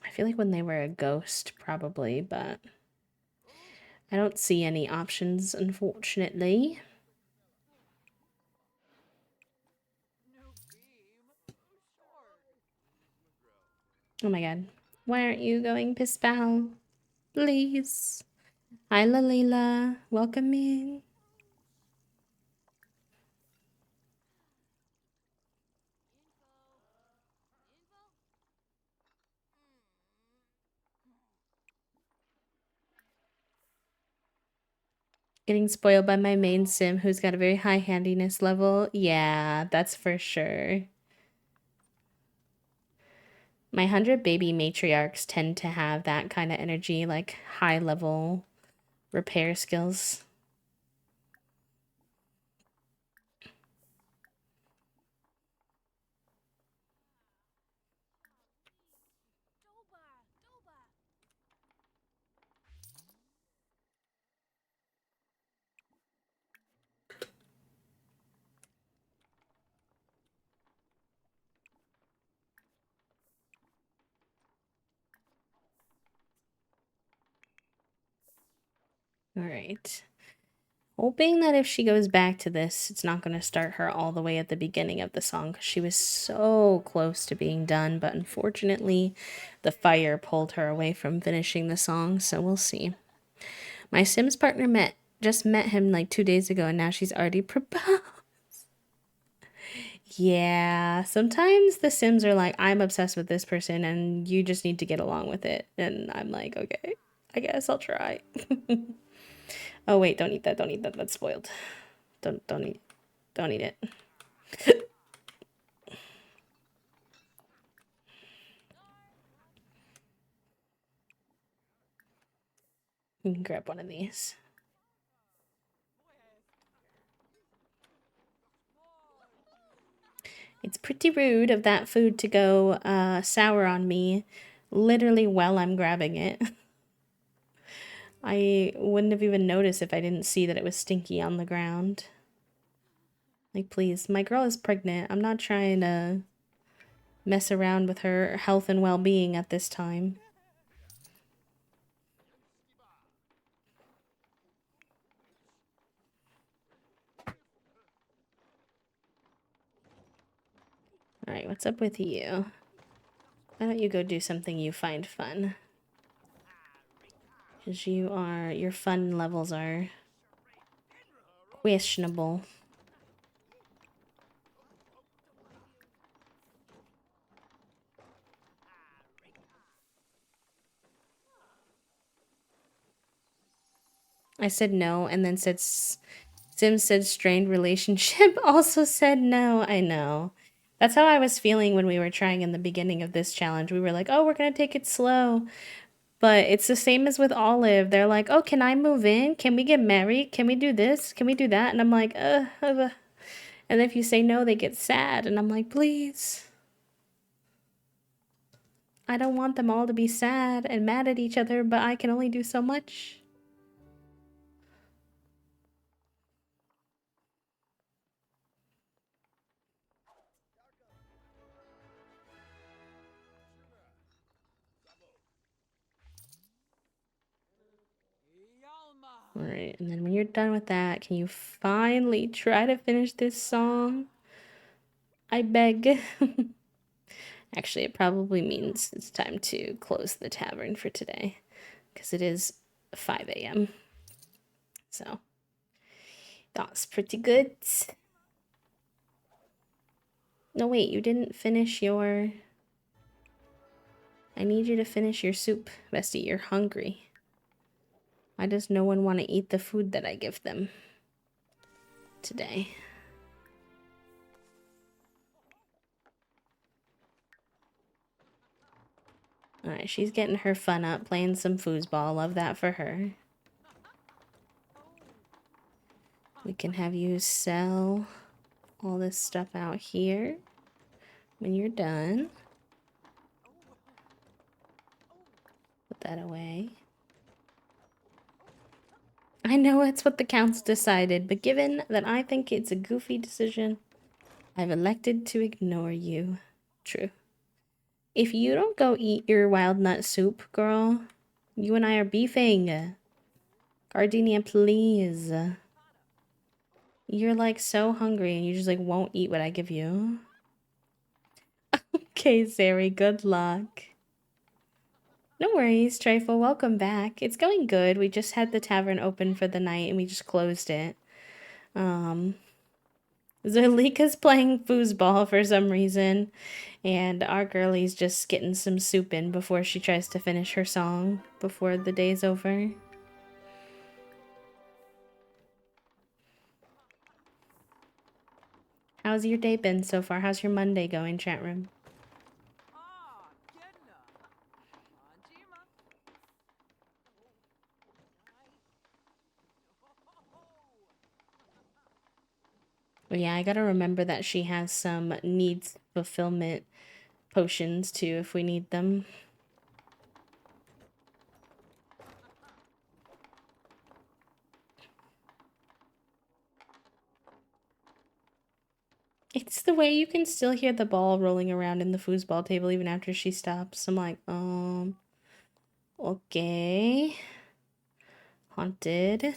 I feel like when they were a ghost, probably, but I don't see any options, unfortunately. Oh my god. Why aren't you going piss pal? Please. Hi, Lalila. Welcome in. Getting spoiled by my main sim who's got a very high handiness level. Yeah, that's for sure. My 100 baby matriarchs tend to have that kind of energy, like high level repair skills. All right. Hoping that if she goes back to this, it's not going to start her all the way at the beginning of the song because she was so close to being done. But unfortunately, the fire pulled her away from finishing the song. So we'll see. My Sims partner just met him like 2 days ago, and now she's already proposed. Yeah, sometimes the Sims are like, I'm obsessed with this person, and you just need to get along with it. And I'm like, okay, I guess I'll try. Oh wait, don't eat that. Don't eat that. That's spoiled. Don't eat it. You can grab one of these. It's pretty rude of that food to go sour on me literally while I'm grabbing it. I wouldn't have even noticed if I didn't see that it was stinky on the ground. Like, please, my girl is pregnant. I'm not trying to mess around with her health and well-being at this time. Alright, what's up with you? Why don't you go do something you find fun? Because your fun levels are questionable. I said no, and then Sim said strained relationship, also said no. I know. That's how I was feeling when we were trying in the beginning of this challenge. We were like, oh, we're going to take it slow. But it's the same as with Olive. They're like, oh, can I move in? Can we get married? Can we do this? Can we do that? And I'm like, And if you say no, they get sad. And I'm like, please. I don't want them all to be sad and mad at each other, but I can only do so much. Alright, and then when you're done with that, can you finally try to finish this song? I beg. Actually, it probably means it's time to close the tavern for today, because it is 5 a.m. So, that's pretty good. No, wait, you didn't finish your... I need you to finish your soup, Bestie. You're hungry. Why does no one want to eat the food that I give them today? Alright, she's getting her fun up, playing some foosball. Love that for her. We can have you sell all this stuff out here when you're done. that away. I know it's what the council decided, but given that I think it's a goofy decision, I've elected to ignore you. True. If you don't go eat your wild nut soup, girl, you and I are beefing. Gardenia, please. You're like so hungry and you just like won't eat what I give you. Okay, Zeri, good luck. No worries, Trifle, welcome back. It's going good. We just had the tavern open for the night and we just closed it. Zerlika's playing foosball for some reason, and our girlie's just getting some soup in before she tries to finish her song before the day's over. How's your day been so far? How's your Monday going, chat room? But yeah, I gotta remember that she has some needs fulfillment potions too if we need them. It's the way you can still hear the ball rolling around in the foosball table even after she stops. I'm like, okay. Haunted.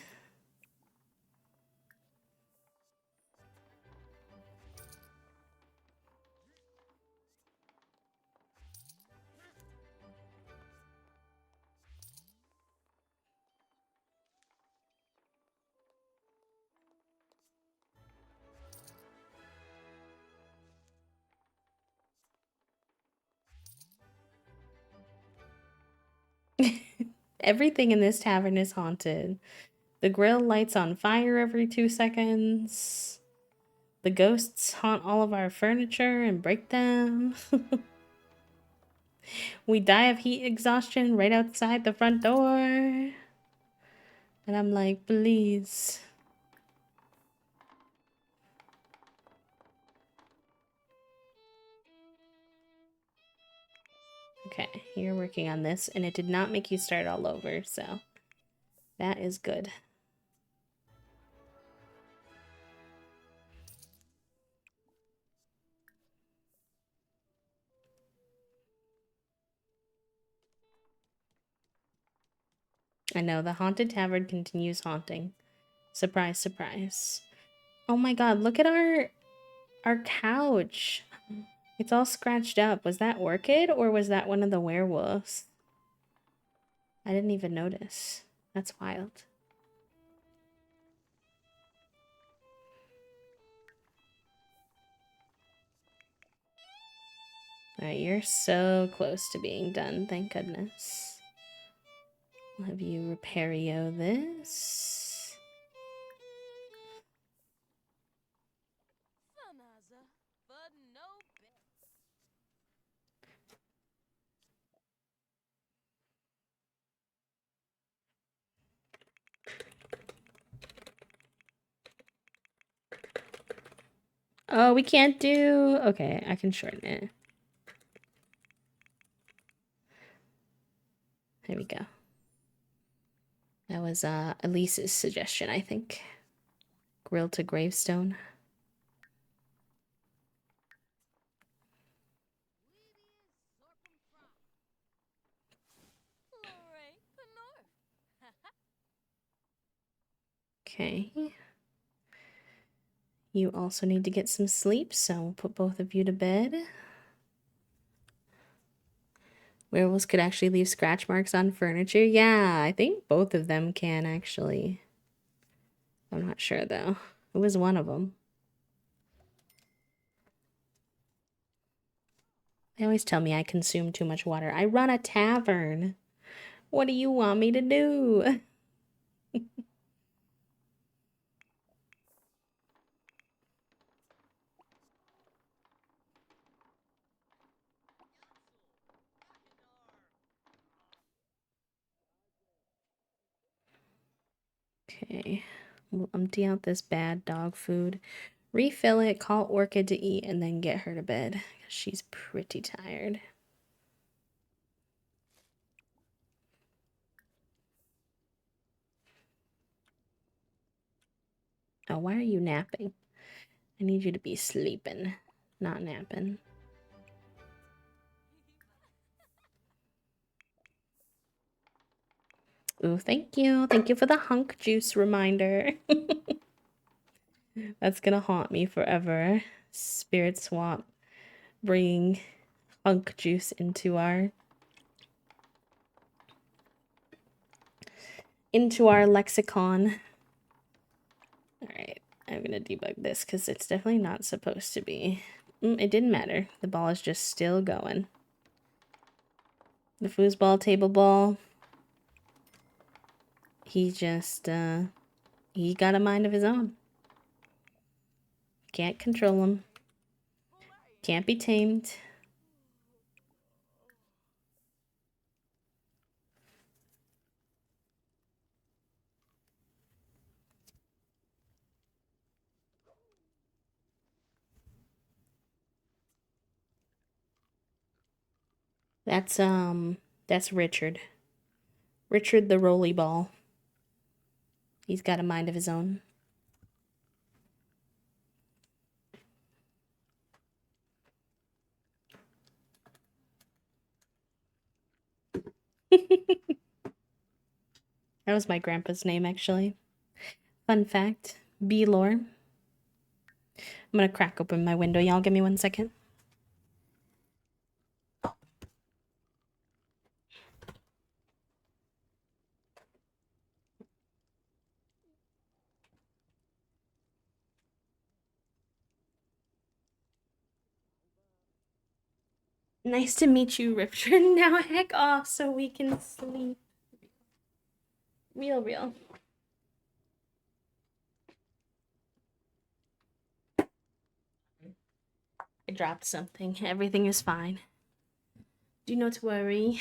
Everything in this tavern is haunted. The grill lights on fire every 2 seconds. The ghosts haunt all of our furniture and break them. We die of heat exhaustion right outside the front door. And I'm like, please. Okay, you're working on this, and it did not make you start all over, so that is good. I know, the haunted tavern continues haunting. Surprise, surprise. Oh my god, look at our couch. It's all scratched up. Was that Orchid, or was that one of the werewolves? I didn't even notice. That's wild. Alright, you're so close to being done, thank goodness. I'll have you repairio this. Oh, we can't do... Okay, I can shorten it. There we go. That was Elise's suggestion, I think. Grill to gravestone. Okay. You also need to get some sleep, so we'll put both of you to bed. Werewolves could actually leave scratch marks on furniture. Yeah, I think both of them can, actually. I'm not sure, though. It was one of them. They always tell me I consume too much water. I run a tavern. What do you want me to do? Okay. We'll empty out this bad dog food. Refill it, call Orchid to eat, and then get her to bed. She's pretty tired. go. Why are you napping? I need you to be sleeping, not napping. Ooh, thank you. Thank you for the hunk juice reminder. That's gonna haunt me forever. Spirit swap. Bringing hunk juice into our lexicon. Alright, I'm gonna debug this because it's definitely not supposed to be. It didn't matter. The ball is just still going. The foosball, table ball. He just, he got a mind of his own. Can't control him. Can't be tamed. That's Richard. Richard the Rolly Ball. He's got a mind of his own. That was my grandpa's name, actually. Fun fact. B-lore. I'm gonna crack open my window. Y'all give me 1 second. Nice to meet you, Richard. Now heck off so we can sleep. Real. I dropped something. Everything is fine. Do not worry.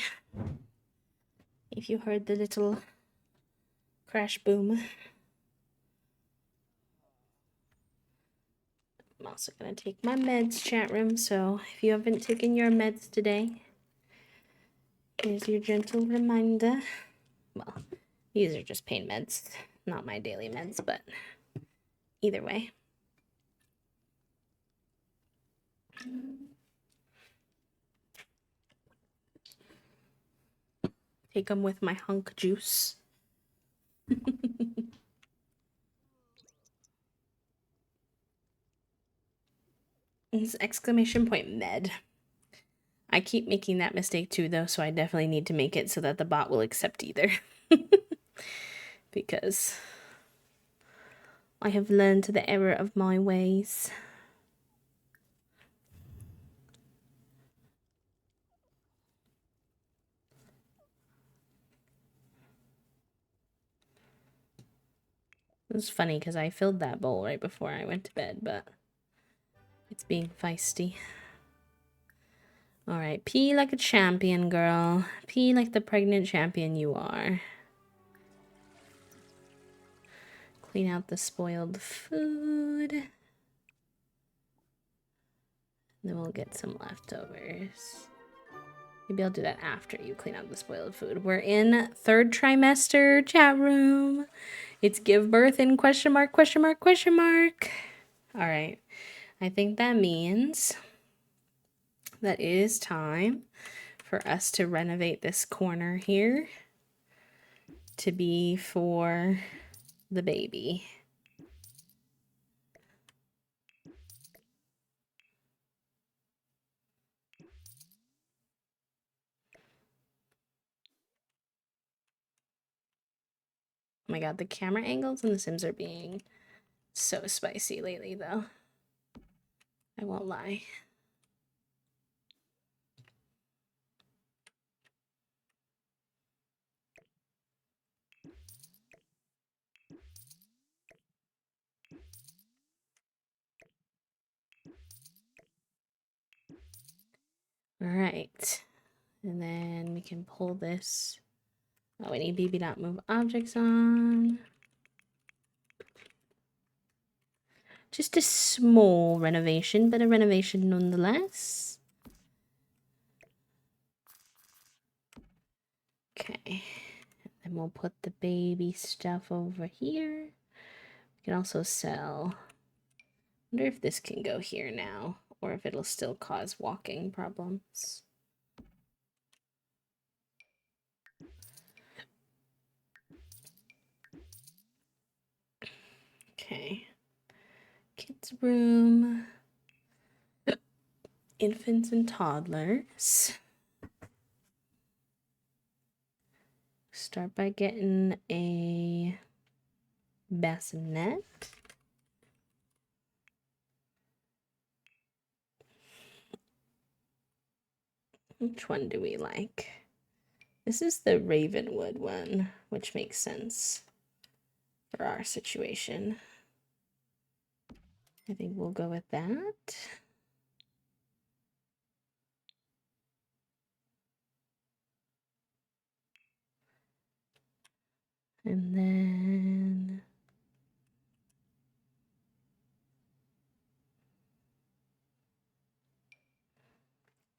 If you heard the little crash boom. I'm also gonna take my meds, chat room, so if you haven't taken your meds today, here's your gentle reminder. Well, these are just pain meds, not my daily meds, but either way. Take them with my hunk juice. It's exclamation point med. I keep making that mistake too, though, so I definitely need to make it so that the bot will accept either. Because I have learned the error of my ways. It was funny because I filled that bowl right before I went to bed, but it's being feisty. Alright, pee like a champion, girl. Pee like the pregnant champion you are. Clean out the spoiled food. Then we'll get some leftovers. Maybe I'll do that after you clean out the spoiled food. We're in 3rd trimester, chat room. It's give birth in question mark, question mark, question mark. Alright, I think that means that it is time for us to renovate this corner here to be for the baby. Oh my god, the camera angles in The Sims are being so spicy lately, though. I won't lie. Alright. And then we can pull this. Oh, we need BB.move objects on. Just a small renovation, but a renovation nonetheless. Okay. And we'll put the baby stuff over here. We can also sell. Wonder if this can go here now, or if it'll still cause walking problems. Okay. Kids' room. Infants and toddlers. Start by getting a bassinet. Which one do we like? This is the Ravenwood one, which makes sense for our situation. I think we'll go with that. And then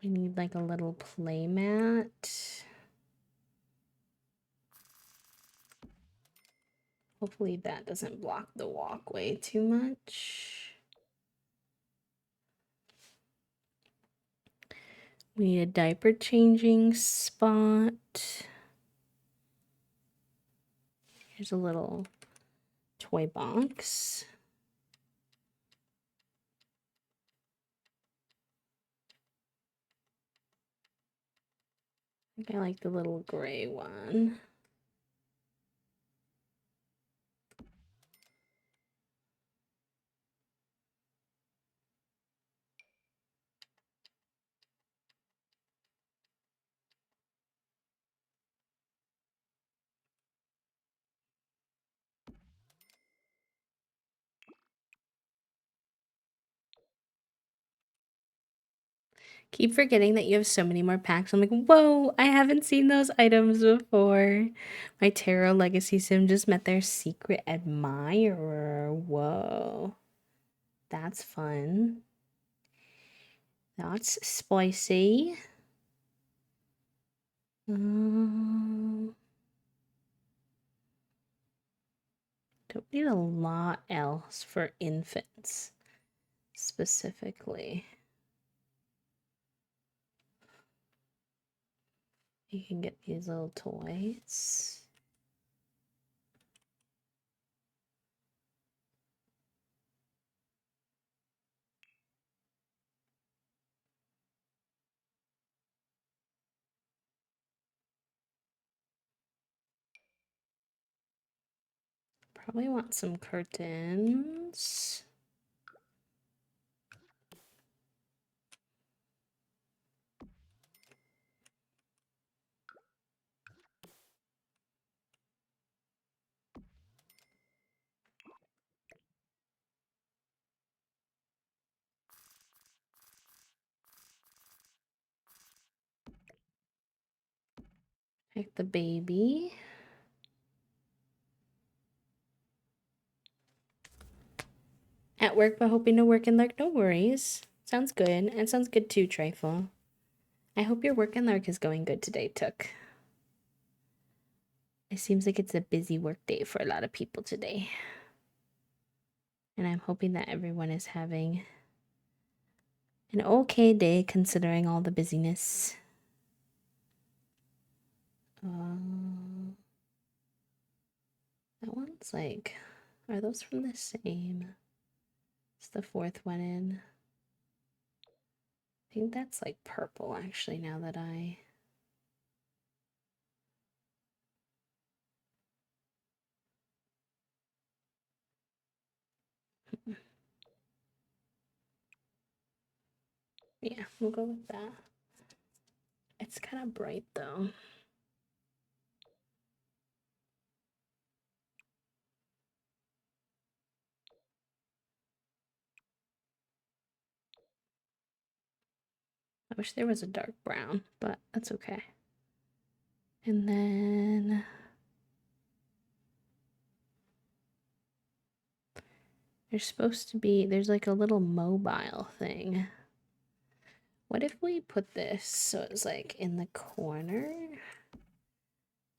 we need like a little play mat. Hopefully that doesn't block the walkway too much. We need a diaper changing spot. Here's a little toy box. I think I like the little gray one. Keep forgetting that you have so many more packs. I'm like, whoa, I haven't seen those items before. My Tarot Legacy Sim just met their secret admirer. Whoa. That's fun. That's spicy. Don't need a lot else for infants specifically. You can get these little toys. Probably want some curtains. Like the baby. At work, but hoping to work and lark. No worries. Sounds good. And sounds good too, Trifle. I hope your work and lark is going good today, Took. It seems like it's a busy work day for a lot of people today. And I'm hoping that everyone is having an okay day considering all the busyness. That one's like, are those from the same? It's the fourth one in. I think that's like purple actually now that I. Yeah, we'll go with that. It's kind of bright though. I wish there was a dark brown, but that's okay. And then there's supposed to be, there's like a little mobile thing. What if we put this so it's like in the corner?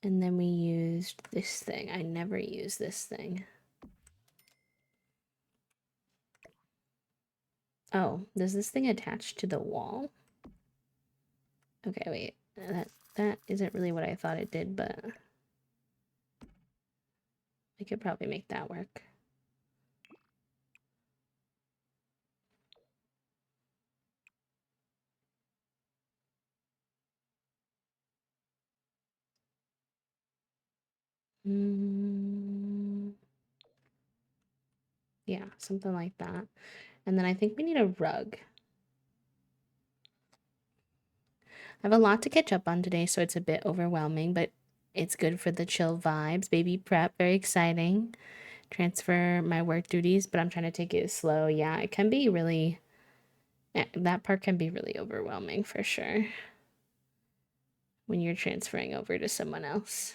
And then we used this thing. I never use this thing. Oh, does this thing attach to the wall? Okay, wait. That isn't really what I thought it did, but I could probably make that work. Yeah, something like that. And then I think we need a rug. I have a lot to catch up on today, so it's a bit overwhelming, but it's good for the chill vibes. Baby prep, very exciting. Transfer my work duties, but I'm trying to take it slow. Yeah, it can be really, that part can be really overwhelming for sure when you're transferring over to someone else.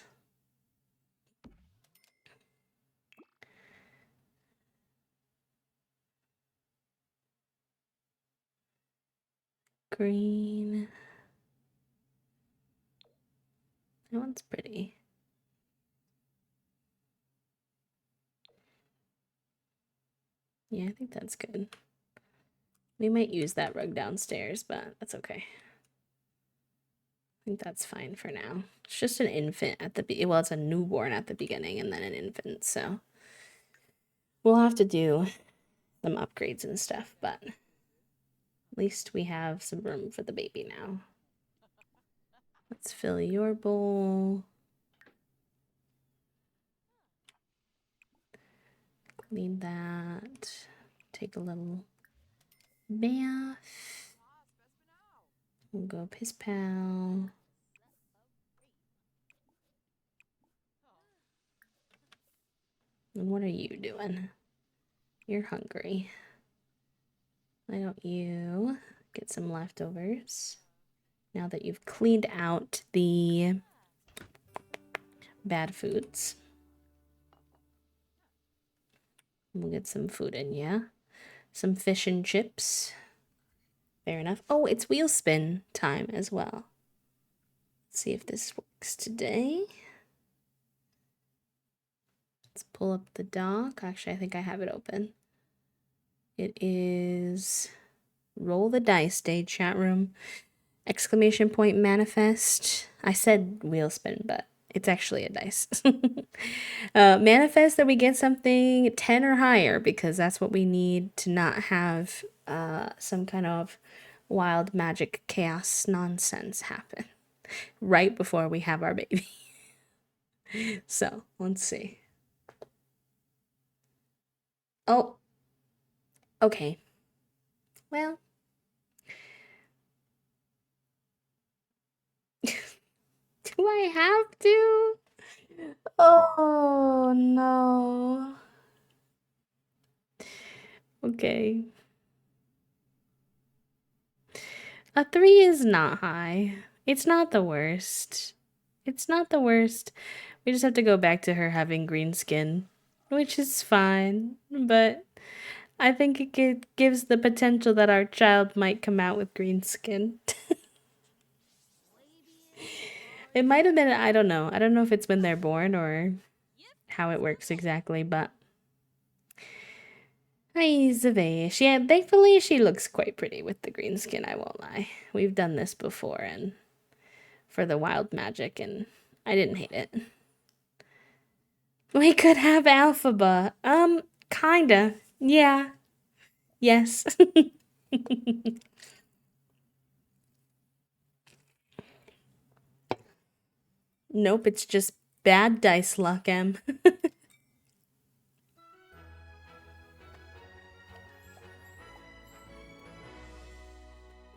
Green. That one's pretty. Yeah, I think that's good. We might use that rug downstairs, but that's okay. I think that's fine for now. It's just an infant at the well, it's a newborn at the beginning and then an infant, so we'll have to do some upgrades and stuff, but at least we have some room for the baby now. Let's fill your bowl. Clean that. Take a little bath. We'll go piss pal. And what are you doing? You're hungry. Why don't you get some leftovers? Now that you've cleaned out the bad foods. We'll get some food in, yeah? Some fish and chips. Fair enough. Oh, it's wheel spin time as well. Let's see if this works today. Let's pull up the dock. Actually, I think I have it open. It is roll the dice day, chat room. Exclamation point manifest. I said wheel spin, but it's actually a dice. Manifest that we get something 10 or higher because that's what we need to not have some kind of wild magic chaos nonsense happen right before we have our baby. So let's see. Oh, okay. Well, do I have to? Oh no. Okay. A 3 is not high. It's not the worst. It's not the worst. We just have to go back to her having green skin, which is fine. But I think gives the potential that our child might come out with green skin. It might have been, I don't know. I don't know if it's when they're born or how it works exactly, but hi, Zave. Thankfully, she looks quite pretty with the green skin, I won't lie. We've done this before, and for the wild magic, and I didn't hate it. We could have Alphaba. Kinda. Yeah. Yes. Nope, it's just bad dice luck, Em.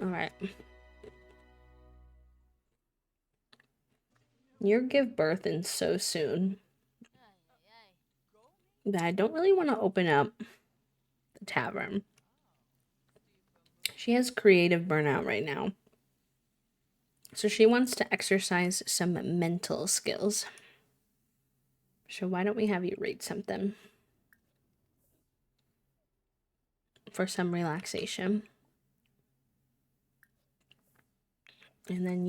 Alright. You're give birth in so soon that I don't really want to open up the tavern. She has creative burnout right now. So she wants to exercise some mental skills. So why don't we have you read something for some relaxation? And then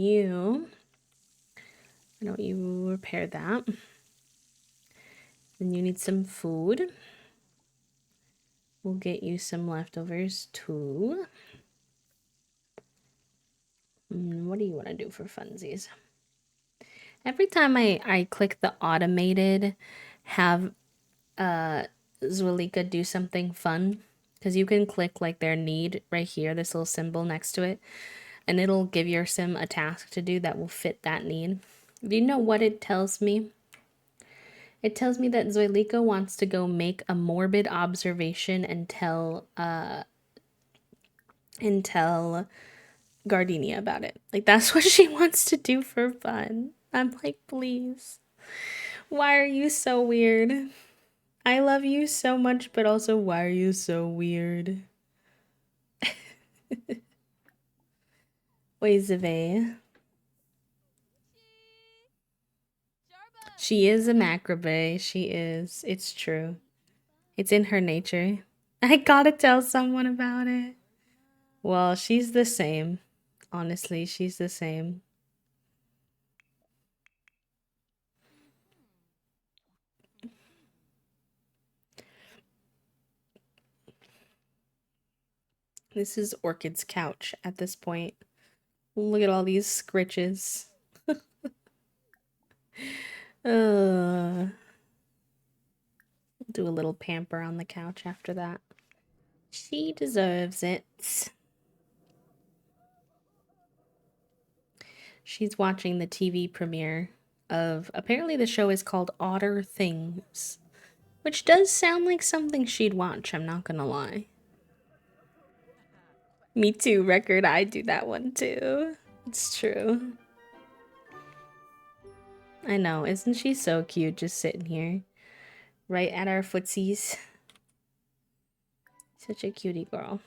why don't you repair that? Then you need some food. We'll get you some leftovers too. What do you want to do for funsies? Every time I click the automated have Zwalika do something fun, because you can click like their need right here, this little symbol next to it, and it'll give your sim a task to do that will fit that need. Do you know what it tells me? It tells me that Zoilika wants to go make a morbid observation and tell Gardenia about it. Like that's what she wants to do for fun. I'm like, please. Why are you so weird? I love you so much, but also why are you so weird? Wait, Zave. She is a macrobay. She is. It's true. It's in her nature. I gotta tell someone about it. Well, she's the same. Honestly, she's the same. This is Orchid's couch at this point. Look at all these scritches. Do a little pamper on the couch after that. She deserves it. She's watching the TV premiere of, apparently the show is called Otter Things, which does sound like something she'd watch, I'm not gonna lie. Me too, record, I do that one too. It's true. I know, isn't she so cute just sitting here? Right at our footsies. Such a cutie girl.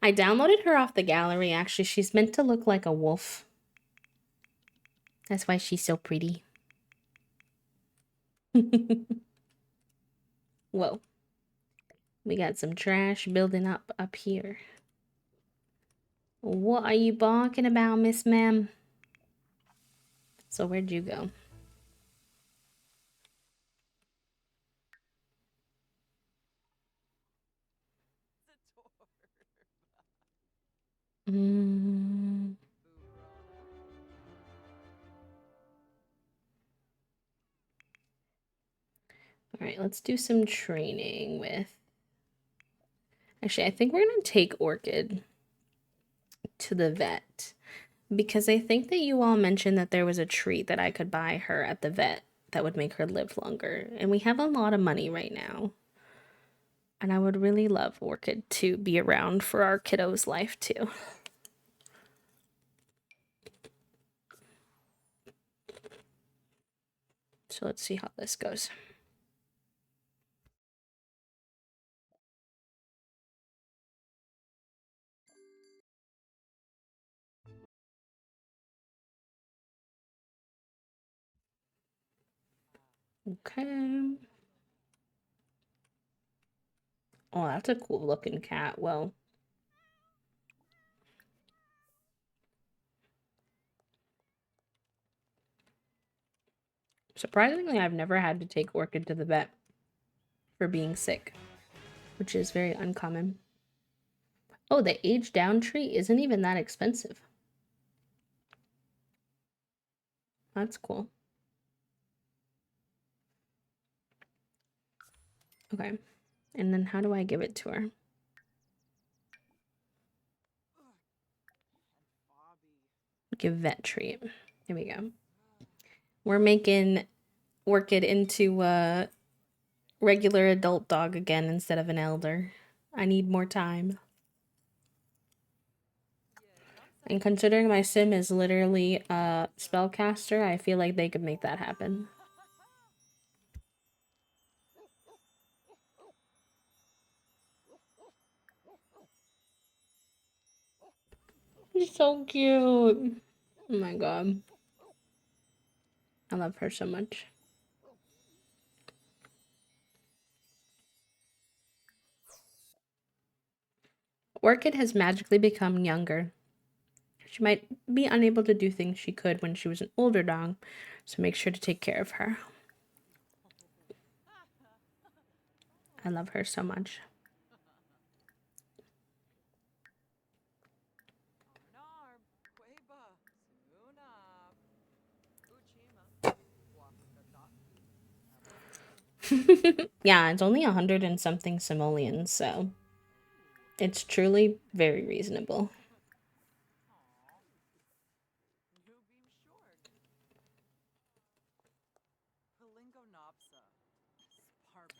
I downloaded her off the gallery, actually. She's meant to look like a wolf. That's why she's so pretty. Whoa. We got some trash building up here. What are you barking about, Miss Ma'am? So where'd you go? Mm. All right, let's do some training with... Actually, I think we're going to take Orchid to the vet. Because I think that you all mentioned that there was a treat that I could buy her at the vet that would make her live longer. And we have a lot of money right now. And I would really love Orchid to be around for our kiddo's life too. So let's see how this goes. Okay. Oh, that's a cool looking cat. Well, surprisingly, I've never had to take Orchid to the vet for being sick, which is very uncommon. Oh, the age down tree isn't even that expensive. That's cool. Okay. And then how do I give it to her? Give vet treat. Here we go. We're making Orchid into a regular adult dog again instead of an elder. I need more time. And considering my sim is literally a spellcaster, I feel like they could make that happen. She's so cute. Oh my god. I love her so much. Orchid has magically become younger. She might be unable to do things she could when she was an older dog, so make sure to take care of her. I love her so much. Yeah, it's only 100 and something simoleons, so it's truly very reasonable.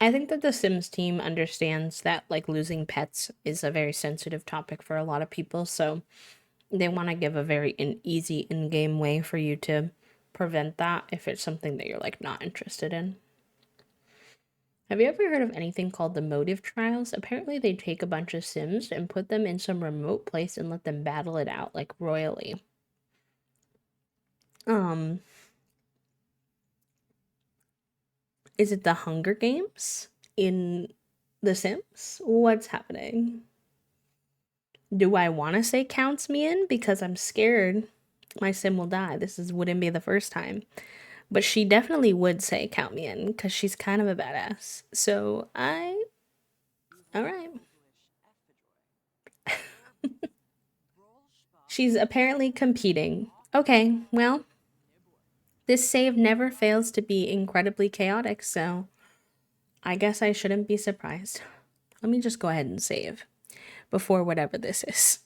I think that the Sims team understands that like losing pets is a very sensitive topic for a lot of people, so they want to give a very easy in-game way for you to prevent that if it's something that you're like not interested in. Have you ever heard of anything called the motive trials? Apparently they take a bunch of Sims and put them in some remote place and let them battle it out like royally. Um is it the Hunger Games in The Sims? What's happening? Do I want to say counts me in because I'm scared my sim will die? Wouldn't be the first time. But she definitely would say count me in because she's kind of a badass. So all right. She's apparently competing. Okay, well, this save never fails to be incredibly chaotic, so I guess I shouldn't be surprised. Let me just go ahead and save before whatever this is.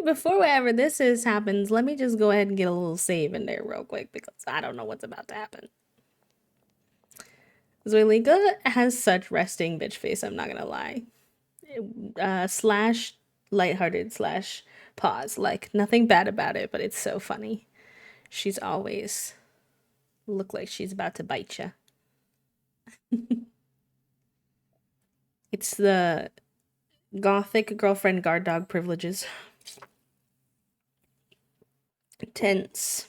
Before whatever this is happens, let me just go ahead and get a little save in there real quick because I don't know what's about to happen. Zuelika has such resting bitch face, I'm not gonna lie. Slash lighthearted slash pause. Like nothing bad about it, but it's so funny. She's always look like she's about to bite you. It's the gothic girlfriend guard dog privileges. Tense.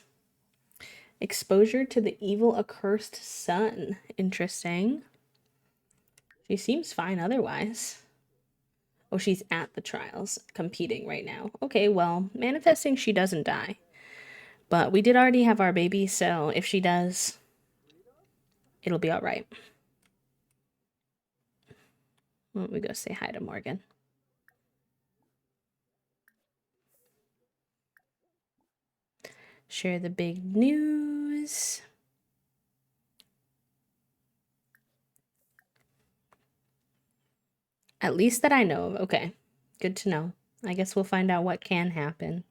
Exposure to the evil accursed sun. Interesting. She seems fine otherwise. Oh, she's at the trials, competing right now. Okay, well, manifesting she doesn't die. But we did already have our baby, so if she does, it'll be alright. Why don't we go say hi to Morgan? Share the big news. At least that I know of. Okay, good to know. I guess we'll find out what can happen.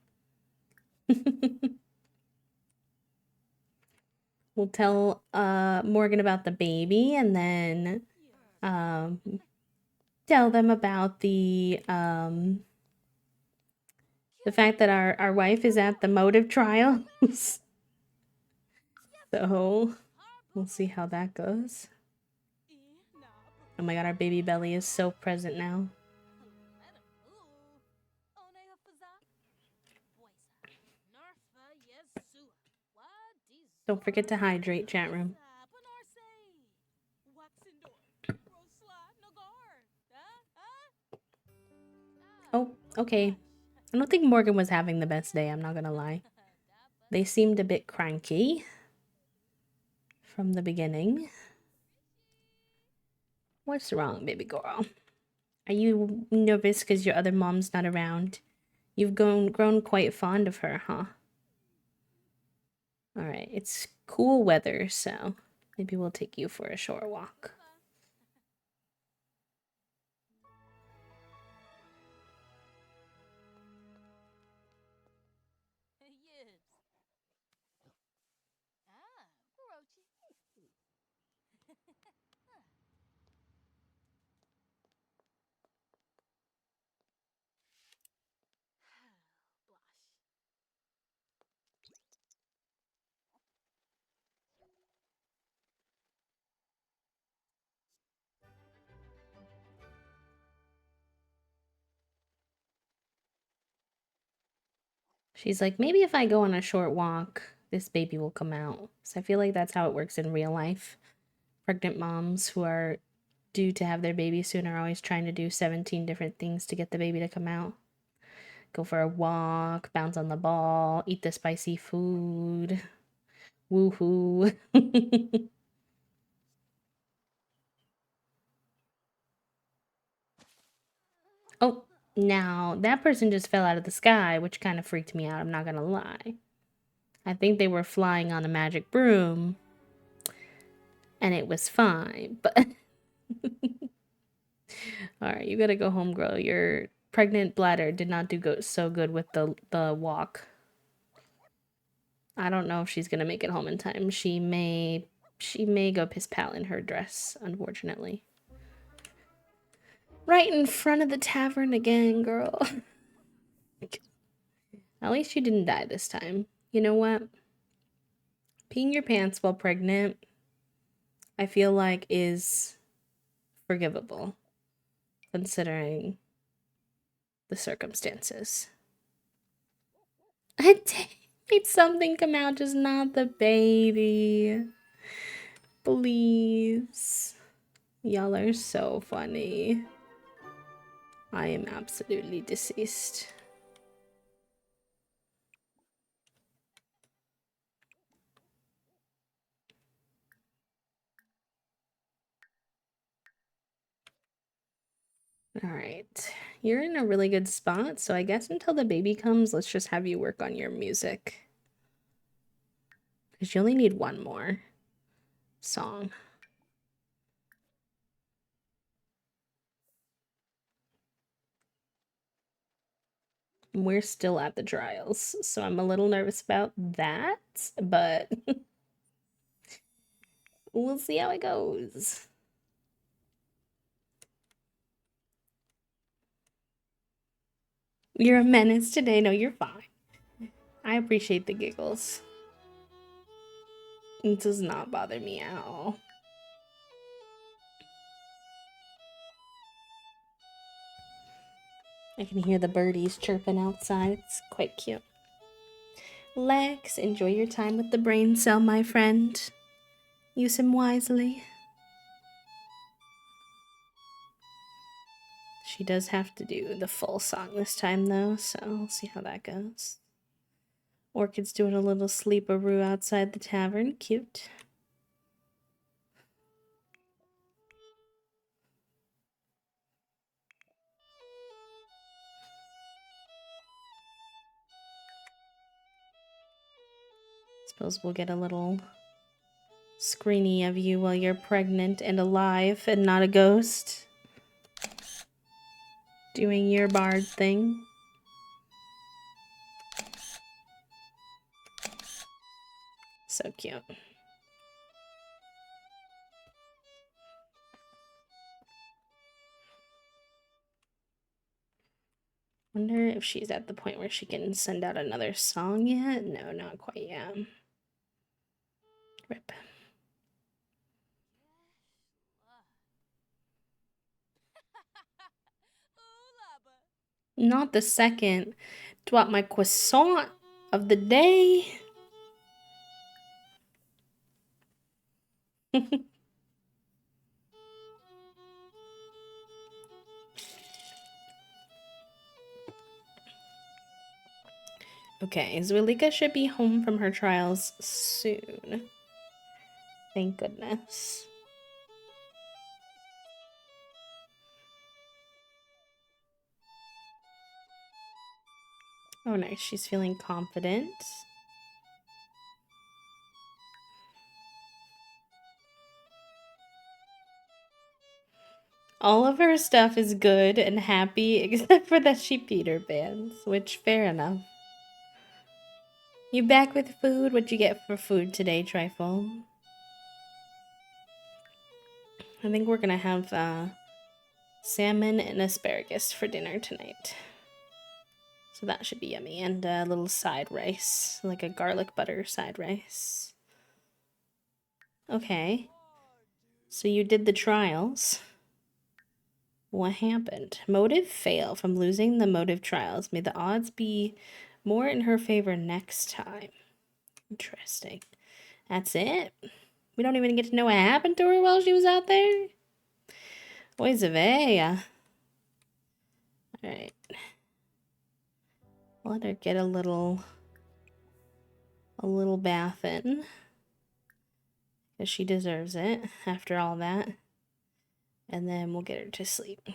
We'll tell Morgan about the baby and then um, tell them about the fact that our wife is at the motive trials. So we'll see how that goes. Oh my god, our baby belly is so present now. Don't forget to hydrate, chat room. Oh, okay. I don't think Morgan was having the best day, I'm not gonna lie. They seemed a bit cranky from the beginning. What's wrong, baby girl? Are you nervous because your other mom's not around? You've grown quite fond of her, huh? Alright, it's cool weather, so maybe we'll take you for a short walk. She's like, maybe if I go on a short walk, this baby will come out. So I feel like that's how it works in real life. Pregnant moms who are due to have their baby soon are always trying to do 17 different things to get the baby to come out. Go for a walk, bounce on the ball, eat the spicy food. Woohoo. Oh, now that person just fell out of the sky, which kind of freaked me out, I'm not gonna lie. I think they were flying on a magic broom, and it was fine, but all right, you gotta go home, girl. Your pregnant bladder did not do so good with the walk. I don't know if she's gonna make it home in time. She may go piss pal in her dress, unfortunately. Right in front of the tavern again, girl. At least you didn't die this time. You know what? Peeing your pants while pregnant, I feel like is forgivable, considering the circumstances. I made something come out, just not the baby. Please. Y'all are so funny. I am absolutely deceased. Alright. You're in a really good spot, so I guess until the baby comes, let's just have you work on your music. Because you only need one more song. We're still at the trials, so I'm a little nervous about that, but we'll see how it goes. You're a menace today. No, you're fine. I appreciate the giggles. It does not bother me at all. I can hear the birdies chirping outside. It's quite cute. Lex, enjoy your time with the brain cell, my friend. Use him wisely. She does have to do the full song this time, though, so we'll see how that goes. Orchid's doing a little sleeperoo outside the tavern. Cute. Suppose we'll get a little screeny of you while you're pregnant and alive and not a ghost. Doing your bard thing. So cute. Wonder if she's at the point where she can send out another song yet? No, not quite yet. Rip. Not the second. Drop my croissant of the day. Okay, Zwilika should be home from her trials soon. Thank goodness. Oh, nice. She's feeling confident. All of her stuff is good and happy, except for that she peed her pants, which, fair enough. You back with food? What'd you get for food today, Trifle? I think we're gonna have salmon and asparagus for dinner tonight. So that should be yummy. And a little side rice, like a garlic butter side rice. Okay. So you did the trials. What happened? Motive fail. From losing the motive trials. May the odds be more in her favor next time. Interesting. That's it. We don't even get to know what happened to her while she was out there. Oy vey. Alright. Let her get a little bath in, because she deserves it after all that. And then we'll get her to sleep.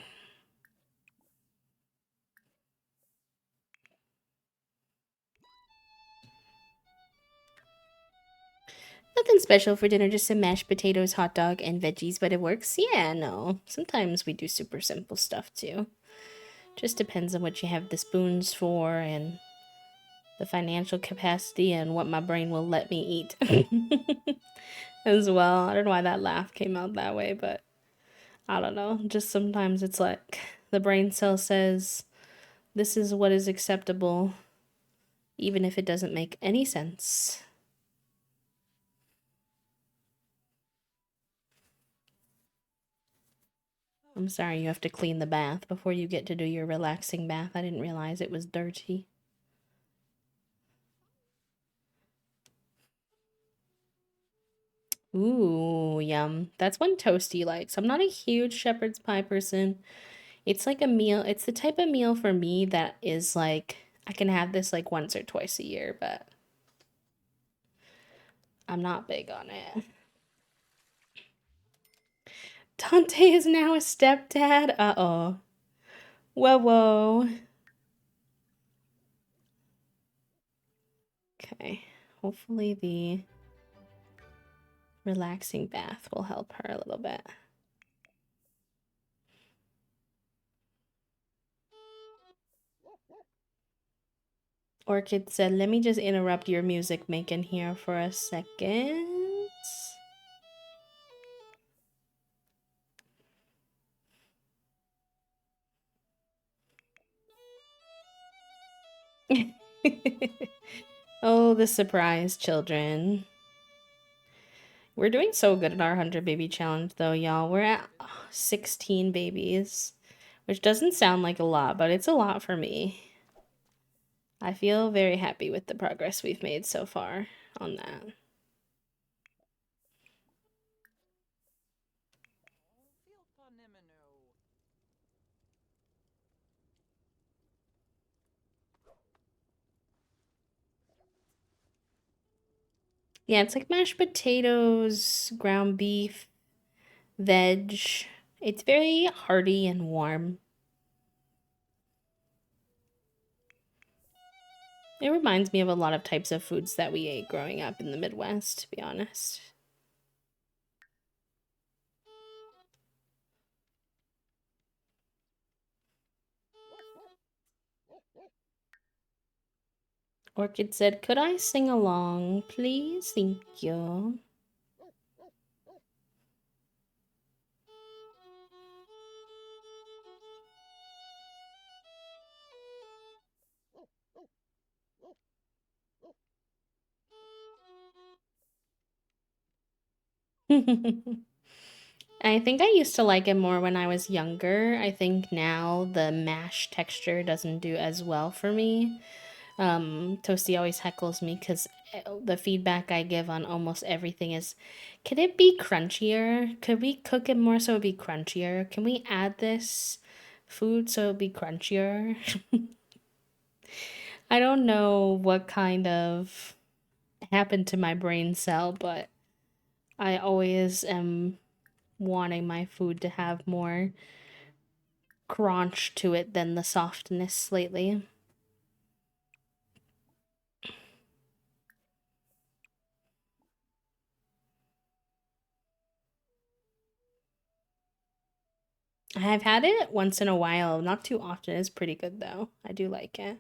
Nothing special for dinner, just some mashed potatoes, hot dog, and veggies, but it works. Yeah, no. Sometimes we do super simple stuff too. Just depends on what you have the spoons for and the financial capacity and what my brain will let me eat as well. I don't know why that laugh came out that way, but I don't know. Just sometimes it's like the brain cell says, this is what is acceptable, even if it doesn't make any sense. I'm sorry you have to clean the bath before you get to do your relaxing bath. I didn't realize it was dirty. Ooh, yum. That's one Toasty likes. I'm not a huge shepherd's pie person. It's like a meal. It's the type of meal for me that is like, I can have this like once or twice a year, but I'm not big on it. Dante is now a stepdad. Uh-oh. Whoa, whoa. Okay. Hopefully the relaxing bath will help her a little bit. Orchid said, let me just interrupt your music making here for a second. Oh, the surprise, children. We're doing so good at our 100 baby challenge, though, y'all. We're at 16 babies, which doesn't sound like a lot, but it's a lot for me. I feel very happy with the progress we've made so far on that. Yeah, it's like mashed potatoes, ground beef, veg. It's very hearty and warm. It reminds me of a lot of types of foods that we ate growing up in the Midwest, to be honest. Orchid said, could I sing along, please? Thank you. I think I used to like it more when I was younger. I think now the mash texture doesn't do as well for me. Toasty always heckles me because the feedback I give on almost everything is, could it be crunchier? Could we cook it more so it'd be crunchier? Can we add this food so it'd be crunchier? I don't know what kind of happened to my brain cell, but I always am wanting my food to have more crunch to it than the softness lately. I've had it once in a while, not too often. It's pretty good though. I do like it.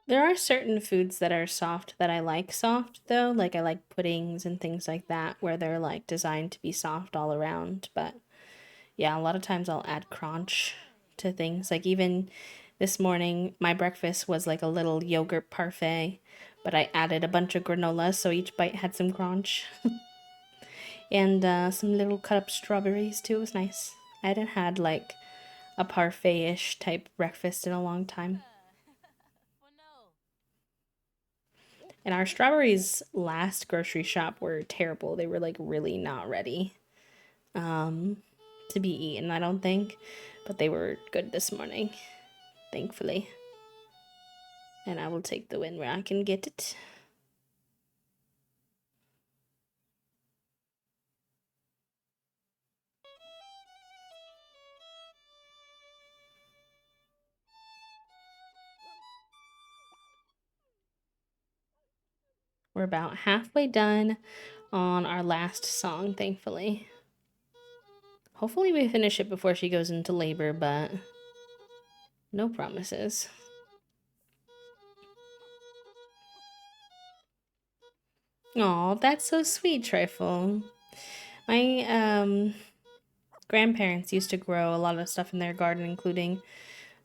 There are certain foods that are soft that I like soft though. Like I like puddings and things like that where they're like designed to be soft all around. But yeah, a lot of times I'll add crunch to things. Like even this morning, my breakfast was like a little yogurt parfait, but I added a bunch of granola so each bite had some crunch. And some little cut up strawberries too. It was nice. I hadn't had like a parfait-ish type breakfast in a long time. And our strawberries last grocery shop were terrible. They were like really not ready um, to be eaten, I don't think. But they were good this morning, thankfully. And I will take the win where I can get it. We're about halfway done on our last song, thankfully. Hopefully we finish it before she goes into labor, but no promises. Aw, that's so sweet, Trifle. My grandparents used to grow a lot of stuff in their garden, including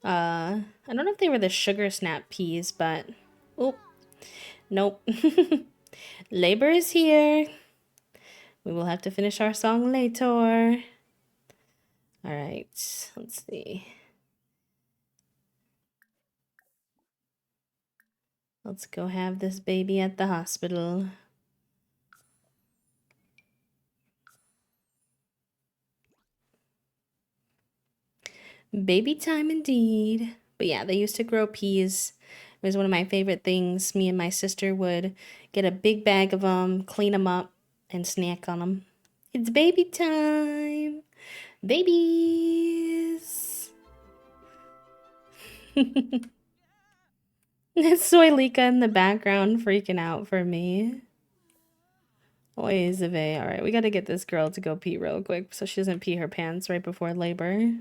I don't know if they were the sugar snap peas, but oh, nope. Labor is here. We will have to finish our song later. All right, let's see. Let's go have this baby at the hospital. Baby time indeed. But yeah, they used to grow peas. It was one of my favorite things. Me and my sister would get a big bag of them, clean them up, and snack on them. It's baby time. Babies. It's Soylika in the background freaking out for me. Oy vey. All right, we got to get this girl to go pee real quick so she doesn't pee her pants right before labor.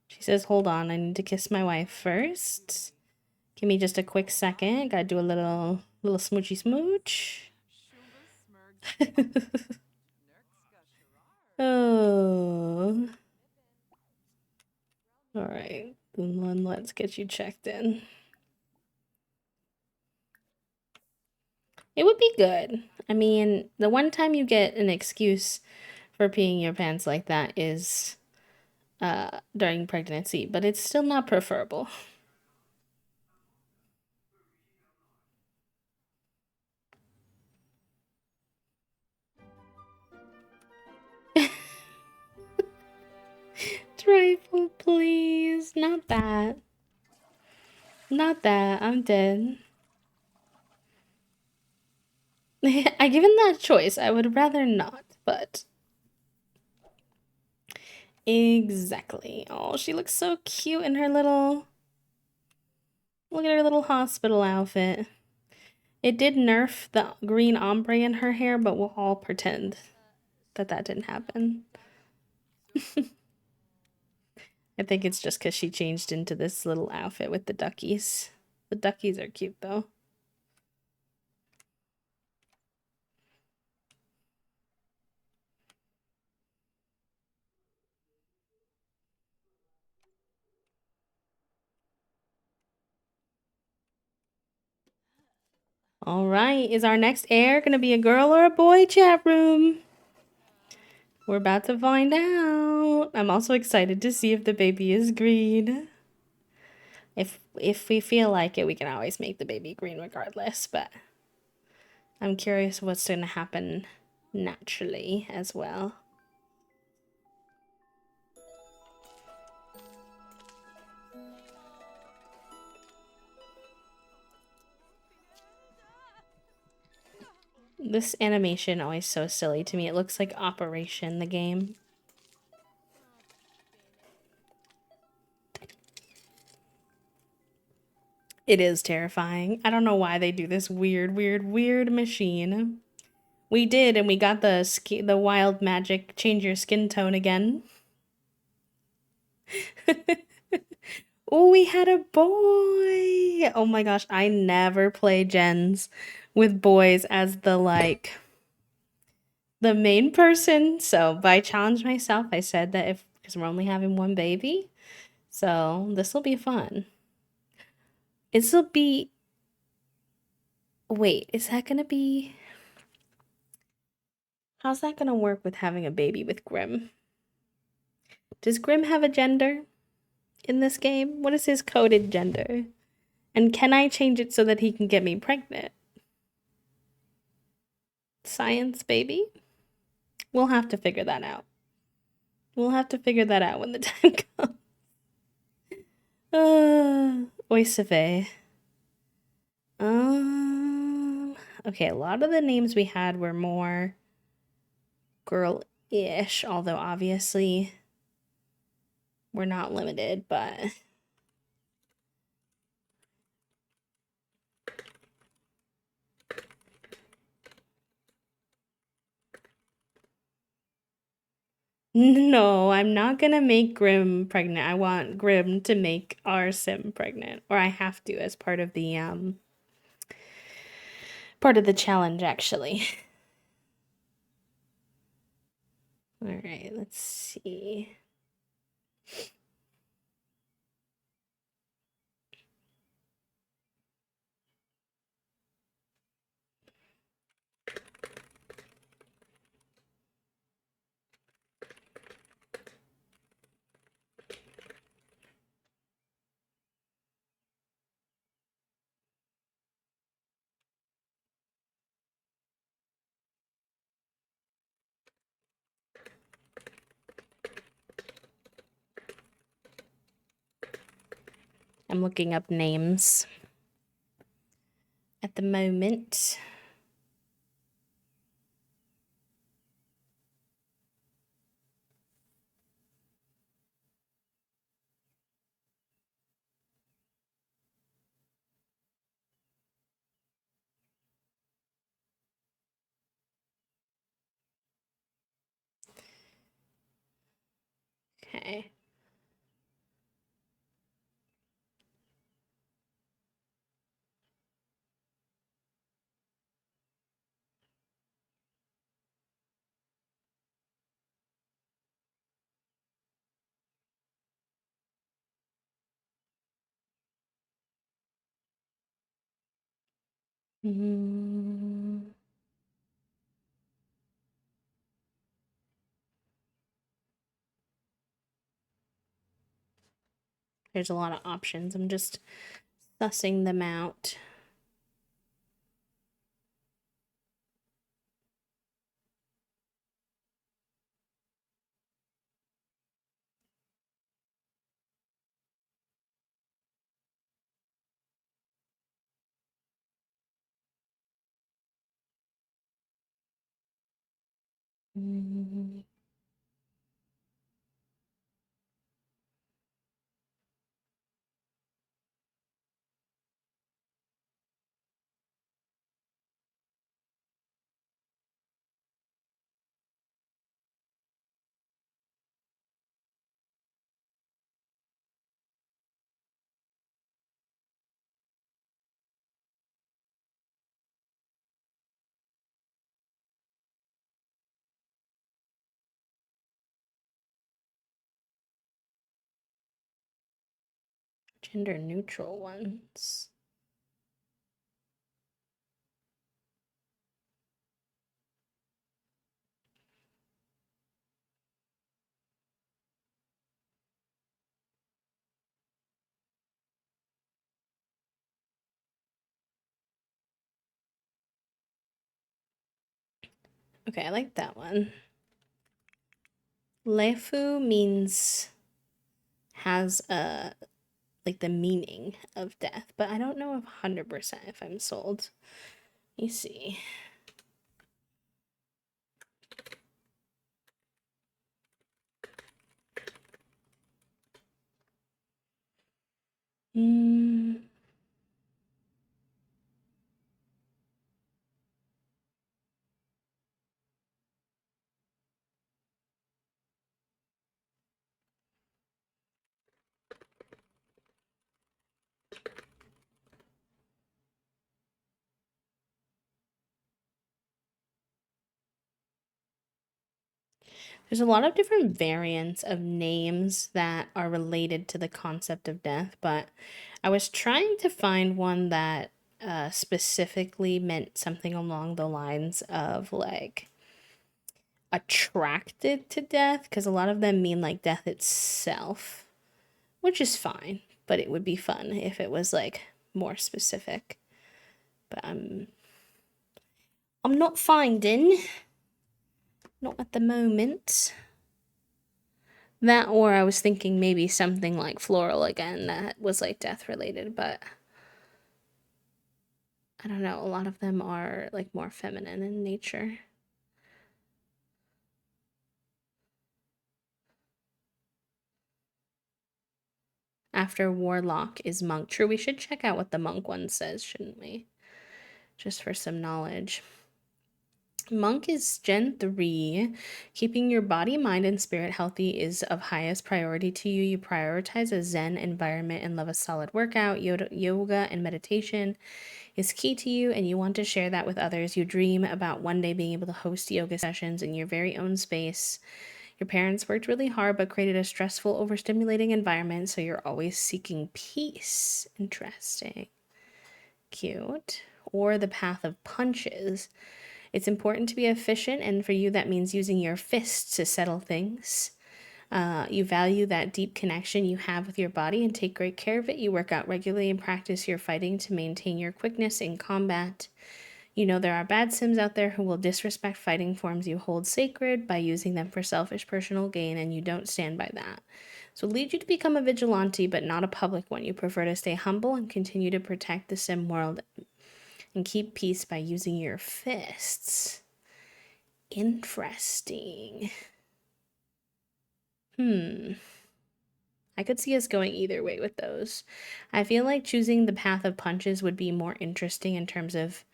She says, hold on, I need to kiss my wife first. Give me just a quick second. Gotta do a little smoochy smooch. Oh. All right, then let's get you checked in. It would be good. I mean, the one time you get an excuse for peeing your pants like that is during pregnancy, but it's still not preferable. Trifle, please. Not that. Not that. I'm dead. I given that choice, I would rather not, but exactly. Oh, she looks so cute in her little look at her little hospital outfit. It did nerf the green ombre in her hair, but we'll all pretend that that didn't happen. I think it's just because she changed into this little outfit with the duckies. The duckies are cute though. All right, is our next heir gonna be a girl or a boy, chat room? We're about to find out. I'm also excited to see if the baby is green. If we feel like it, we can always make the baby green regardless, but I'm curious what's going to happen naturally as well. This animation always so silly to me. It looks like Operation the game. It is terrifying. I don't know why they do this weird machine. We did, and we got the wild magic change your skin tone again. Oh, we had a boy. Oh my gosh, I never play gens with boys as the main person. So, but I challenged myself. I said that because we're only having one baby, so this will be fun. This will be. Wait, is that gonna be? How's that gonna work with having a baby with Grim? Does Grim have a gender in this game? What is his coded gender? And can I change it so that he can get me pregnant? Science, baby? We'll have to figure that out. We'll have to figure that out when the time comes. Oisave. Okay, a lot of the names we had were more girl-ish, although obviously we're not limited, but no, I'm not gonna make Grim pregnant. I want Grim to make our Sim pregnant, or I have to as part of the challenge actually. All right, let's see. I'm looking up names at the moment. Okay. Mm, there's a lot of options. I'm just sussing them out. Mm, gender neutral ones. Okay, I like that one. Lefu means has a like the meaning of death, but I don't know if 100% if I'm sold. Let me see. Mm, there's a lot of different variants of names that are related to the concept of death, but I was trying to find one that specifically meant something along the lines of like attracted to death, because a lot of them mean like death itself, which is fine, but it would be fun if it was like more specific. But I'm not finding, not at the moment. That, or I was thinking maybe something like floral again that was like death related, but I don't know. A lot of them are like more feminine in nature. After warlock is monk. True, we should check out what the monk one says, shouldn't we? Just for some knowledge. Monk is Gen 3. Keeping your body, mind, and spirit healthy is of highest priority to you. You prioritize a Zen environment and love a solid workout. Yoga and meditation is key to you, and you want to share that with others. You dream about one day being able to host yoga sessions in your very own space. Your parents worked really hard but created a stressful, overstimulating environment, so you're always seeking peace. Interesting. Cute. Or the path of punches. It's important to be efficient, and for you, that means using your fists to settle things. You value that deep connection you have with your body and take great care of it. You work out regularly and practice your fighting to maintain your quickness in combat. You know there are bad Sims out there who will disrespect fighting forms you hold sacred by using them for selfish personal gain, and you don't stand by that. So lead you to become a vigilante, but not a public one. You prefer to stay humble and continue to protect the Sim world and keep peace by using your fists. Interesting. I could see us going either way with those. I feel like choosing the path of punches would be more interesting in terms of,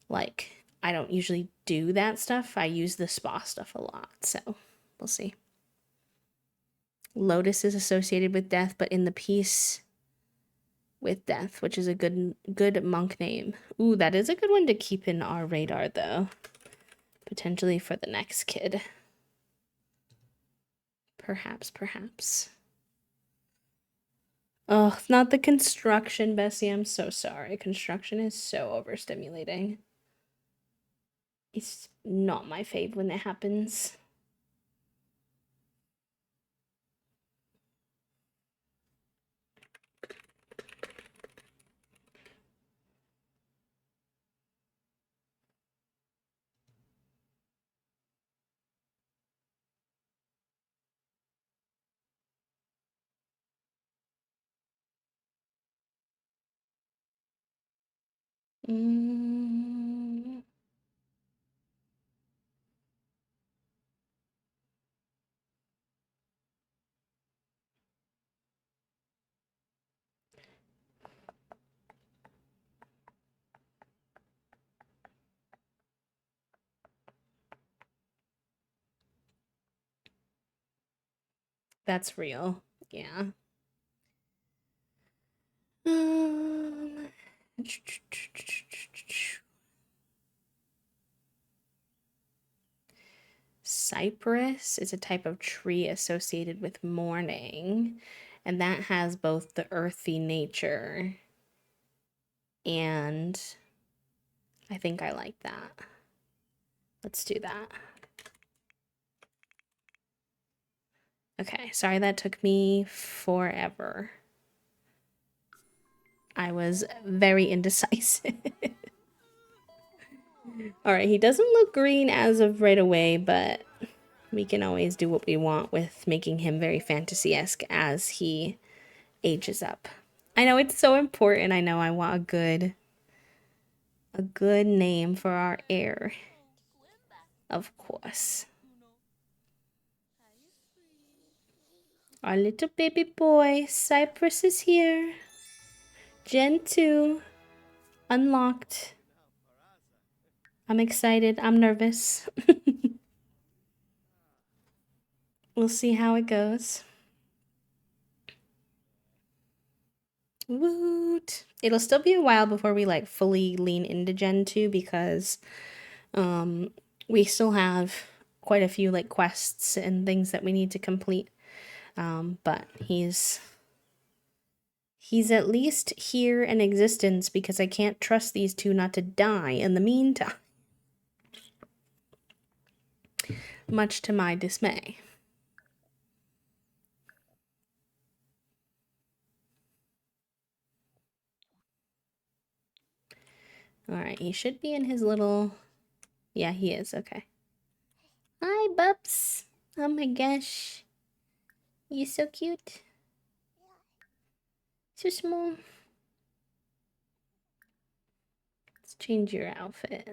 like, I don't usually do that stuff. I use the spa stuff a lot, so we'll see. Lotus is associated with death, but in the piece with death, which is a good monk name. Ooh, that is a good one to keep in our radar, though. Potentially for the next kid. Perhaps. Oh, not the construction, Bessie. I'm so sorry. Construction is so overstimulating. It's not my fave when it happens. Mm, that's real. Yeah. Um, Cypress is a type of tree associated with mourning, and that has both the earthy nature and I think I like that. Let's do that. Okay, sorry that took me forever. I was very indecisive. All right, he doesn't look green as of right away, but we can always do what we want with making him very fantasy-esque as he ages up. I know it's so important. I know I want a good name for our heir. Of course. Our little baby boy, Cypress is here. Gen 2, unlocked. I'm excited. I'm nervous. We'll see how it goes. Woot. It'll still be a while before we like fully lean into Gen 2 because we still have quite a few like quests and things that we need to complete. But he's at least here in existence because I can't trust these two not to die in the meantime. much to my dismay. Alright, he should be in his little... Yeah, he is. Okay. Hi, Bubs. Oh my gosh. You're so cute. So small. Let's change your outfit.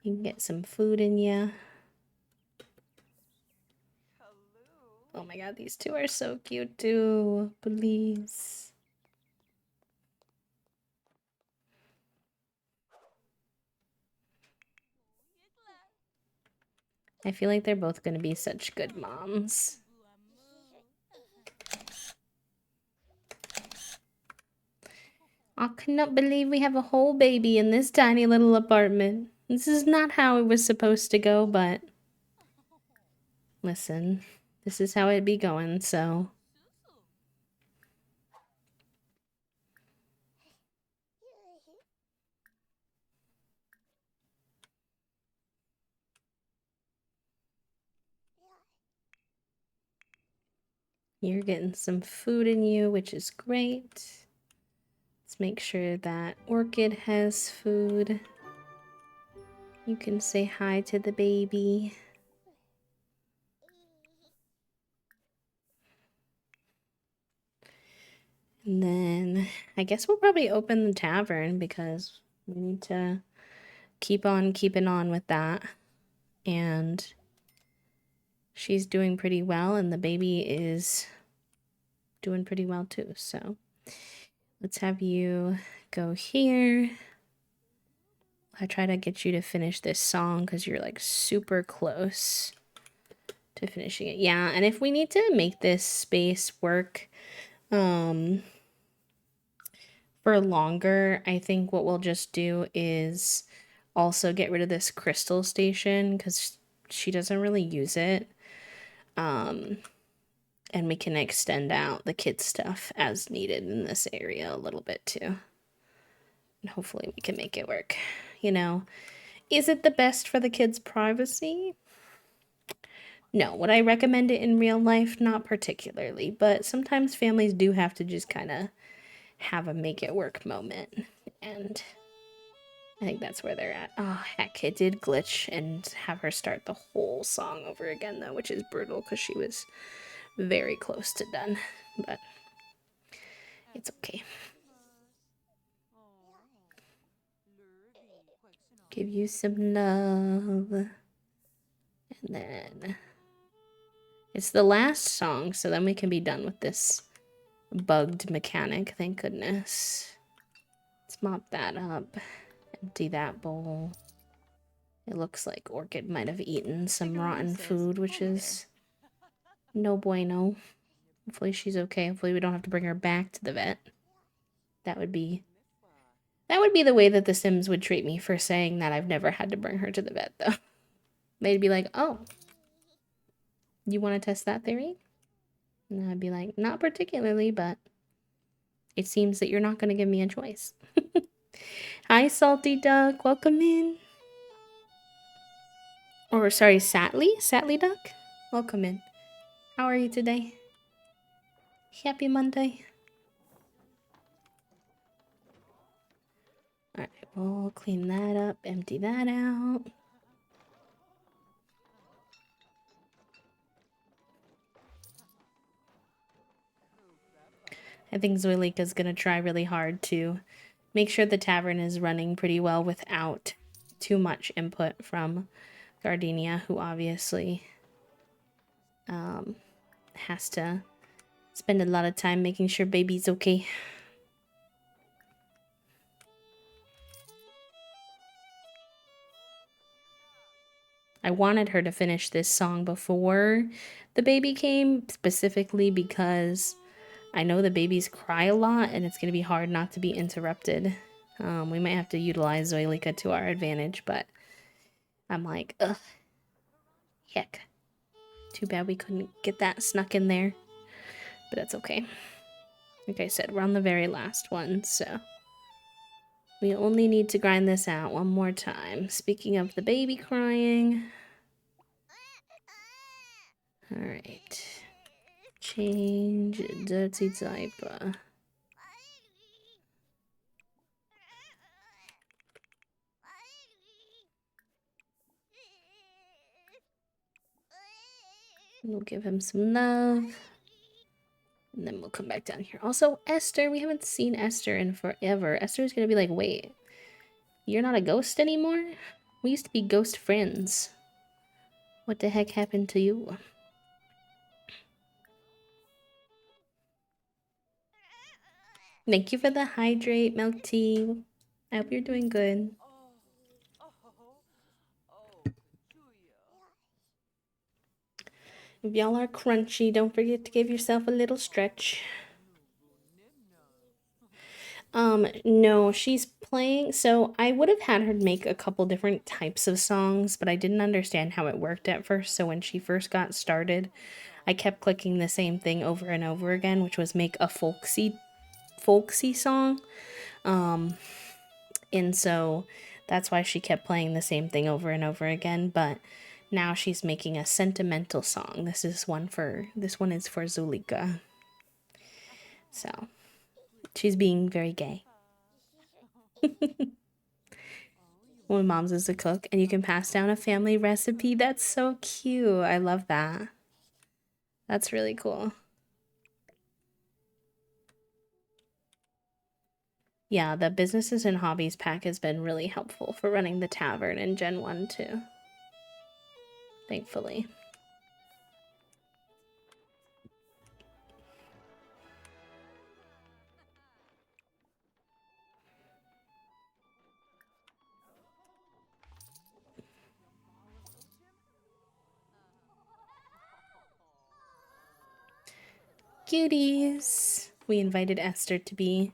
You can get some food in ya. Oh my god, these two are so cute too. Please. I feel like they're both going to be such good moms. I cannot believe we have a whole baby in this tiny little apartment. This is not how it was supposed to go, but listen, this is how it be going, so you're getting some food in you, which is great. Let's make sure that Orchid has food. You can say hi to the baby. And then I guess we'll probably open the tavern because we need to keep on keeping on with that. And she's doing pretty well, and the baby is doing pretty well too. So let's have you go here. I try to get you to finish this song because you're like super close to finishing it. Yeah, and if we need to make this space work for longer, I think what we'll just do is also get rid of this crystal station because she doesn't really use it. And we can extend out the kids stuff as needed in this area a little bit too. And hopefully we can make it work. You know, is it the best for the kids' privacy? No. Would I recommend it in real life? Not particularly, but sometimes families do have to just kind of have a make it work moment. And I think that's where they're at. Oh, heck, it did glitch and have her start the whole song over again, though, which is brutal because she was very close to done. But it's okay. Give you some love. And then it's the last song, so then we can be done with this bugged mechanic, thank goodness. Let's mop that up. Empty that bowl. It looks like Orchid might have eaten some rotten food, which is no bueno. Hopefully she's okay. Hopefully we don't have to bring her back to the vet. That would be the way that the Sims would treat me for saying that I've never had to bring her to the vet, though. They'd be like, oh, you want to test that theory? And I'd be like, not particularly, but it seems that you're not going to give me a choice. Hi, Salty Duck. Welcome in. Or, sorry, Satly? Satly Duck? Welcome in. How are you today? Happy Monday. Alright, we'll clean that up, empty that out. I think Zoilika's gonna try really hard to make sure the tavern is running pretty well without too much input from Gardenia, who obviously has to spend a lot of time making sure baby's okay. I wanted her to finish this song before the baby came, specifically because I know the babies cry a lot and it's going to be hard not to be interrupted. We might have to utilize Zoilika to our advantage, but I'm like, ugh, heck. Too bad we couldn't get that snuck in there, but that's okay. Like I said, we're on the very last one, so we only need to grind this out one more time. Speaking of the baby crying. Alright. Change dirty diaper. We'll give him some love. And then we'll come back down here. Also, Esther, we haven't seen Esther in forever. Esther's gonna be like, wait, you're not a ghost anymore? We used to be ghost friends. What the heck happened to you? Thank you for the hydrate, milk tea. I hope you're doing good. If y'all are crunchy, don't forget to give yourself a little stretch. No, she's playing. So I would have had her make a couple different types of songs, but I didn't understand how it worked at first. So when she first got started, I kept clicking the same thing over and over again, which was make a folksy song. And so that's why she kept playing the same thing over and over again. But now she's making a sentimental song. This one is for Zulika. So she's being very gay. When mom's is a cook and you can pass down a family recipe. That's so cute. I love that. That's really cool. Yeah, the businesses and hobbies pack has been really helpful for running the tavern in Gen 1 too. Thankfully. Cuties! We invited Esther to be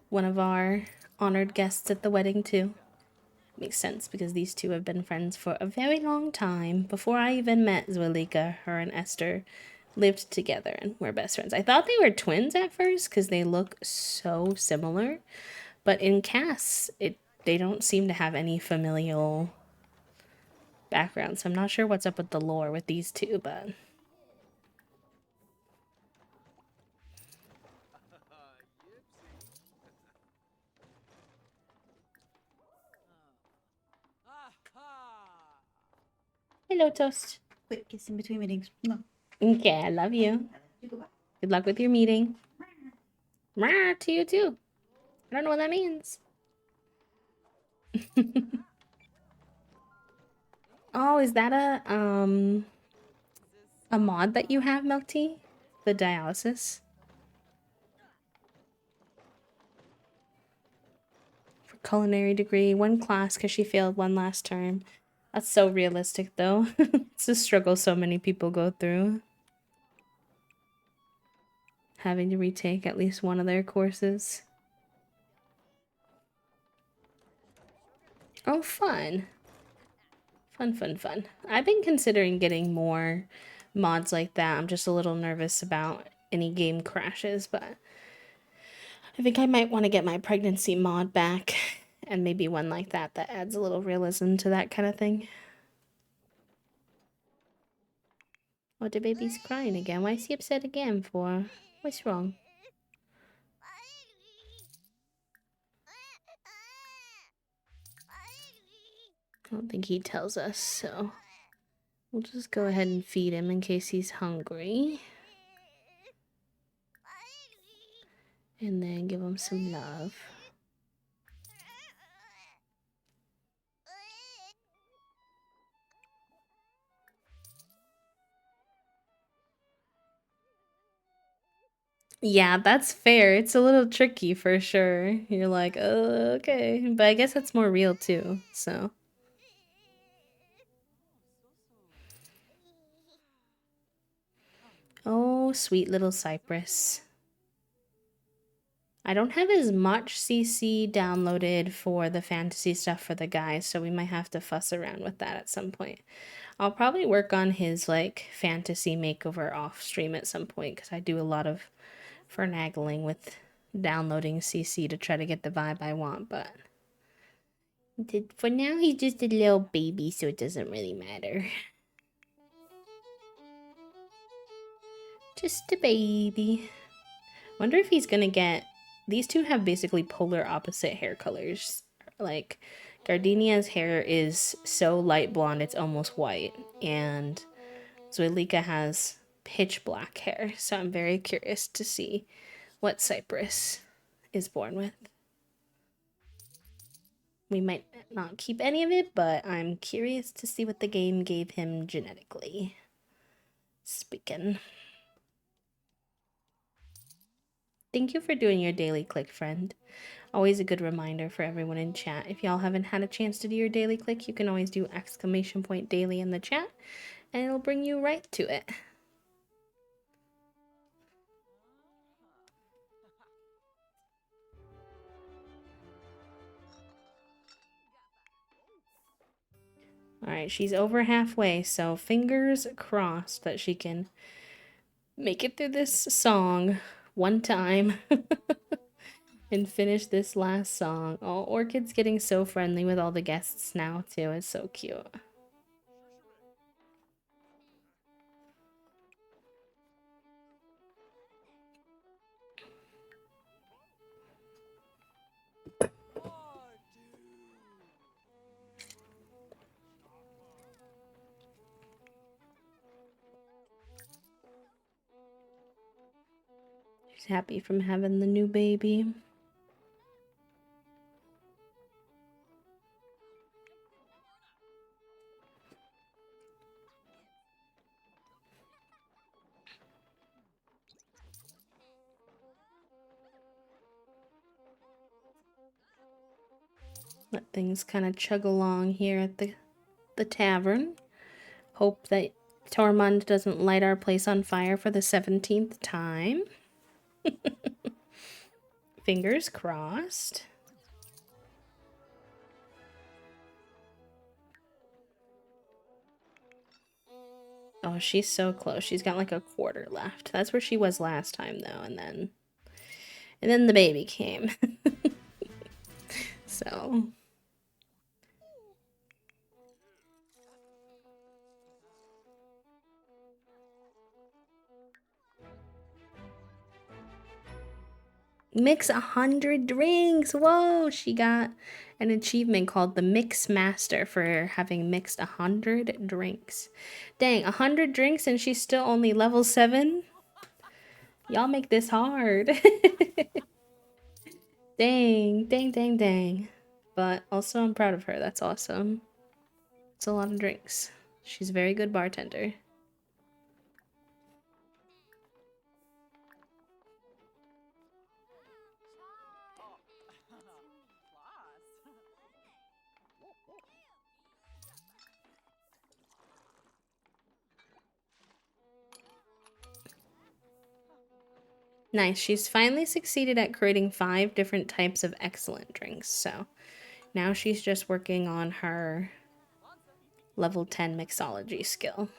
one of our honored guests at the wedding too. Makes sense because these two have been friends for a very long time. Before I even met Zwilika, her and Esther lived together and were best friends. I thought they were twins at first because they look so similar, but in casts, they don't seem to have any familial background. So I'm not sure what's up with the lore with these two, but hello, Toast. Quick kiss in between meetings. No. Okay, I love you. Good luck with your meeting. Rah, to you too. I don't know what that means. Oh, is that a mod that you have, Milk Tea? The dialysis? For culinary degree, one class because she failed one last term. That's so realistic though. It's a struggle so many people go through. Having to retake at least one of their courses. Oh, fun. Fun, fun, fun. I've been considering getting more mods like that. I'm just a little nervous about any game crashes, but I think I might want to get my pregnancy mod back and maybe one like that that adds a little realism to that kind of thing. Oh, the baby's crying again. Why is he upset again for? What's wrong? I don't think he tells us, so we'll just go ahead and feed him in case he's hungry. And then give him some love. Yeah, that's fair. It's a little tricky for sure. You're like, okay. But I guess that's more real too, so. Oh, sweet little Cypress. I don't have as much CC downloaded for the fantasy stuff for the guys, so we might have to fuss around with that at some point. I'll probably work on his like fantasy makeover off stream at some point because I do a lot of finagling with downloading CC to try to get the vibe I want, but for now he's just a little baby, so it doesn't really matter. Just a baby. Wonder if he's gonna get. These two have basically polar opposite hair colors. Like, Gardenia's hair is so light blonde it's almost white, and Zoilika has pitch black hair. So I'm very curious to see what Cypress is born with. We might not keep any of it, but I'm curious to see what the game gave him genetically speaking. Thank you for doing your daily click, friend. Always a good reminder for everyone in chat. If y'all haven't had a chance to do your daily click, you can always do !daily in the chat, and it'll bring you right to it. Alright, she's over halfway, so fingers crossed that she can make it through this song one time and finish this last song. Oh, Orchid's getting so friendly with all the guests now, too. It's so cute. She's happy from having the new baby. Let things kind of chug along here at the tavern. Hope that Tormund doesn't light our place on fire for the 17th time. Fingers crossed. Oh, she's so close. She's got like a quarter left. That's where she was last time, though, and then the baby came. So mix 100 drinks. Whoa, she got an achievement called the Mix Master for having mixed 100 drinks. Dang, 100 drinks and she's still only level 7? Y'all make this hard. Dang, dang, dang, dang. But also I'm proud of her. That's awesome. It's a lot of drinks. She's a very good bartender. Nice. She's finally succeeded at creating 5 different types of excellent drinks. So now she's just working on her level 10 mixology skill.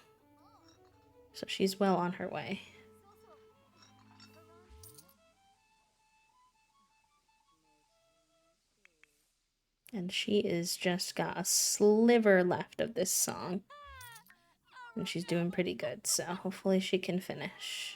So she's well on her way. And she is just got a sliver left of this song. And she's doing pretty good, so hopefully she can finish.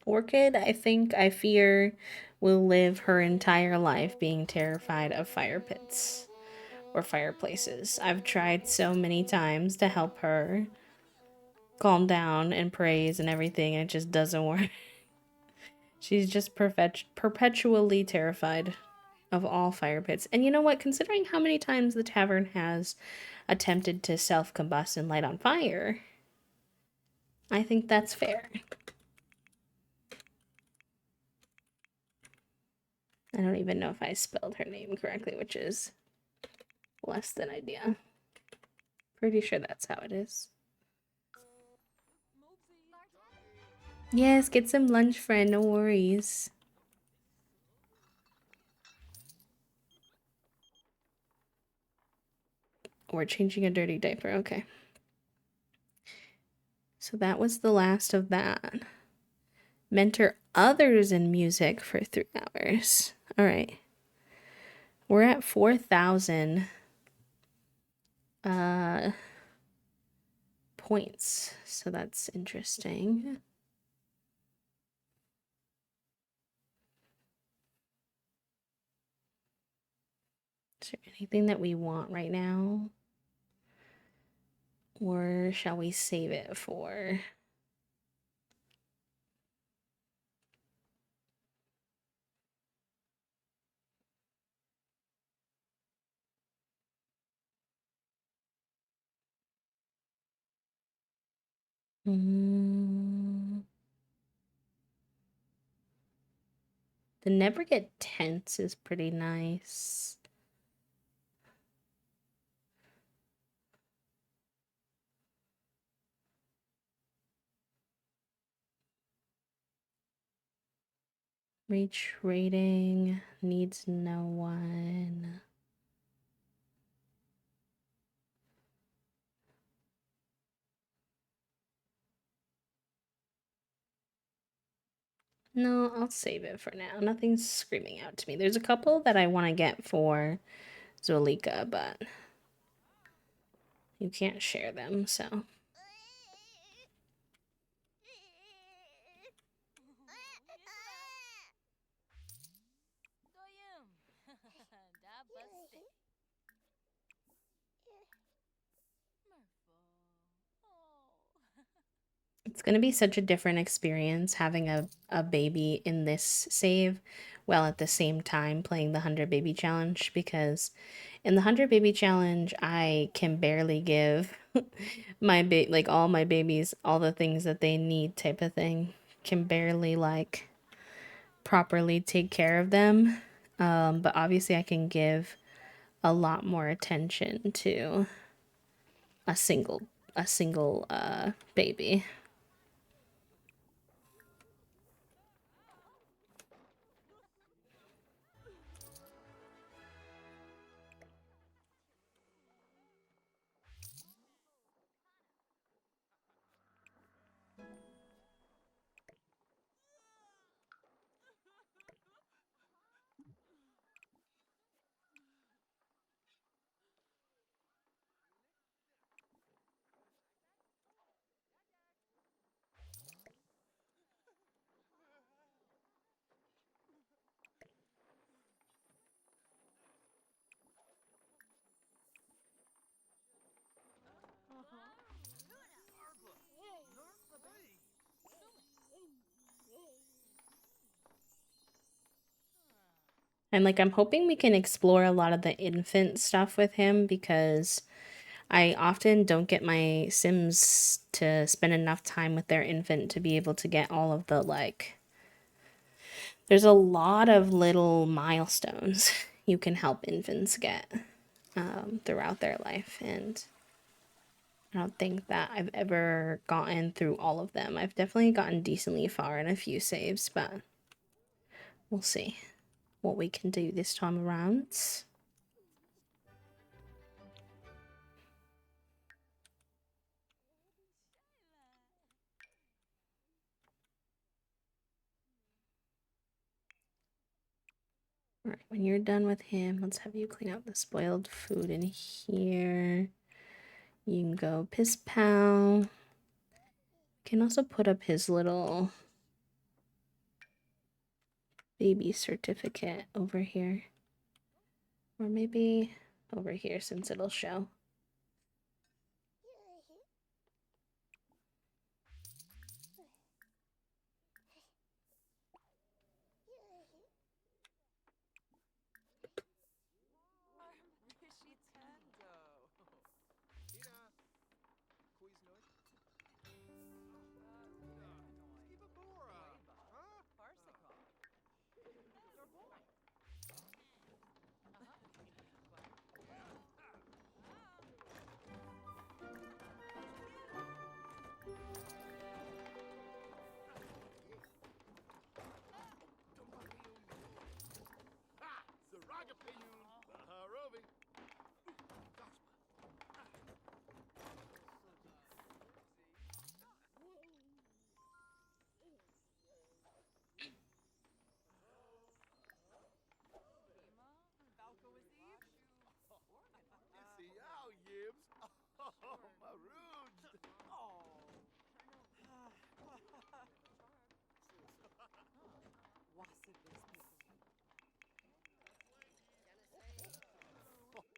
Orchid, I fear, will live her entire life being terrified of fire pits or fireplaces. I've tried so many times to help her calm down and praise and everything, and it just doesn't work. She's just perpetually terrified of all fire pits. And you know what? Considering how many times the tavern has attempted to self-combust and light on fire, I think that's fair. I don't even know if I spelled her name correctly, which is less than idea. Pretty sure that's how it is. Yes, get some lunch, friend. No worries. We're changing a dirty diaper. Okay. So that was the last of that. Mentor others in music for 3 hours. All right. We're at 4,000 points. So that's interesting. Is there anything that we want right now? Or shall we save it for... The never get tense is pretty nice. Reach rating needs no one. No, I'll save it for now. Nothing's screaming out to me. There's a couple that I want to get for Zolika, but you can't share them, so. It's going to be such a different experience having a baby in this save while at the same time playing the 100 baby challenge, because in the 100 baby challenge I can barely give like all my babies all the things that they need type of thing. Can barely like properly take care of them. But obviously I can give a lot more attention to a single baby. And like I'm hoping we can explore a lot of the infant stuff with him, because I often don't get my Sims to spend enough time with their infant to be able to get all of the like, there's a lot of little milestones you can help infants get throughout their life, and I don't think that I've ever gotten through all of them. I've definitely gotten decently far in a few saves, but we'll see what we can do this time around. Alright, when you're done with him, let's have you clean out the spoiled food in here. You can go piss pow. Can also put up his little baby certificate over here. Or maybe over here since it'll show.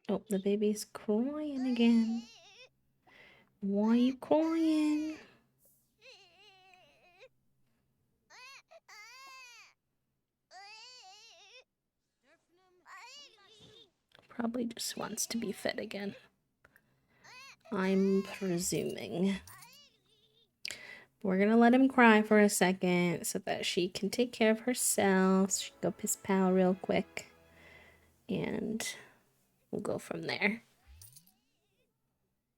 Oh, the baby's crying again. Why are you crying? Probably just wants to be fed again. I'm presuming. We're gonna let him cry for a second so that she can take care of herself. She can go piss pal real quick. And we'll go from there.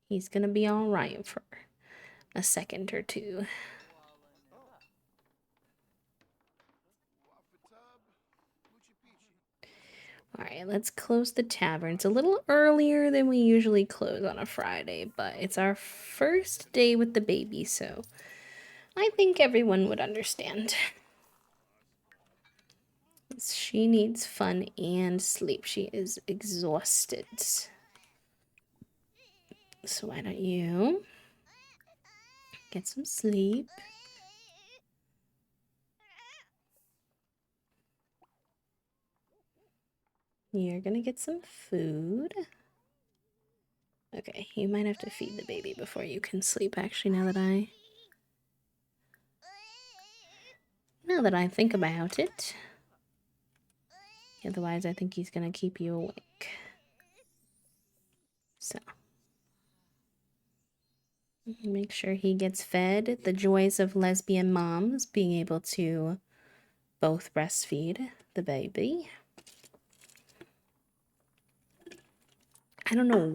He's gonna be alright for a second or two. Alright, let's close the tavern. It's a little earlier than we usually close on a Friday, but it's our first day with the baby, so I think everyone would understand. She needs fun and sleep. She is exhausted. So why don't you get some sleep? You're gonna get some food. Okay, you might have to feed the baby before you can sleep, actually, now that I think about it. Otherwise, I think he's gonna keep you awake. So, make sure he gets fed. The joys of lesbian moms being able to both breastfeed the baby. I don't know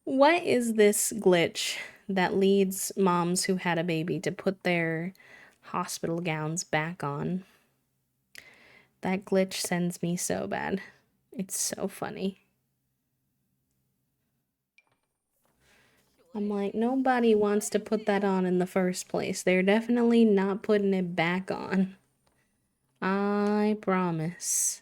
what is this glitch that leads moms who had a baby to put their hospital gowns back on. That glitch sends me so bad. It's so funny. I'm like, nobody wants to put that on in the first place. They're definitely not putting it back on. I promise.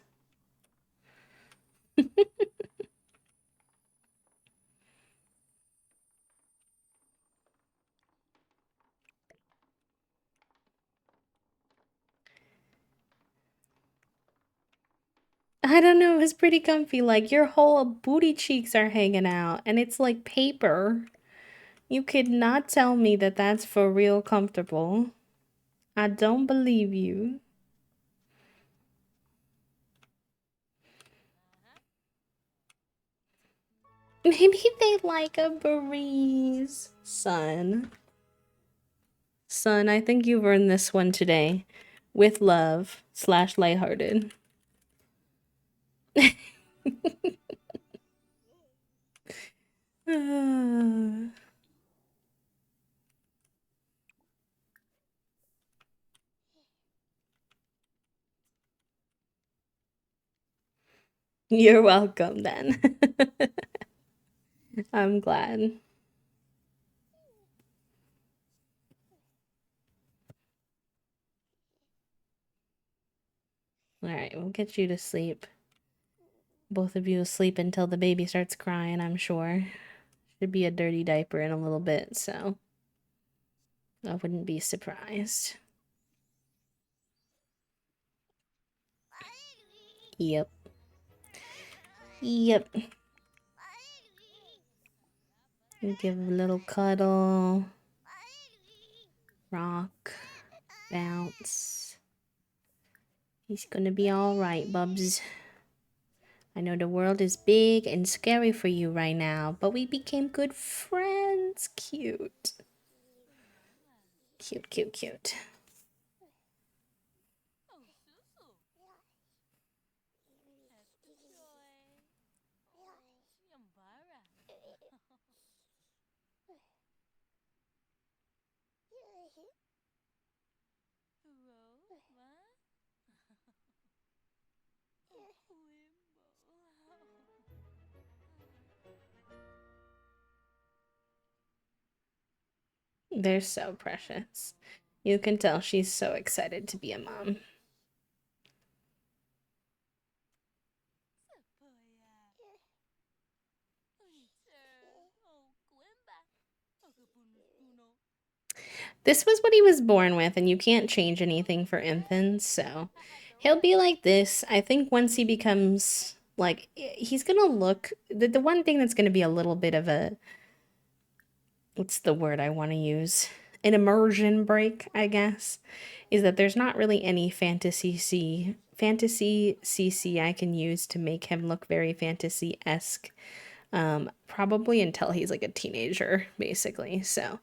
I don't know, it's pretty comfy. Like, your whole booty cheeks are hanging out, and it's like paper. You could not tell me that that's for real comfortable. I don't believe you. Maybe they like a breeze. Son, I think you've earned this one today. With love / lighthearted. You're welcome then. I'm glad. Alright, we'll get you to sleep. Both of you sleep until the baby starts crying, I'm sure. Should be a dirty diaper in a little bit, so I wouldn't be surprised. Yep. Yep. Give a little cuddle. Rock. Bounce. He's gonna be alright, bubs. I know the world is big and scary for you right now, but we became good friends. Cute. Cute, cute, cute. They're so precious. You can tell she's so excited to be a mom. This was what he was born with, and you can't change anything for infants, so he'll be like this. I think once he becomes Like he's gonna look the one thing that's gonna be a little bit of a what's the word I want to use? An immersion break, I guess, is that there's not really any fantasy CC I can use to make him look very fantasy esque. Probably until he's like a teenager, basically. So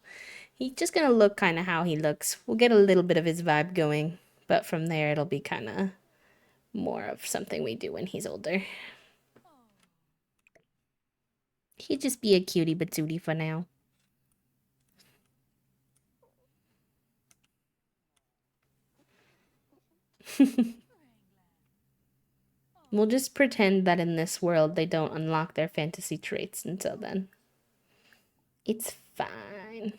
he's just gonna look kind of how he looks. We'll get a little bit of his vibe going, but from there it'll be kind of more of something we do when he's older. He'd just be a cutie patootie for now. We'll just pretend that in this world they don't unlock their fantasy traits until then. It's fine.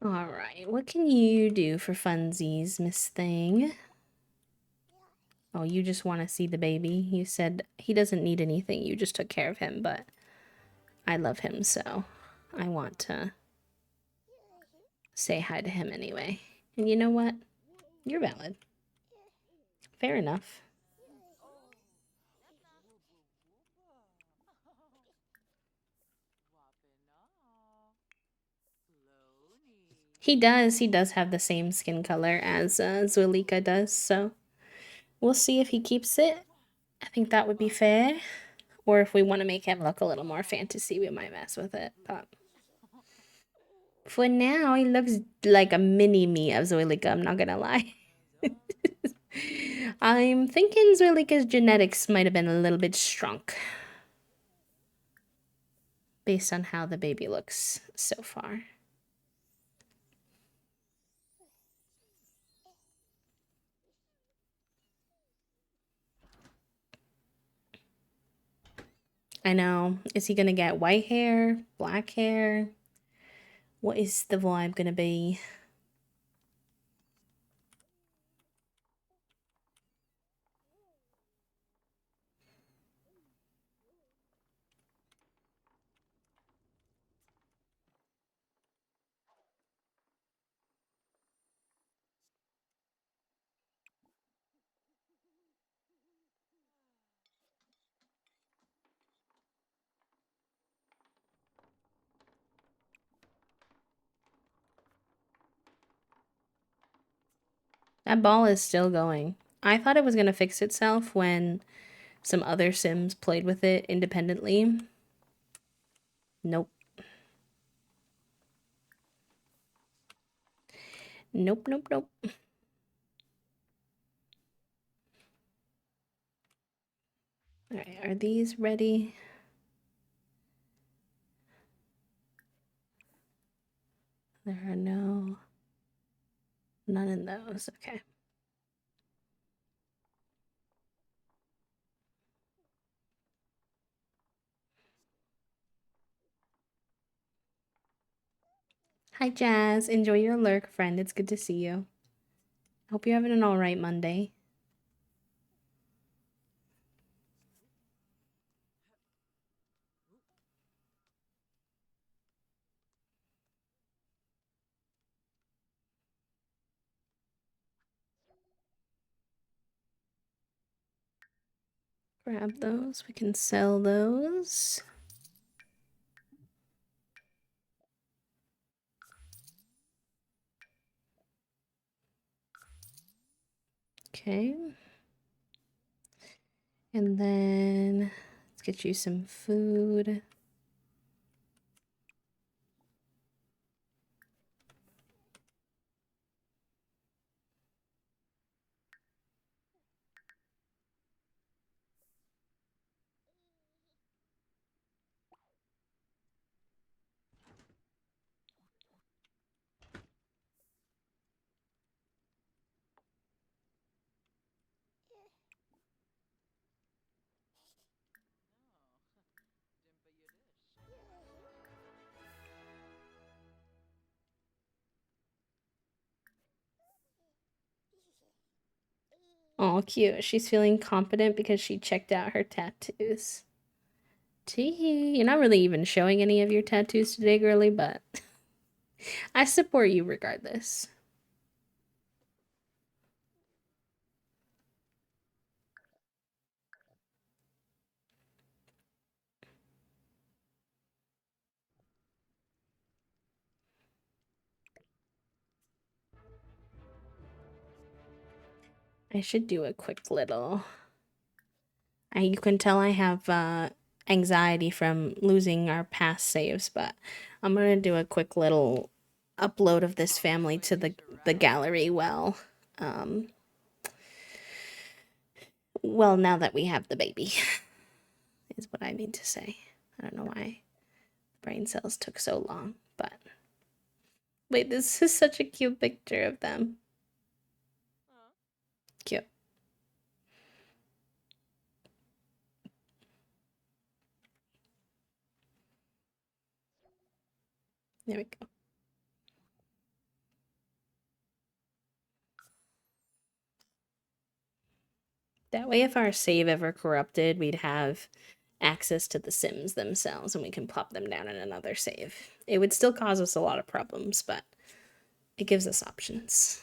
All right, what can you do for funsies, Miss Thing? Oh, you just want to see the baby. You said he doesn't need anything. You just took care of him, but I love him, so I want to say hi to him anyway. And you know what? You're valid. Fair enough. He does. He does have the same skin color as Zuelika does, so we'll see if he keeps it. I think that would be fair. Or if we want to make him look a little more fantasy, we might mess with it. But for now, he looks like a mini me of Zoilika, I'm not gonna lie. I'm thinking Zoilika's genetics might have been a little bit strong based on how the baby looks so far. I know. Is he gonna get white hair, black hair? What is the vibe gonna be? That ball is still going. I thought it was gonna fix itself when some other Sims played with it independently. Nope. Nope, nope, nope. Alright, are these ready? There are none in those. Okay. Hi, Jazz. Enjoy your lurk, friend. It's good to see you. Hope you're having an alright Monday. Grab those. We can sell those. Okay. And then let's get you some food. Oh, cute. She's feeling confident because she checked out her tattoos. Tee, you're not really even showing any of your tattoos today, girly, but I support you regardless. I should do a quick little. You can tell I have anxiety from losing our past saves, but I'm gonna do a quick little upload of this family to the gallery. Um, well, now that we have the baby, is what I mean to say. I don't know why brain cells took so long, but wait, this is such a cute picture of them. Cute. There we go. That way, if our save ever corrupted, we'd have access to the Sims themselves and we can plop them down in another save. It would still cause us a lot of problems, but it gives us options.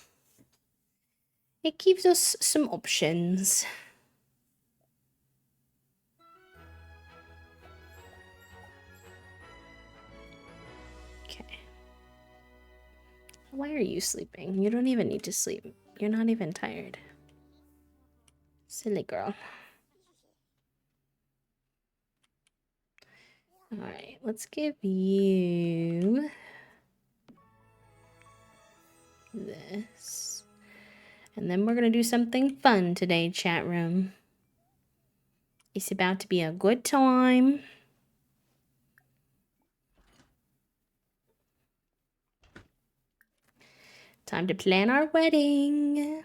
It gives us some options. Okay. Why are you sleeping? You don't even need to sleep. You're not even tired. Silly girl. Alright, let's give you this. And then we're gonna do something fun today, chat room. It's about to be a good time. Time to plan our wedding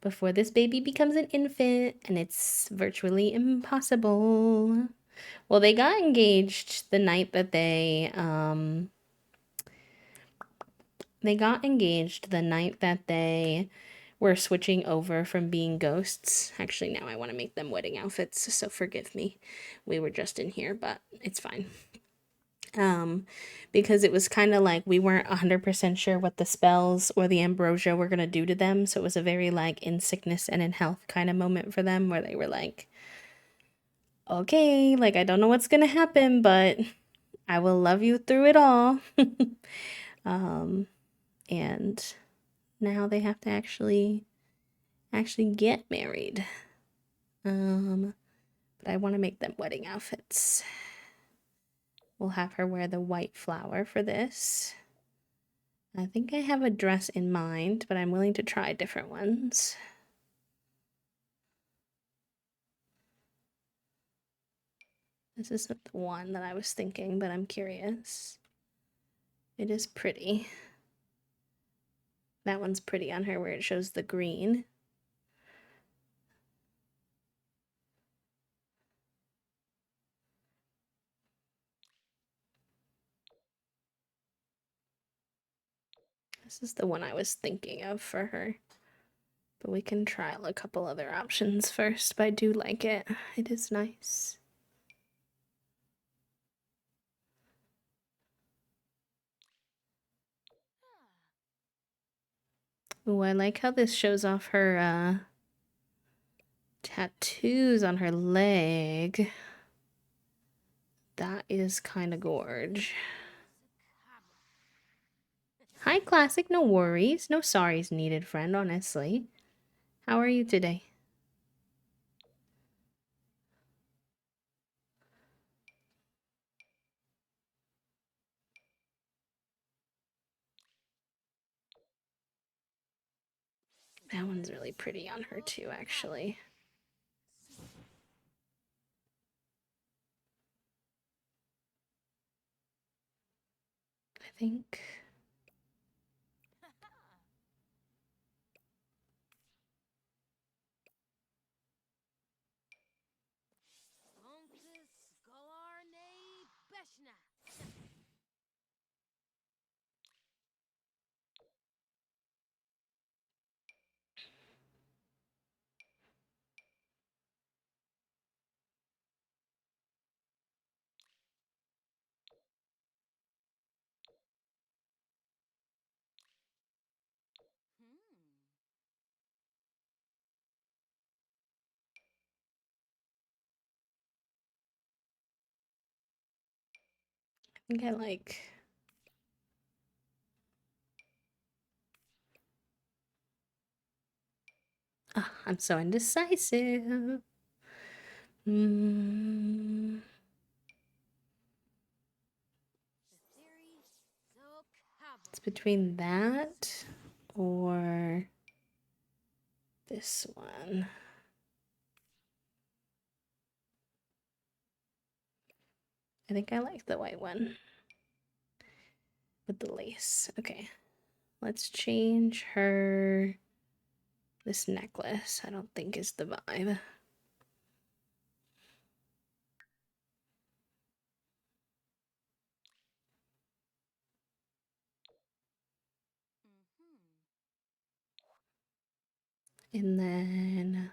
before this baby becomes an infant and it's virtually impossible. Well, they got engaged the night that they got engaged the night that they were switching over from being ghosts. Actually, now I want to make them wedding outfits, so forgive me. We were just in here, but it's fine. Because it was kind of like we weren't 100% sure what the spells or the ambrosia were going to do to them, so it was a very like in sickness and in health kind of moment for them where they were like, okay, like I don't know what's going to happen, but I will love you through it all. um and now they have to actually get married. But I want to make them wedding outfits. We'll have her wear the white flower for this. I think I have a dress in mind, but I'm willing to try different ones. This isn't the one that I was thinking, but I'm curious. It is pretty. That one's pretty on her where it shows the green. This is the one I was thinking of for her. But we can trial a couple other options first, but I do like it. It is nice. Ooh, I like how this shows off her tattoos on her leg. That is kind of gorge. Hi, Classic. No worries. No sorries needed, friend, honestly. How are you today? That one's really pretty on her, too, actually. I think. think I like. Ah, I'm so indecisive. Mm, it's between that or this one. I think I like the white one with the lace. Okay, let's change her this necklace. I don't think is the vibe. And then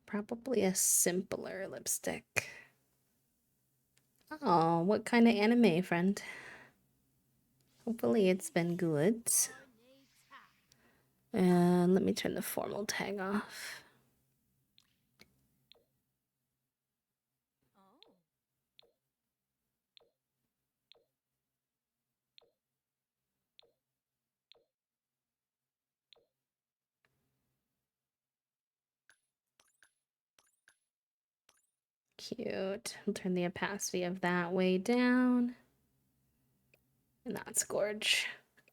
probably a simpler lipstick. Oh, what kind of anime, friend? Hopefully it's been good. And let me turn the formal tag off. Cute. I'll turn the opacity of that way down. And that's gorge.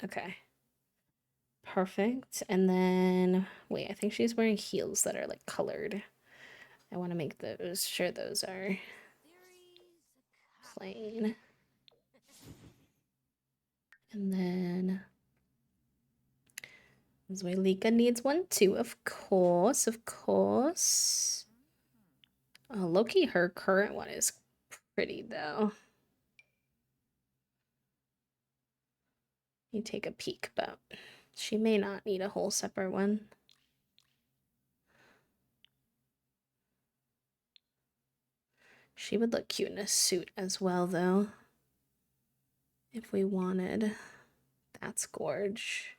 Okay. Perfect. And then, wait, I think she's wearing heels that are like colored. I want to make those, sure those are plain. And then Zwelika needs one too, of course, of course. Oh, Loki, her current one is pretty though. You take a peek, but she may not need a whole separate one. She would look cute in a suit as well, though. If we wanted. That's gorge.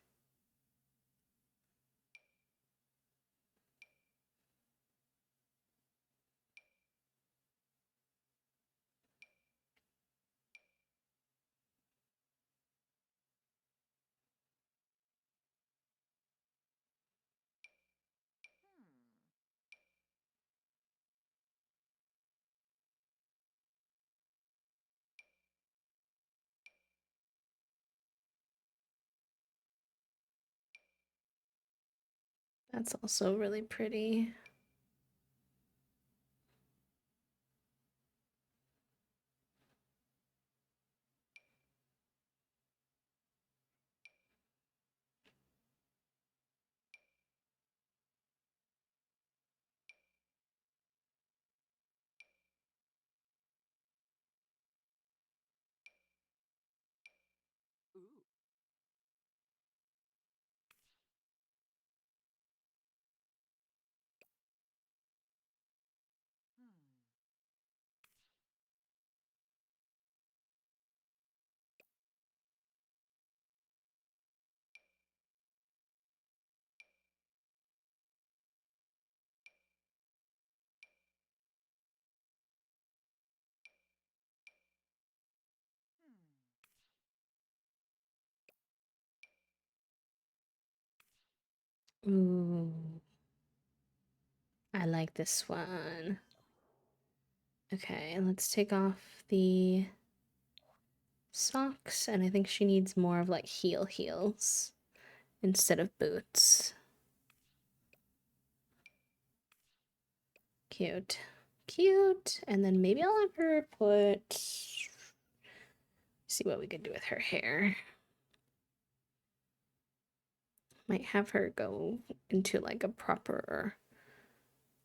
That's also really pretty. Ooh. I like this one. Okay, let's take off the socks, and I think she needs more of like heels instead of boots. Cute. Cute. And then maybe I'll have her put. See what we could do with her hair. Might have her go into like a proper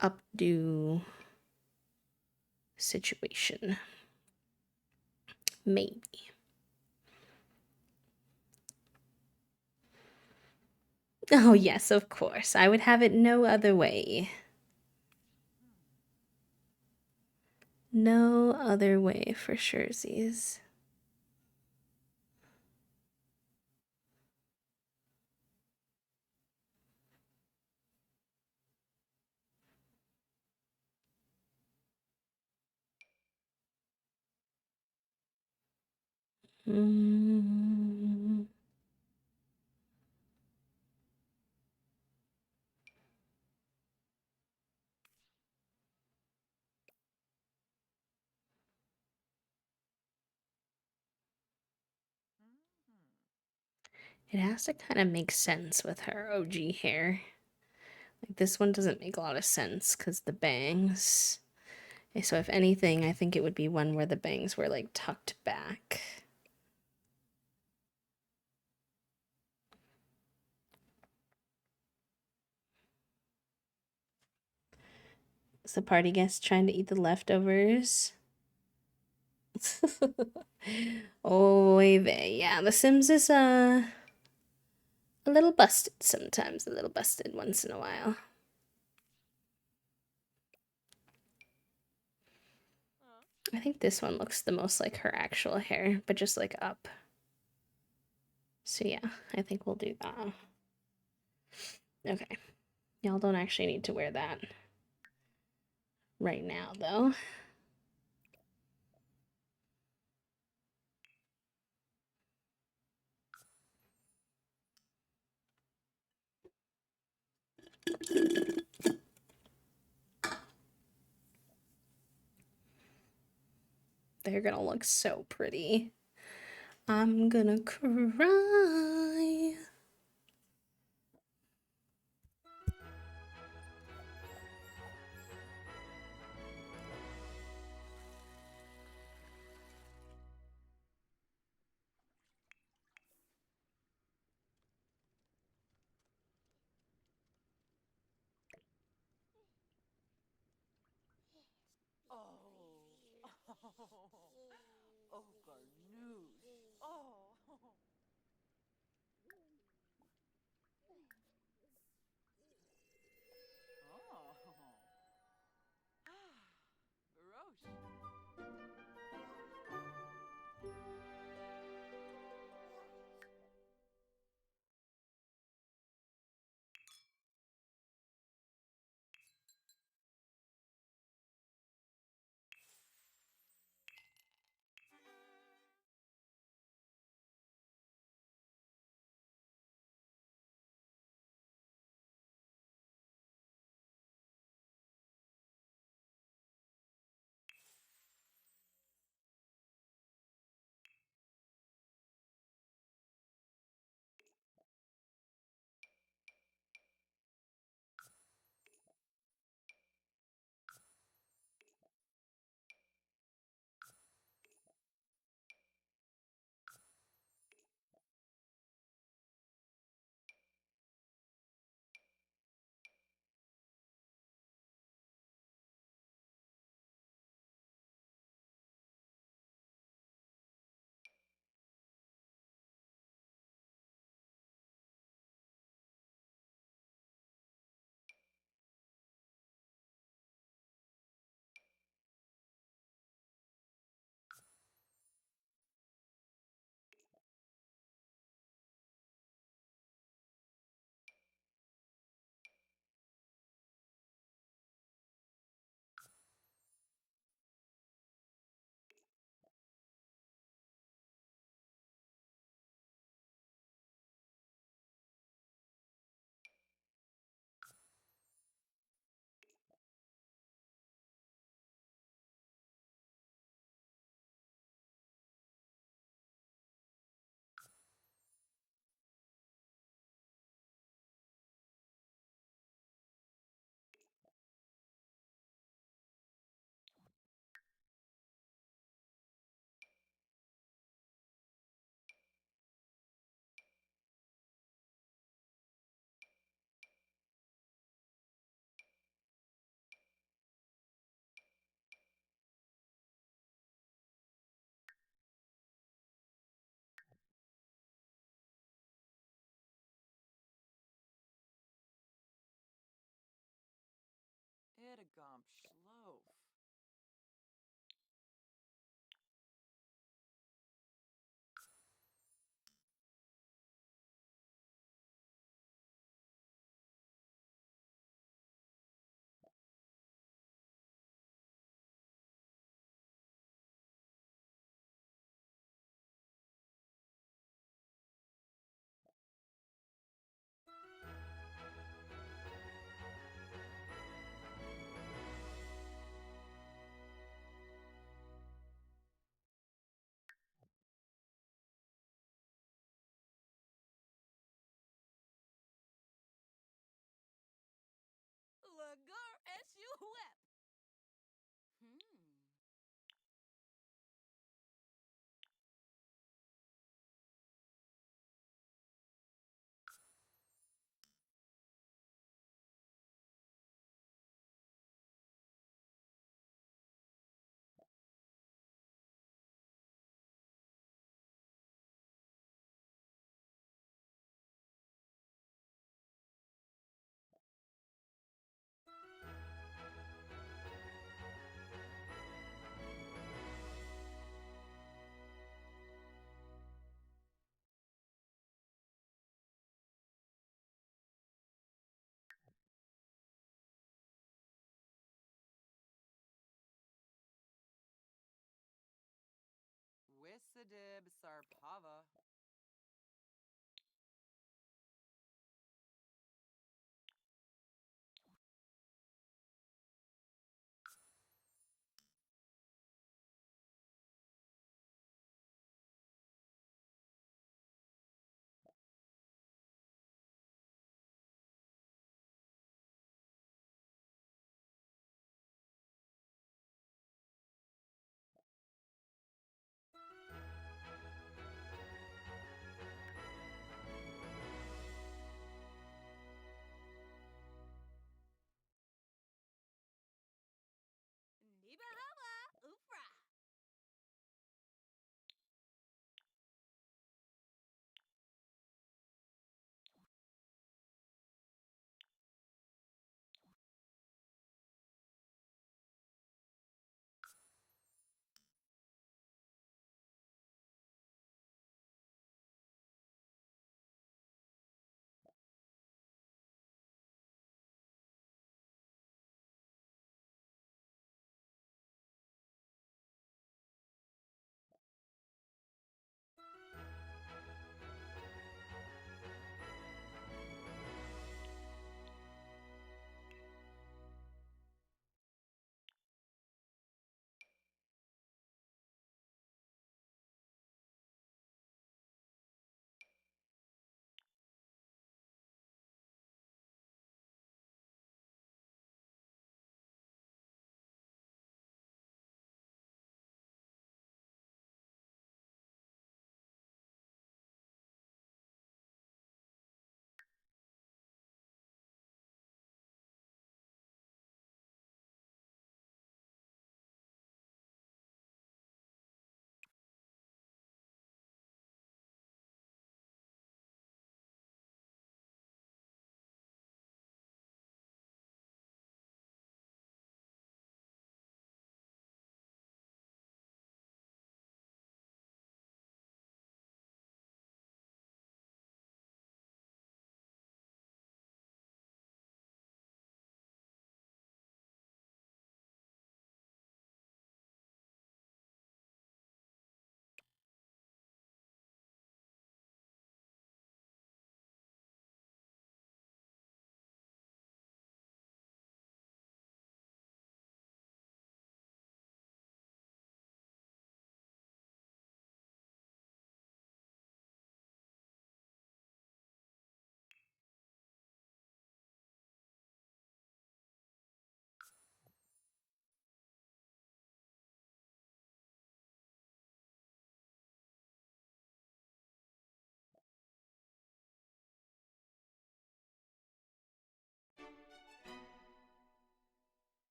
updo situation. Maybe. Oh, yes, of course. I would have it no other way. No other way for surezies. Mm. It has to kind of make sense with her OG hair. Like this one doesn't make a lot of sense because the bangs. So if anything, I think it would be one where the bangs were like tucked back. Is the party guest trying to eat the leftovers? Oy vey. Yeah, The Sims is a little busted sometimes, a little busted once in a while. I think this one looks the most like her actual hair, but just like up. So yeah, I think we'll do that. Okay. Y'all don't actually need to wear that right now, though. They're gonna look so pretty. I'm gonna cry.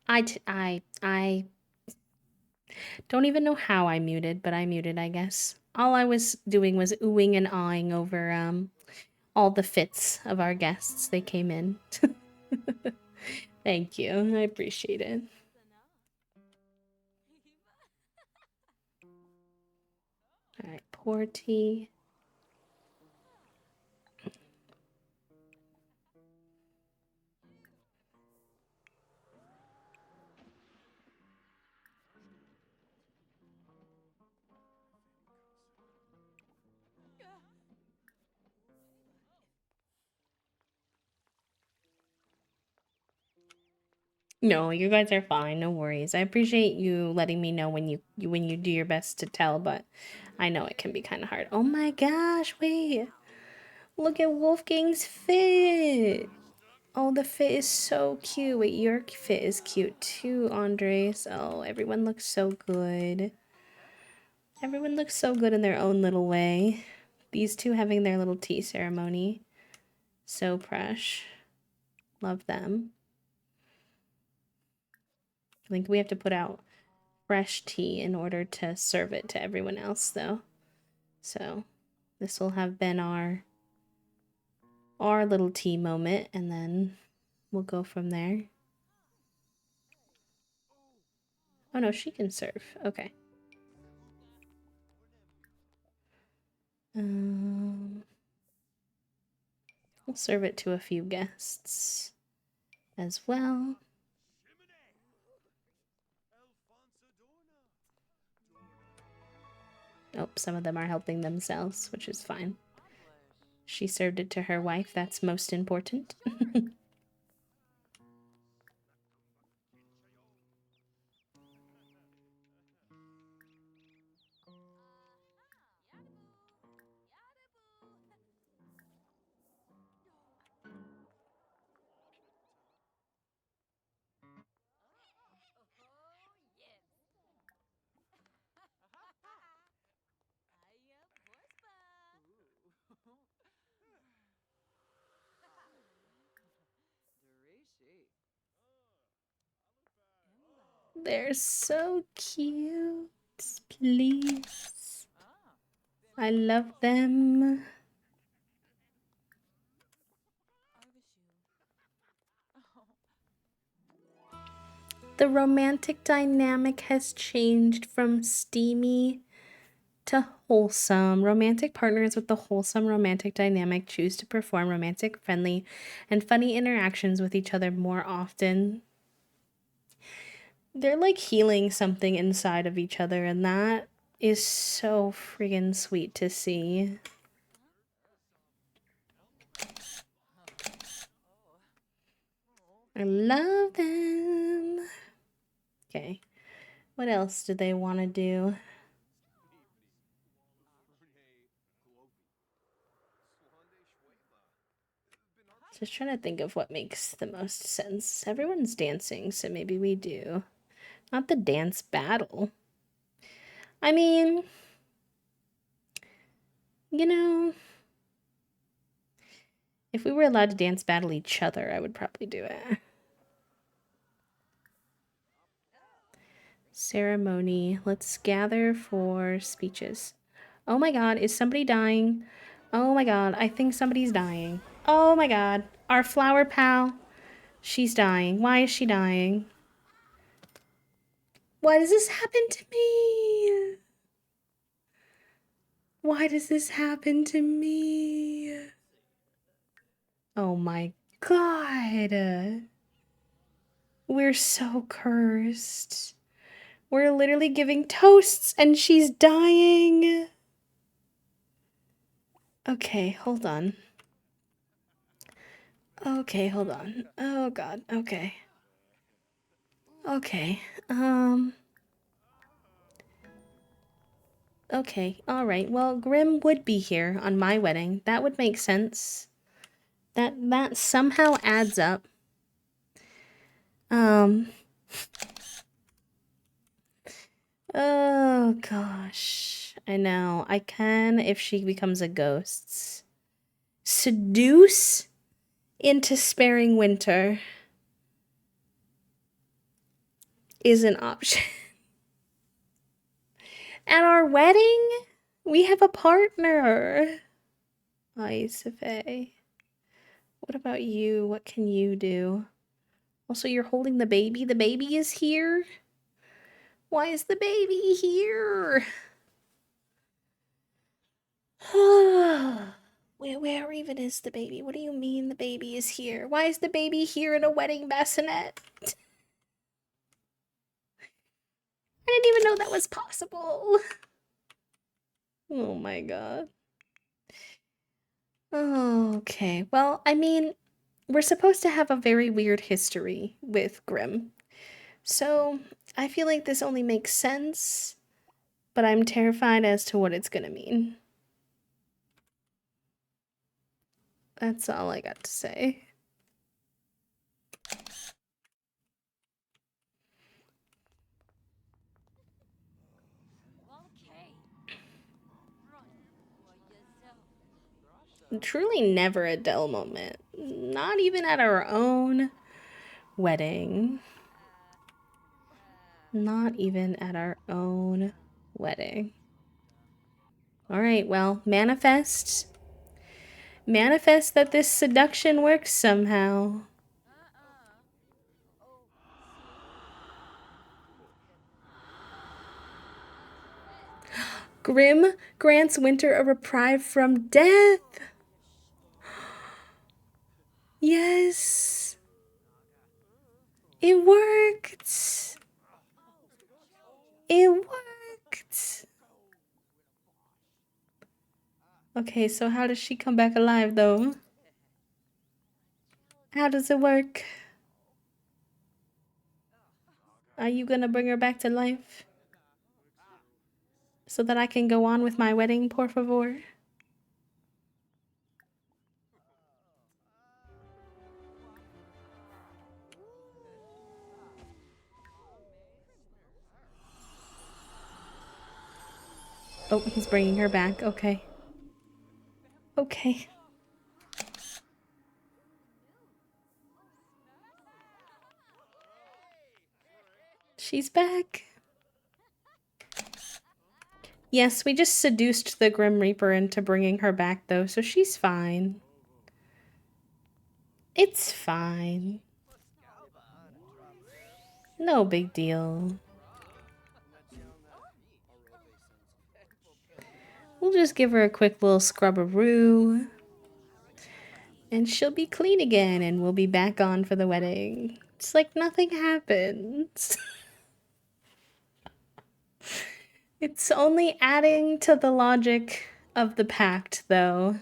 I don't even know how I muted, but I muted, I guess. All I was doing was oohing and awing over all the fits of our guests. They came in. Thank you. I appreciate it. All right, pour tea. No, you guys are fine. No worries. I appreciate you letting me know when you do your best to tell, but I know it can be kind of hard. Oh my gosh, wait. Look at Wolfgang's fit. Oh, the fit is so cute. Wait, your fit is cute too, Andres. Oh, everyone looks so good. Everyone looks so good in their own little way. These two having their little tea ceremony. So fresh. Love them. I think we have to put out fresh tea in order to serve it to everyone else, though. So this will have been our little tea moment, and then we'll go from there. Oh no, she can serve. Okay. We'll serve it to a few guests as well. Oh, some of them are helping themselves, which is fine. She served it to her wife. That's most important. They're so cute. Please. I love them. The romantic dynamic has changed from steamy to wholesome. Romantic partners with the wholesome romantic dynamic choose to perform romantic, friendly, and funny interactions with each other more often. They're like healing something inside of each other, and that is so friggin' sweet to see. I love them. Okay. What else do they want to do? Just trying to think of what makes the most sense. Everyone's dancing, so maybe we do. Not the dance battle. I mean, you know, if we were allowed to dance battle each other, I would probably do it. Ceremony. Let's gather for speeches. Oh my god, is somebody dying? Oh my god, I think somebody's dying. Oh my god, our flower pal. She's dying. Why is she dying? Why does this happen to me? Why does this happen to me? Oh my god. We're so cursed. We're literally giving toasts and she's dying. Okay, hold on. Okay, hold on. Oh god, okay. Okay, okay, alright. Well, Grim would be here on my wedding. That would make sense. That somehow adds up. Oh gosh. I know. I can if she becomes a ghost. Seduce into sparing winter is an option. At our wedding, we have a partner. Isefe. What about you? What can you do? Also, you're holding the baby. The baby is here. Why is the baby here? Where even is the baby? What do you mean the baby is here? Why is the baby here in a wedding bassinet? I didn't even know that was possible. Oh my god. Okay, well, I mean, we're supposed to have a very weird history with Grimm. So, I feel like this only makes sense, but I'm terrified as to what it's gonna mean. That's all I got to say. truly never a dull moment. Not even at our own wedding. Not even at our own wedding. All right, well, manifest. Manifest that this seduction works somehow. Grim grants Winter a reprieve from death. Yes. It worked. It worked. Okay, so how does she come back alive though? How does it work? Are you gonna bring her back to life? So that I can go on with my wedding, por favor? Oh, he's bringing her back. Okay. Okay. She's back. Yes, we just seduced the Grim Reaper into bringing her back, though, so she's fine. It's fine. No big deal. We'll just give her a quick little scrub-a-roo. And she'll be clean again, and we'll be back on for the wedding. It's like nothing happens. It's only adding to the logic of the pact, though.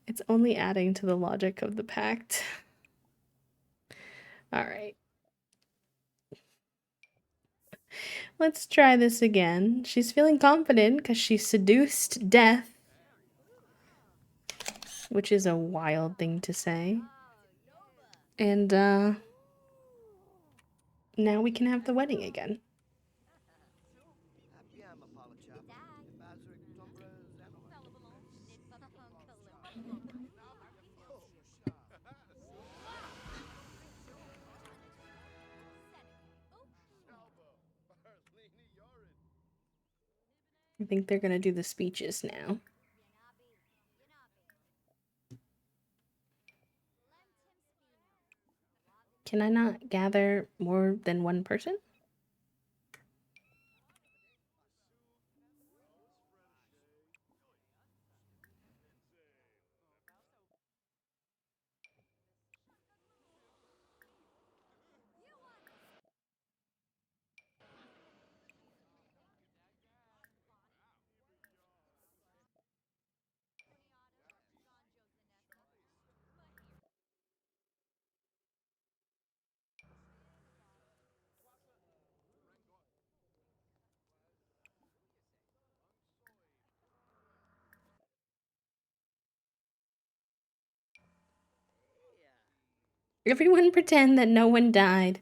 It's only adding to the logic of the pact. Alright. Let's try this again. She's feeling confident because she seduced death. Which is a wild thing to say. And, now we can have the wedding again. I think they're gonna do the speeches now. Can I not gather more than one person? Everyone pretend that no one died.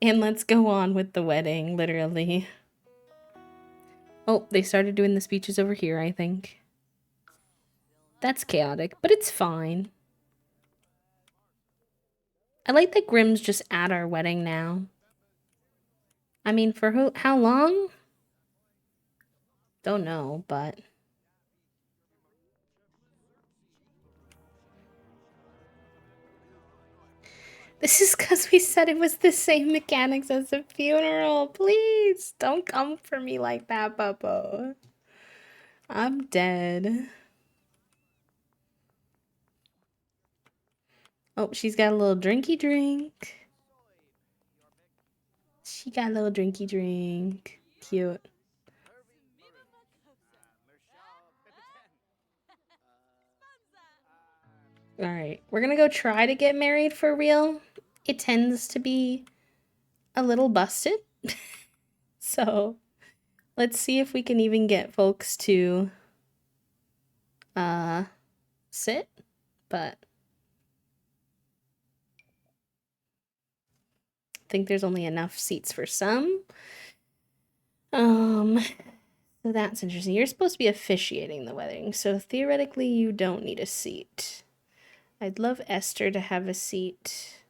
And let's go on with the wedding, literally. Oh, they started doing the speeches over here, I think. That's chaotic, but it's fine. I like that Grimm's just at our wedding now. I mean, for who? How long? Don't know, but... This is because we said it was the same mechanics as a funeral. Please, don't come for me like that, Bubba. I'm dead. Oh, she's got a little drinky drink. She got a little drinky drink. Cute. Alright, we're gonna go try to get married for real. It tends to be a little busted. So, let's see if we can even get folks to sit, but I think there's only enough seats for some. So that's interesting. You're supposed to be officiating the wedding, so theoretically you don't need a seat. I'd love Esther to have a seat.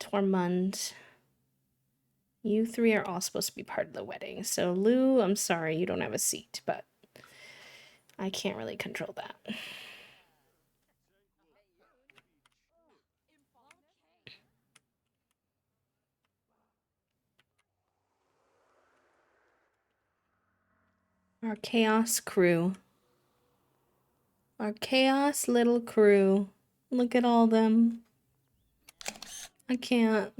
Tormund. You three are all supposed to be part of the wedding. So Lou, I'm sorry you don't have a seat, but I can't really control that. Our chaos crew. Our chaos little crew. Look at all them. I can't.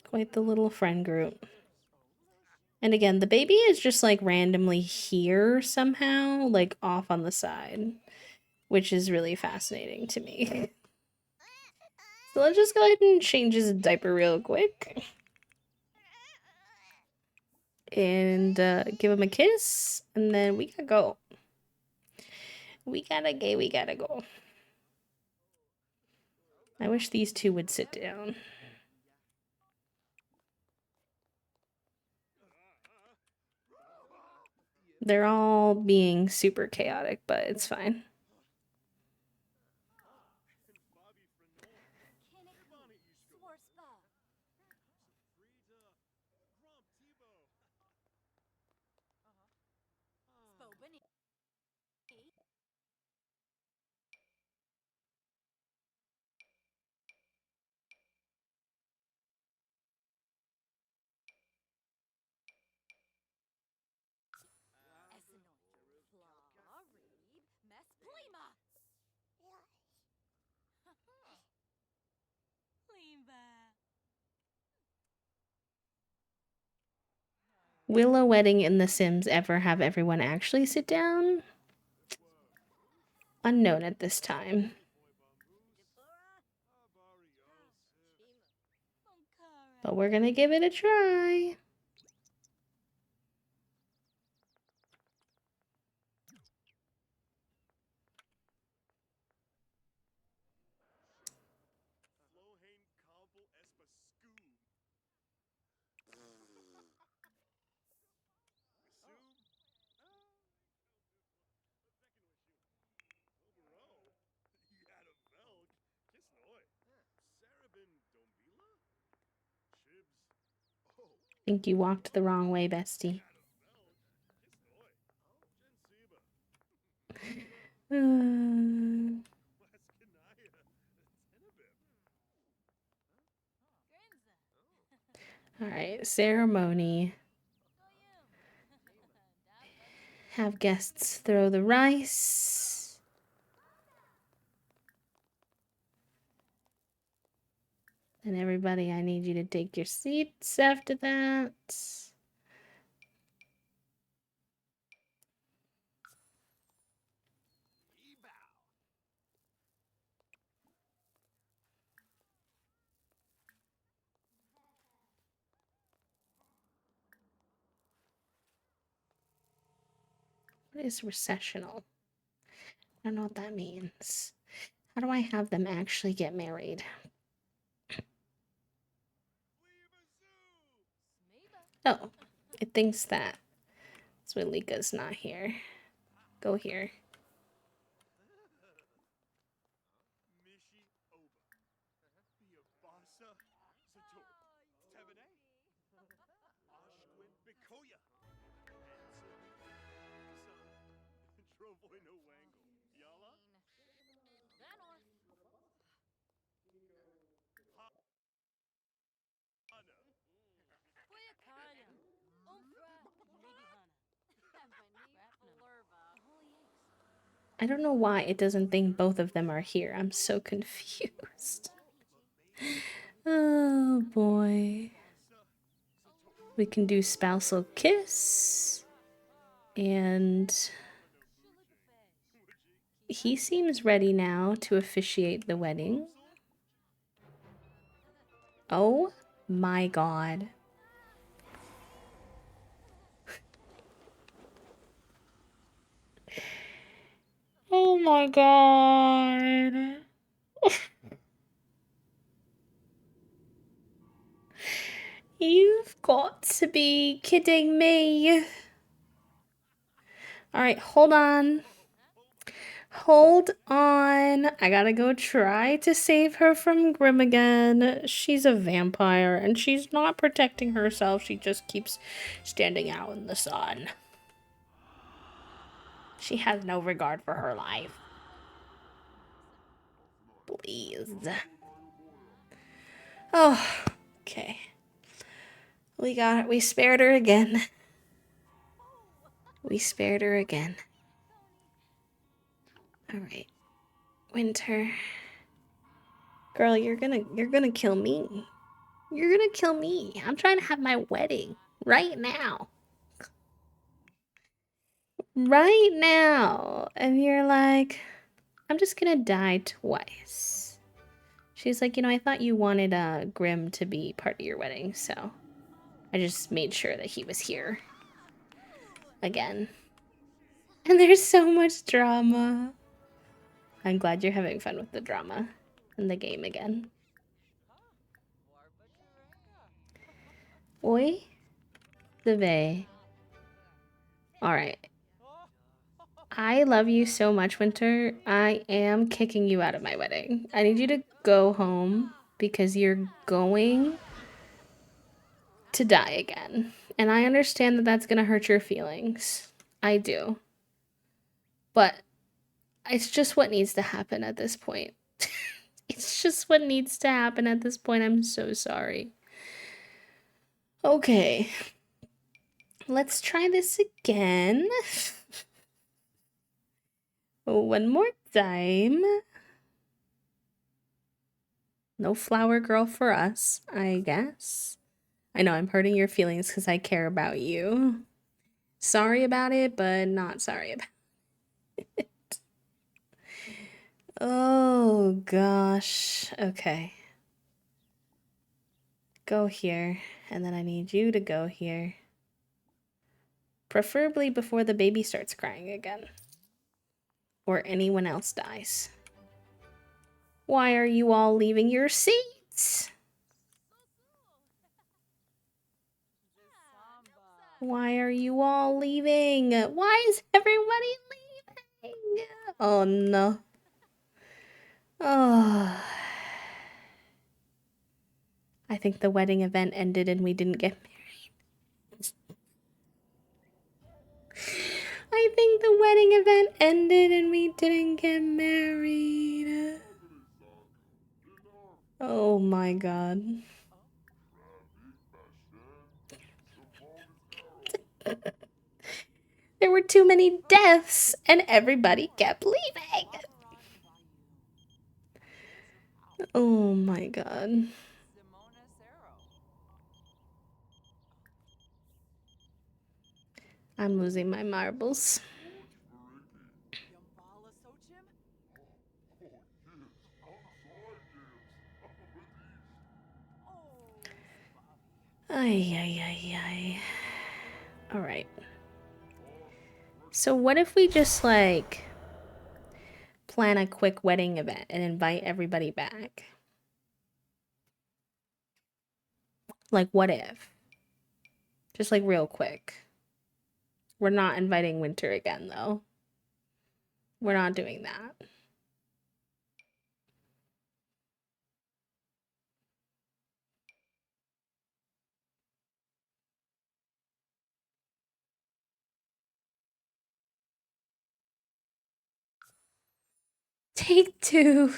Quite the little friend group. And again, the baby is just like randomly here somehow, like off on the side, which is really fascinating to me. So let's just go ahead and change his diaper real quick. And give him a kiss, and then we gotta go. We gotta go. I wish these two would sit down. They're all being super chaotic, but it's fine. Will a wedding in The Sims ever have everyone actually sit down? Unknown at this time. But we're gonna give it a try. Think you walked the wrong way, bestie. Alright, ceremony. Have guests throw the rice. And everybody, I need you to take your seats after that. What is recessional? I don't know what that means. How do I have them actually get married? Oh, it thinks that. So Lika's not here. Go here. I don't know why it doesn't think both of them are here. I'm so confused. Oh boy. We can do spousal kiss. And he seems ready now to officiate the wedding. Oh my god. Oh my god. You've got to be kidding me. Alright, hold on. Hold on. I gotta go try to save her from Grim again. She's a vampire and she's not protecting herself. She just keeps standing out in the sun. She has no regard for her life. Please. Oh, okay. We spared her again. We spared her again. Alright. Winter. Girl, you're gonna kill me. You're gonna kill me. I'm trying to have my wedding right now. Right now. And you're like, I'm just gonna die twice. She's like, I thought you wanted Grim to be part of your wedding, so I just made sure that he was here. Again. And there's so much drama. I'm glad you're having fun with the drama in the game again. Oi? The Vey. Alright. I love you so much, Winter. I am kicking you out of my wedding. I need you to go home because you're going to die again. And I understand that that's going to hurt your feelings. I do. But it's just what needs to happen at this point. It's just what needs to happen at this point. I'm so sorry. Okay. Let's try this again. One more time. No flower girl for us, I guess. I know I'm hurting your feelings because I care about you. Sorry about it, but not sorry about it. Oh gosh. Okay. Go here, and then I need you to go here. Preferably before the baby starts crying again. Or anyone else dies. Why are you all leaving your seats? Why are you all leaving? Why is everybody leaving? Oh no. Oh. I think the wedding event ended and we didn't get married. I think the wedding event ended and we didn't get married. Oh my god. There were too many deaths and everybody kept leaving. Oh my god. I'm losing my marbles. Ay, ay, ay, ay. Alright. So what if we just, like, plan a quick wedding event and invite everybody back? Like, what if? Just, like, real quick. We're not inviting Winter again, though. We're not doing that. Take two.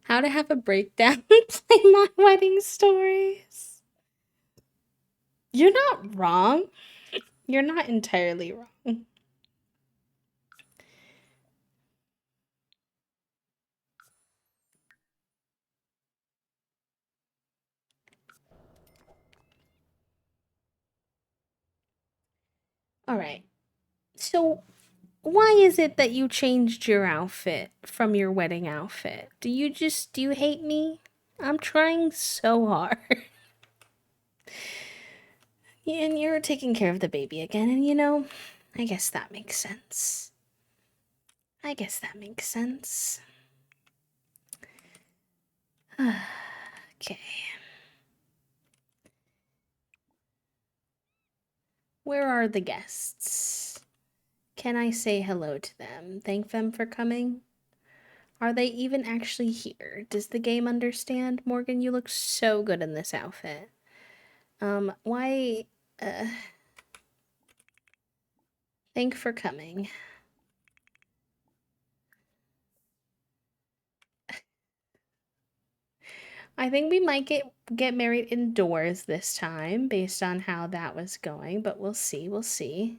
How to have a breakdown and play my wedding stories. You're not wrong. You're not entirely wrong. Alright. So, why is it that you changed your outfit from your wedding outfit? Do you hate me? I'm trying so hard. And you're taking care of the baby again, and I guess that makes sense. I guess that makes sense. Okay. Where are the guests? Can I say hello to them? Thank them for coming? Are they even actually here? Does the game understand? Morgan, you look so good in this outfit. Why, uh, thank for coming. I think we might get married indoors this time based on how that was going, but we'll see, we'll see.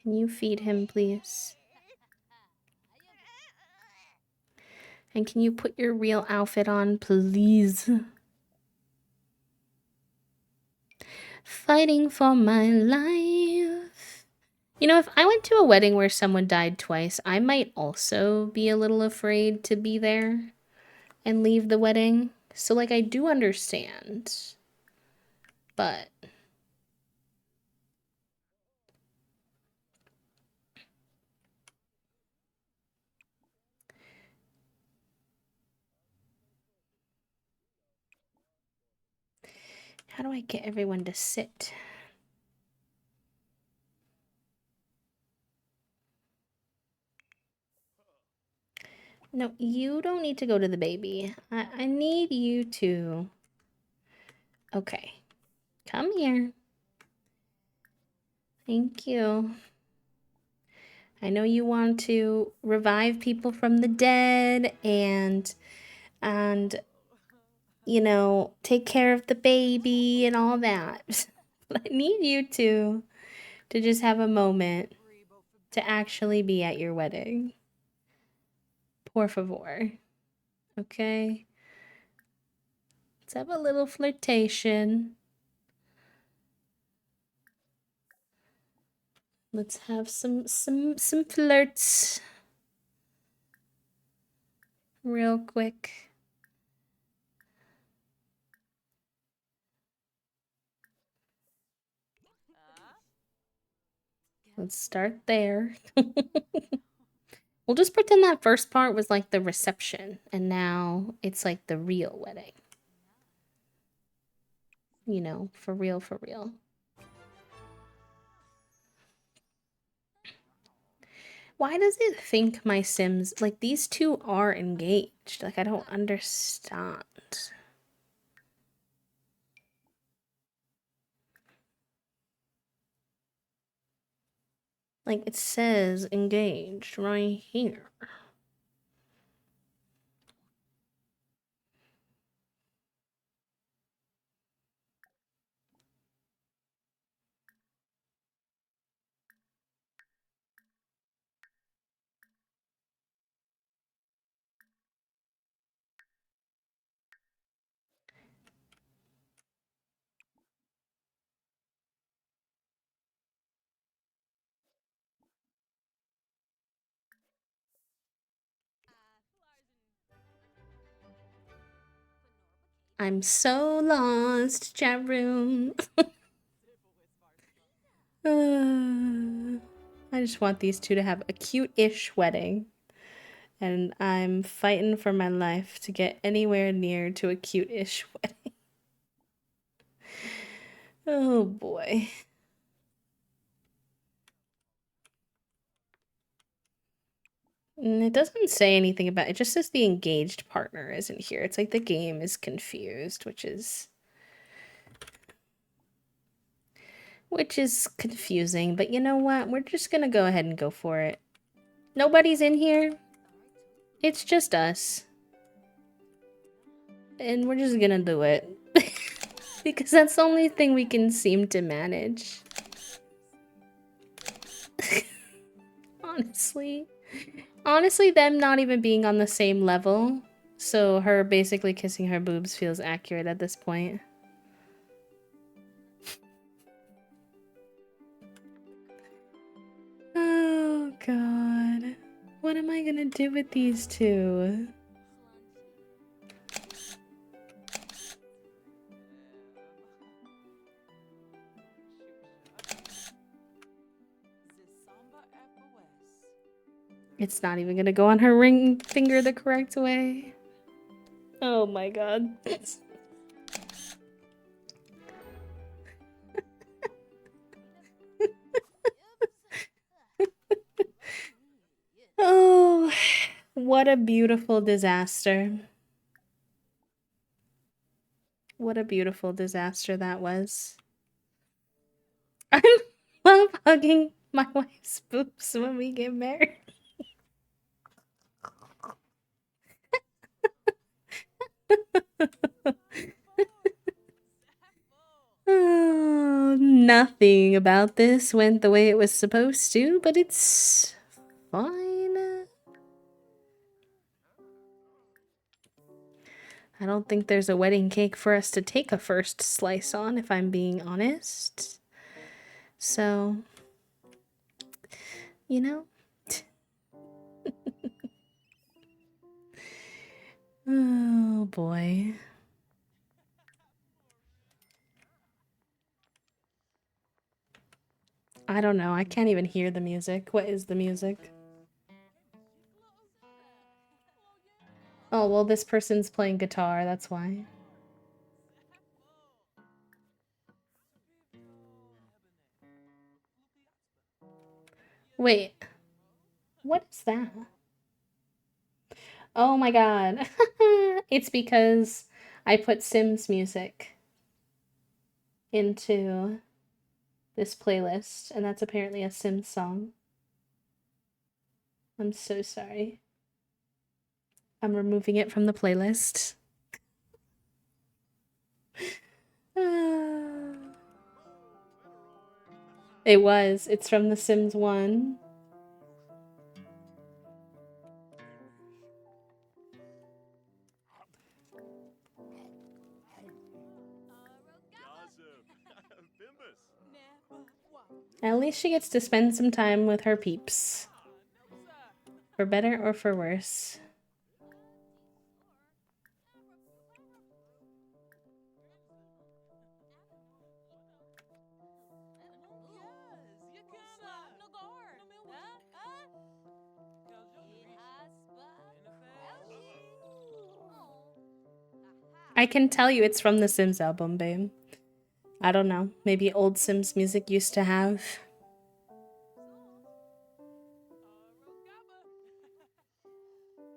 Can you feed him, please? And can you put your real outfit on, please? Fighting for my life. You know, if I went to a wedding where someone died twice, I might also be a little afraid to be there and leave the wedding. So, like, I do understand. But how do I get everyone to sit? No, you don't need to go to the baby. I need you to. Okay. Come here. Thank you. I know you want to revive people from the dead and you know, take care of the baby and all that. I need you to just have a moment to actually be at your wedding. Por favor. Okay? Let's have a little flirtation. Let's have some flirts real quick. Let's start there. We'll just pretend that first part was like the reception and now it's like the real wedding. You know, for real, for real. Why does it think my Sims, like, these two are engaged? Like, I don't understand. Like, it says engaged right here. I'm so lost, chat room. I just want these two to have a cute-ish wedding. And I'm fighting for my life to get anywhere near to a cute-ish wedding. Oh boy. And it doesn't say anything about it. Just says the engaged partner isn't here. It's like the game is confused, which is confusing, but you know what? We're just gonna go ahead and go for it. Nobody's in here. It's just us. And we're just gonna do it. Because that's the only thing we can seem to manage. Honestly. Honestly, them not even being on the same level. So her basically kissing her boobs feels accurate at this point. Oh god. What am I gonna do with these two? It's not even gonna go on her ring finger the correct way. Oh my god. Oh, what a beautiful disaster. What a beautiful disaster that was. I love hugging my wife's boobs when we get married. Oh, nothing about this went the way it was supposed to, but it's fine. I don't think there's a wedding cake for us to take a first slice on, if I'm being honest. So, you know? Oh boy. I don't know. I can't even hear the music. What is the music? Oh, well, this person's playing guitar, that's why. Wait, what is that? Oh my god. It's because I put Sims music into this playlist, and that's apparently a Sims song. I'm so sorry. I'm removing it from the playlist. It was. It's from The Sims 1. At least she gets to spend some time with her peeps. For better or for worse. I can tell you it's from the Sims album, babe. I don't know. Maybe old Sims music used to have.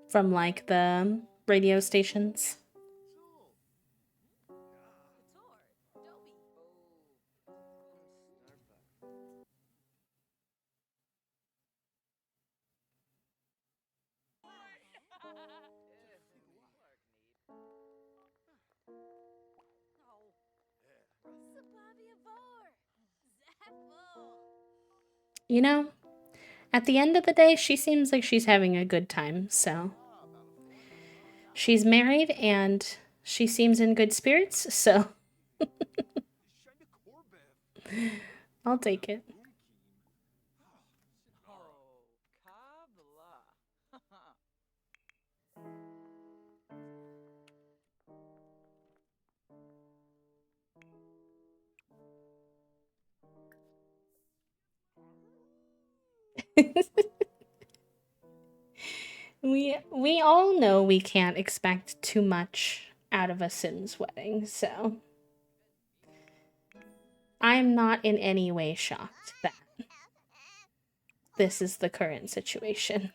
From like the radio stations. You know, at the end of the day, she seems like she's having a good time, so. She's married and she seems in good spirits, so. I'll take it. we all know we can't expect too much out of a Sims wedding, so I'm not in any way shocked that this is the current situation.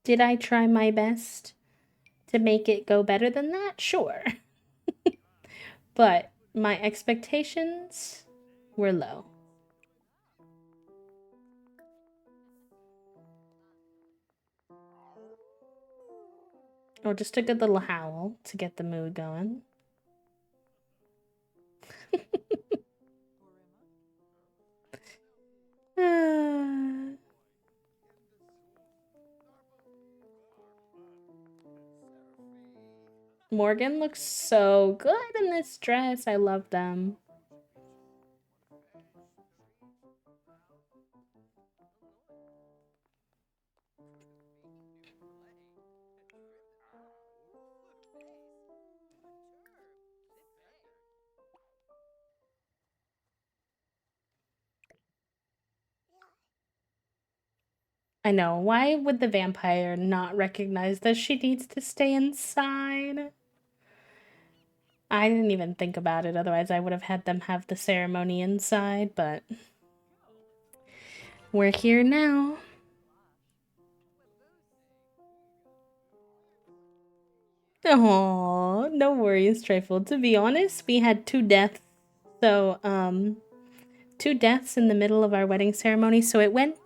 Did I try my best to make it go better than that? Sure. But my expectations were low. Oh, just a good little howl to get the mood going. Morgan looks so good in this dress. I love them. I know. Why would the vampire not recognize that she needs to stay inside? I didn't even think about it. Otherwise, I would have had them have the ceremony inside, but we're here now. Oh, no worries, Trifle. To be honest, we had two deaths. So, two deaths in the middle of our wedding ceremony, so it went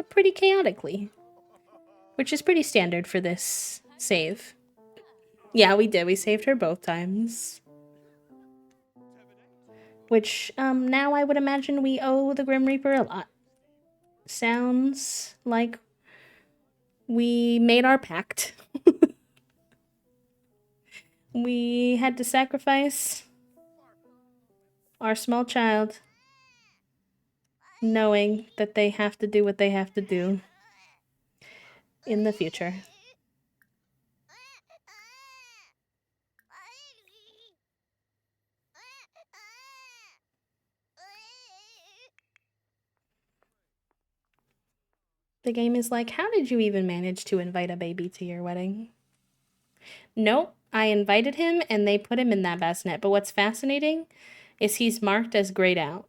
pretty chaotically, which is pretty standard for this save. Yeah, we did. We saved her both times. Which, now I would imagine we owe the Grim Reaper a lot. Sounds like we made our pact. We had to sacrifice our small child, knowing that they have to do what they have to do in the future. The game is like, how did you even manage to invite a baby to your wedding? Nope, I invited him and they put him in that bassinet. But what's fascinating is he's marked as grayed out.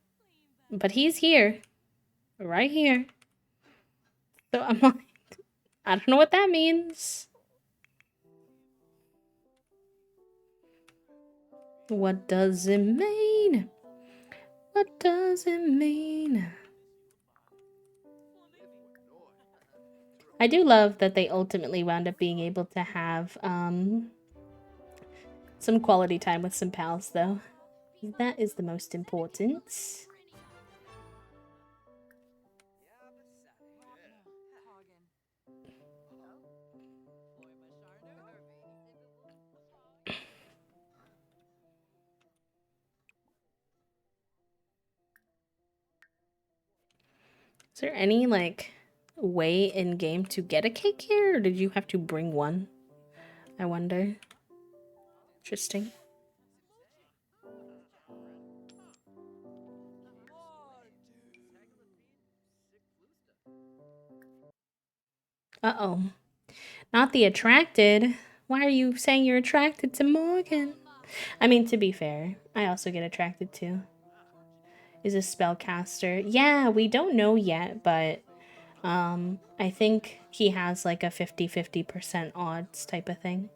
But he's here, right here. So I'm like, I don't know what that means. What does it mean? What does it mean? I do love that they ultimately wound up being able to have some quality time with some pals, though. That is the most important. Is there any, like, way in game to get a cake here, or did you have to bring one? I wonder. Interesting. Uh-oh. Not the attracted. Why are you saying you're attracted to Morgan? I mean, to be fair, I also get attracted to. Is a spellcaster. Yeah, we don't know yet, but I think he has like a 50-50% odds type of thing.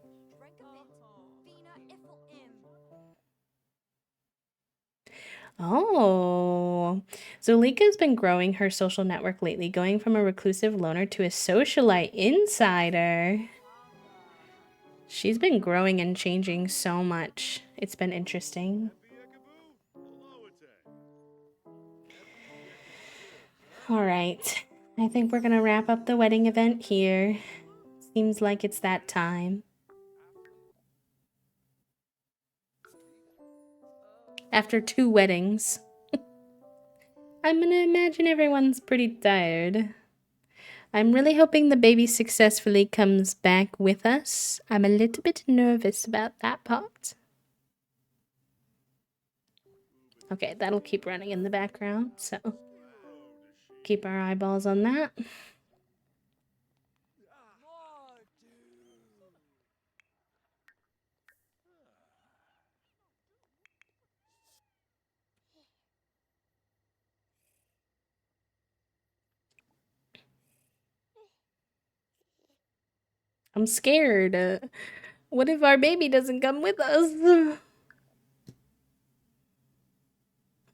Oh, Zulika's been growing her social network lately, going from a reclusive loner to a socialite insider. She's been growing and changing so much. It's been interesting. All right. I think we're going to wrap up the wedding event here. Seems like it's that time. After 2 weddings. I'm going to imagine everyone's pretty tired. I'm really hoping the baby successfully comes back with us. I'm a little bit nervous about that part. Okay, that'll keep running in the background, so keep our eyeballs on that. I'm scared. What if our baby doesn't come with us?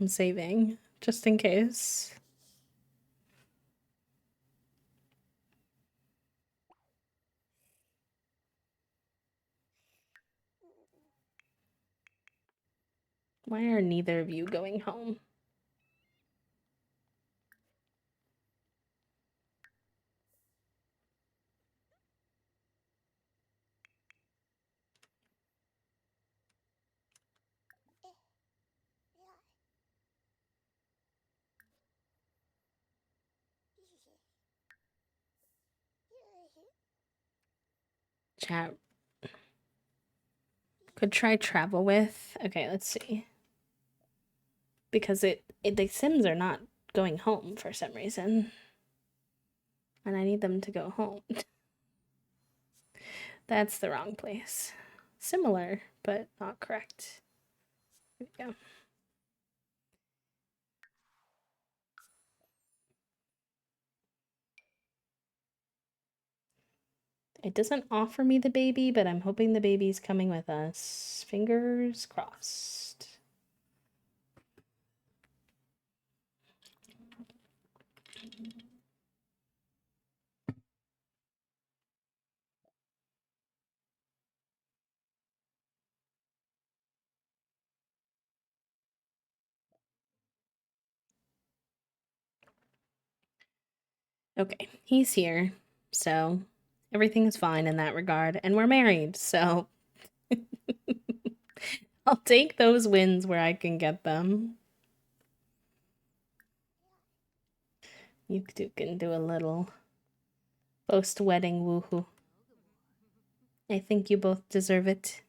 I'm saving, just in case. Why are neither of you going home? Chat. Could try travel with. Okay, let's see. Because the Sims are not going home for some reason. And I need them to go home. That's the wrong place. Similar, but not correct. Here we go. It doesn't offer me the baby, but I'm hoping the baby's coming with us. Fingers crossed. Okay, he's here. So everything's fine in that regard. And we're married, so I'll take those wins where I can get them. You two can do a little post wedding woohoo. I think you both deserve it.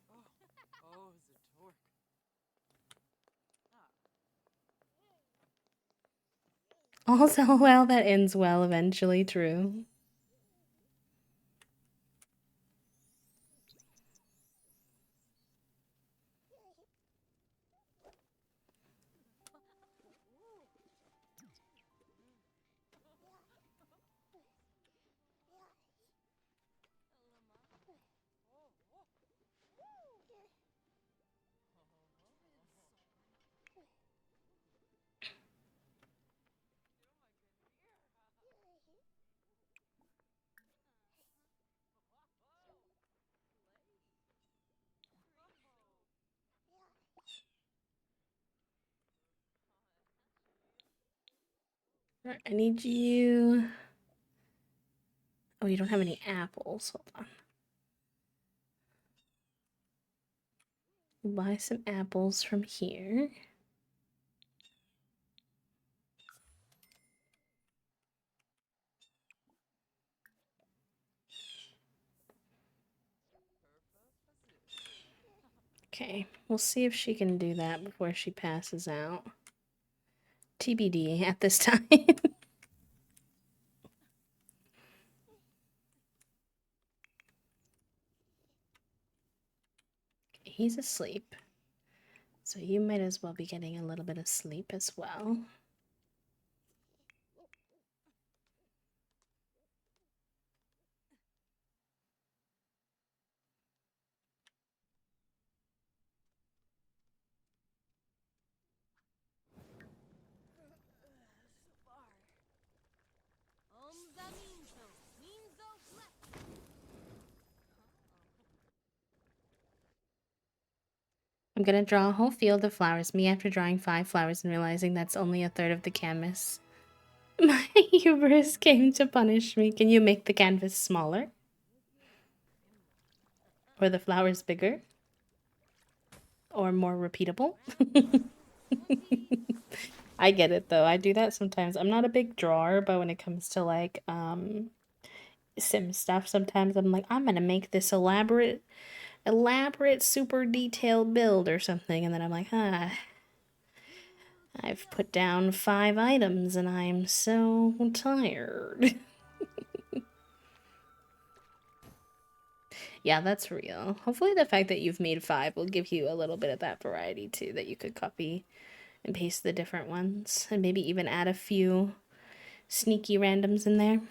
Also, well, that ends well eventually, true. Right, I need you. Oh, you don't have any apples. Hold on. We'll buy some apples from here. Okay, we'll see if she can do that before she passes out. TBD at this time. He's asleep, so you might as well be getting a little bit of sleep as well. I'm gonna draw a whole field of flowers, me after drawing 5 flowers and realizing that's only a third of the canvas. My hubris came to punish me. Can you make the canvas smaller? Or the flowers bigger? Or more repeatable? I get it though. I do that sometimes. I'm not a big drawer, but when it comes to like sim stuff, sometimes I'm like, I'm gonna make this elaborate super detailed build or something, and then I'm like, I've put down 5 items and I'm so tired. Yeah, that's real. Hopefully the fact that you've made 5 will give you a little bit of that variety too, that you could copy and paste the different ones, and maybe even add a few sneaky randoms in there.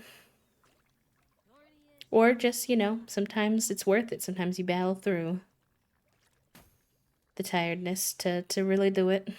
Or just, sometimes it's worth it. Sometimes you battle through the tiredness to really do it.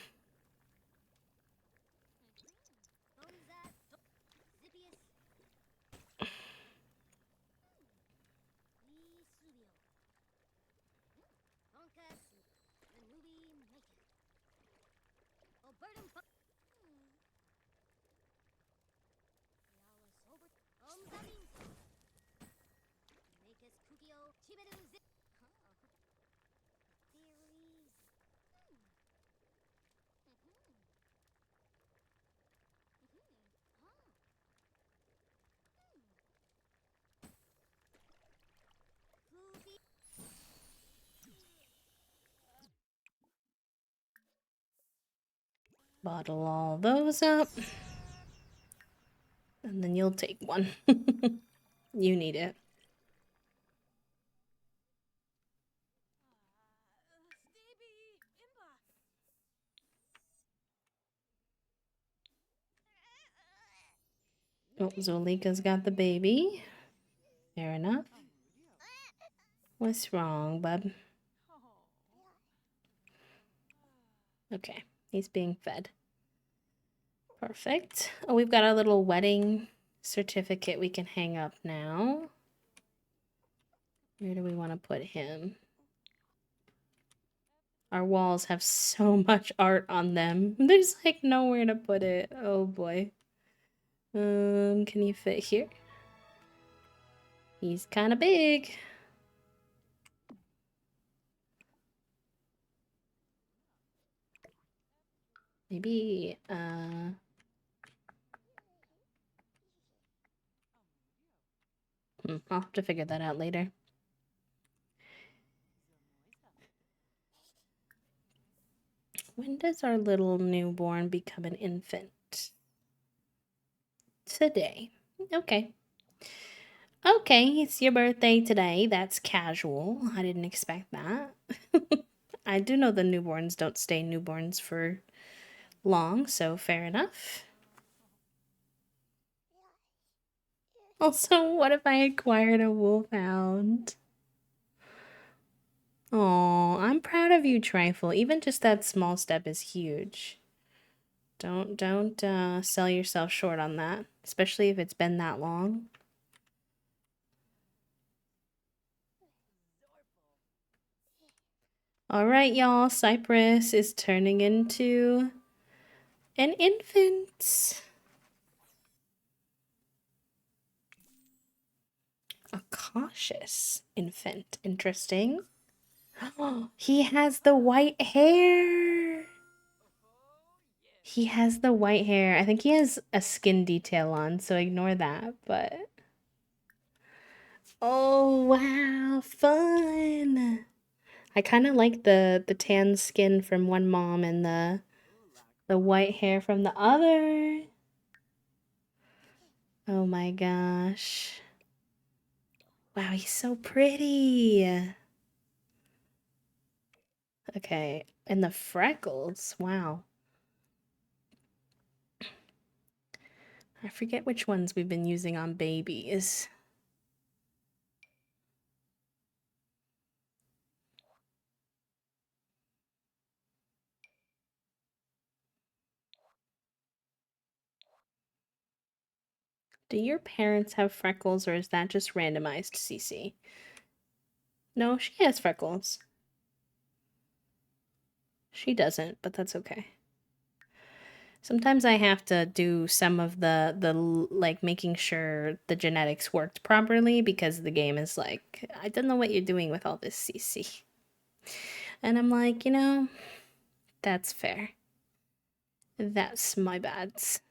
Bottle all those up. And then you'll take one. You need it. Oh, Zolika's got the baby. Fair enough. What's wrong, bub? Okay, he's being fed. Perfect. Oh, we've got our little wedding certificate we can hang up now. Where do we want to put him? Our walls have so much art on them. There's like nowhere to put it. Oh boy. Can you fit here? He's kind of big. Maybe, I'll have to figure that out later. When does our little newborn become an infant? Today. Okay. Okay, it's your birthday today. That's casual. I didn't expect that. I do know the newborns don't stay newborns for long, so fair enough. Also, what if I acquired a wolfhound? Oh, I'm proud of you, Trifle. Even just that small step is huge. Don't sell yourself short on that, especially if it's been that long. All right, y'all. Cypress is turning into an infant. A cautious infant. Interesting. Oh, he has the white hair. He has the white hair. I think he has a skin detail on, so ignore that, but... Oh, wow. Fun. I kind of like the tan skin from one mom and the white hair from the other. Oh my gosh. Wow, he's so pretty. Okay, and the freckles. Wow. I forget which ones we've been using on babies. Do your parents have freckles or is that just randomized, Cece? No, she has freckles. She doesn't, but that's okay. Sometimes I have to do some of the like making sure the genetics worked properly because the game is like, I don't know what you're doing with all this CC. And I'm like, that's fair. That's my bads.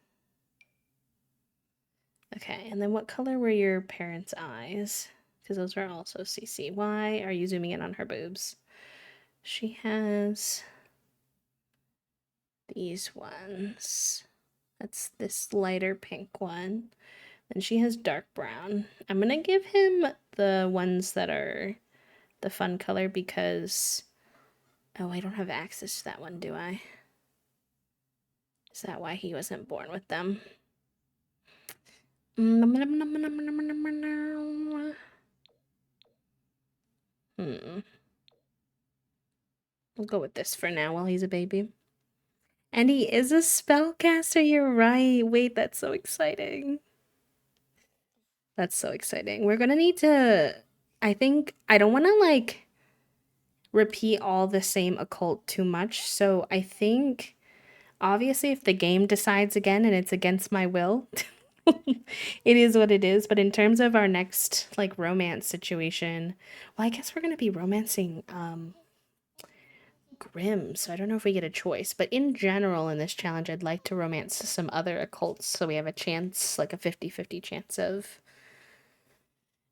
Okay, and then what color were your parents' eyes? Because those are also CC. Why are you zooming in on her boobs? She has these ones. That's this lighter pink one. And she has dark brown. I'm gonna give him the ones that are the fun color because... Oh, I don't have access to that one, do I? Is that why he wasn't born with them? We'll go with this for now while he's a baby. And he is a spellcaster, you're right. Wait, that's so exciting. That's so exciting. We're gonna need to... I think... I don't want to, like, repeat all the same occult too much, so I think... Obviously, if the game decides again and it's against my will, it is what it is. But in terms of our next, like, romance situation... Well, I guess we're gonna be romancing, Grimm, so I don't know if we get a choice. But in general, in this challenge, I'd like to romance some other occults so we have a chance, like a 50-50 chance of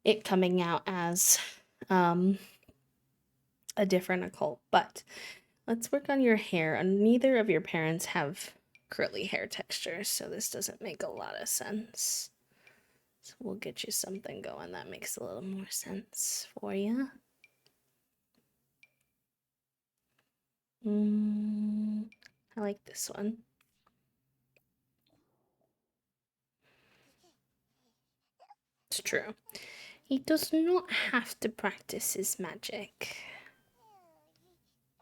it coming out as a different occult. But let's work on your hair. Neither of your parents have curly hair texture, so this doesn't make a lot of sense. So we'll get you something going that makes a little more sense for you. I like this one. It's true. He does not have to practice his magic.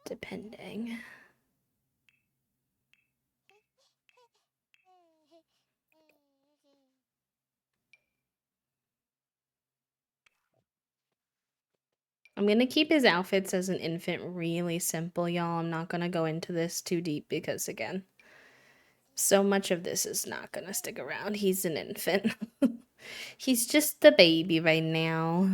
Depending. I'm gonna keep his outfits as an infant really simple, y'all. I'm not gonna go into this too deep because, again, so much of this is not gonna stick around. He's an infant. He's just a baby right now.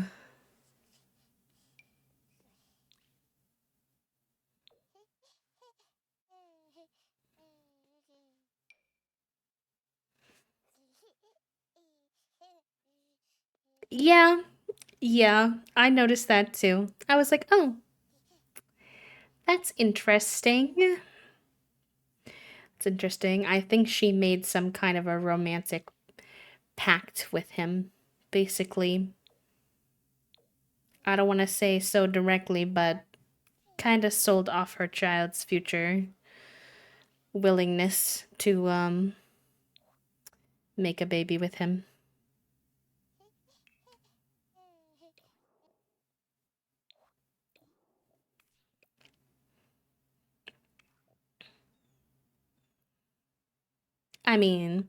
Yeah, yeah, I noticed that too. I was like, oh, that's interesting. It's interesting. I think she made some kind of a romantic pact with him, basically. I don't want to say so directly, but kind of sold off her child's future willingness to make a baby with him. I mean,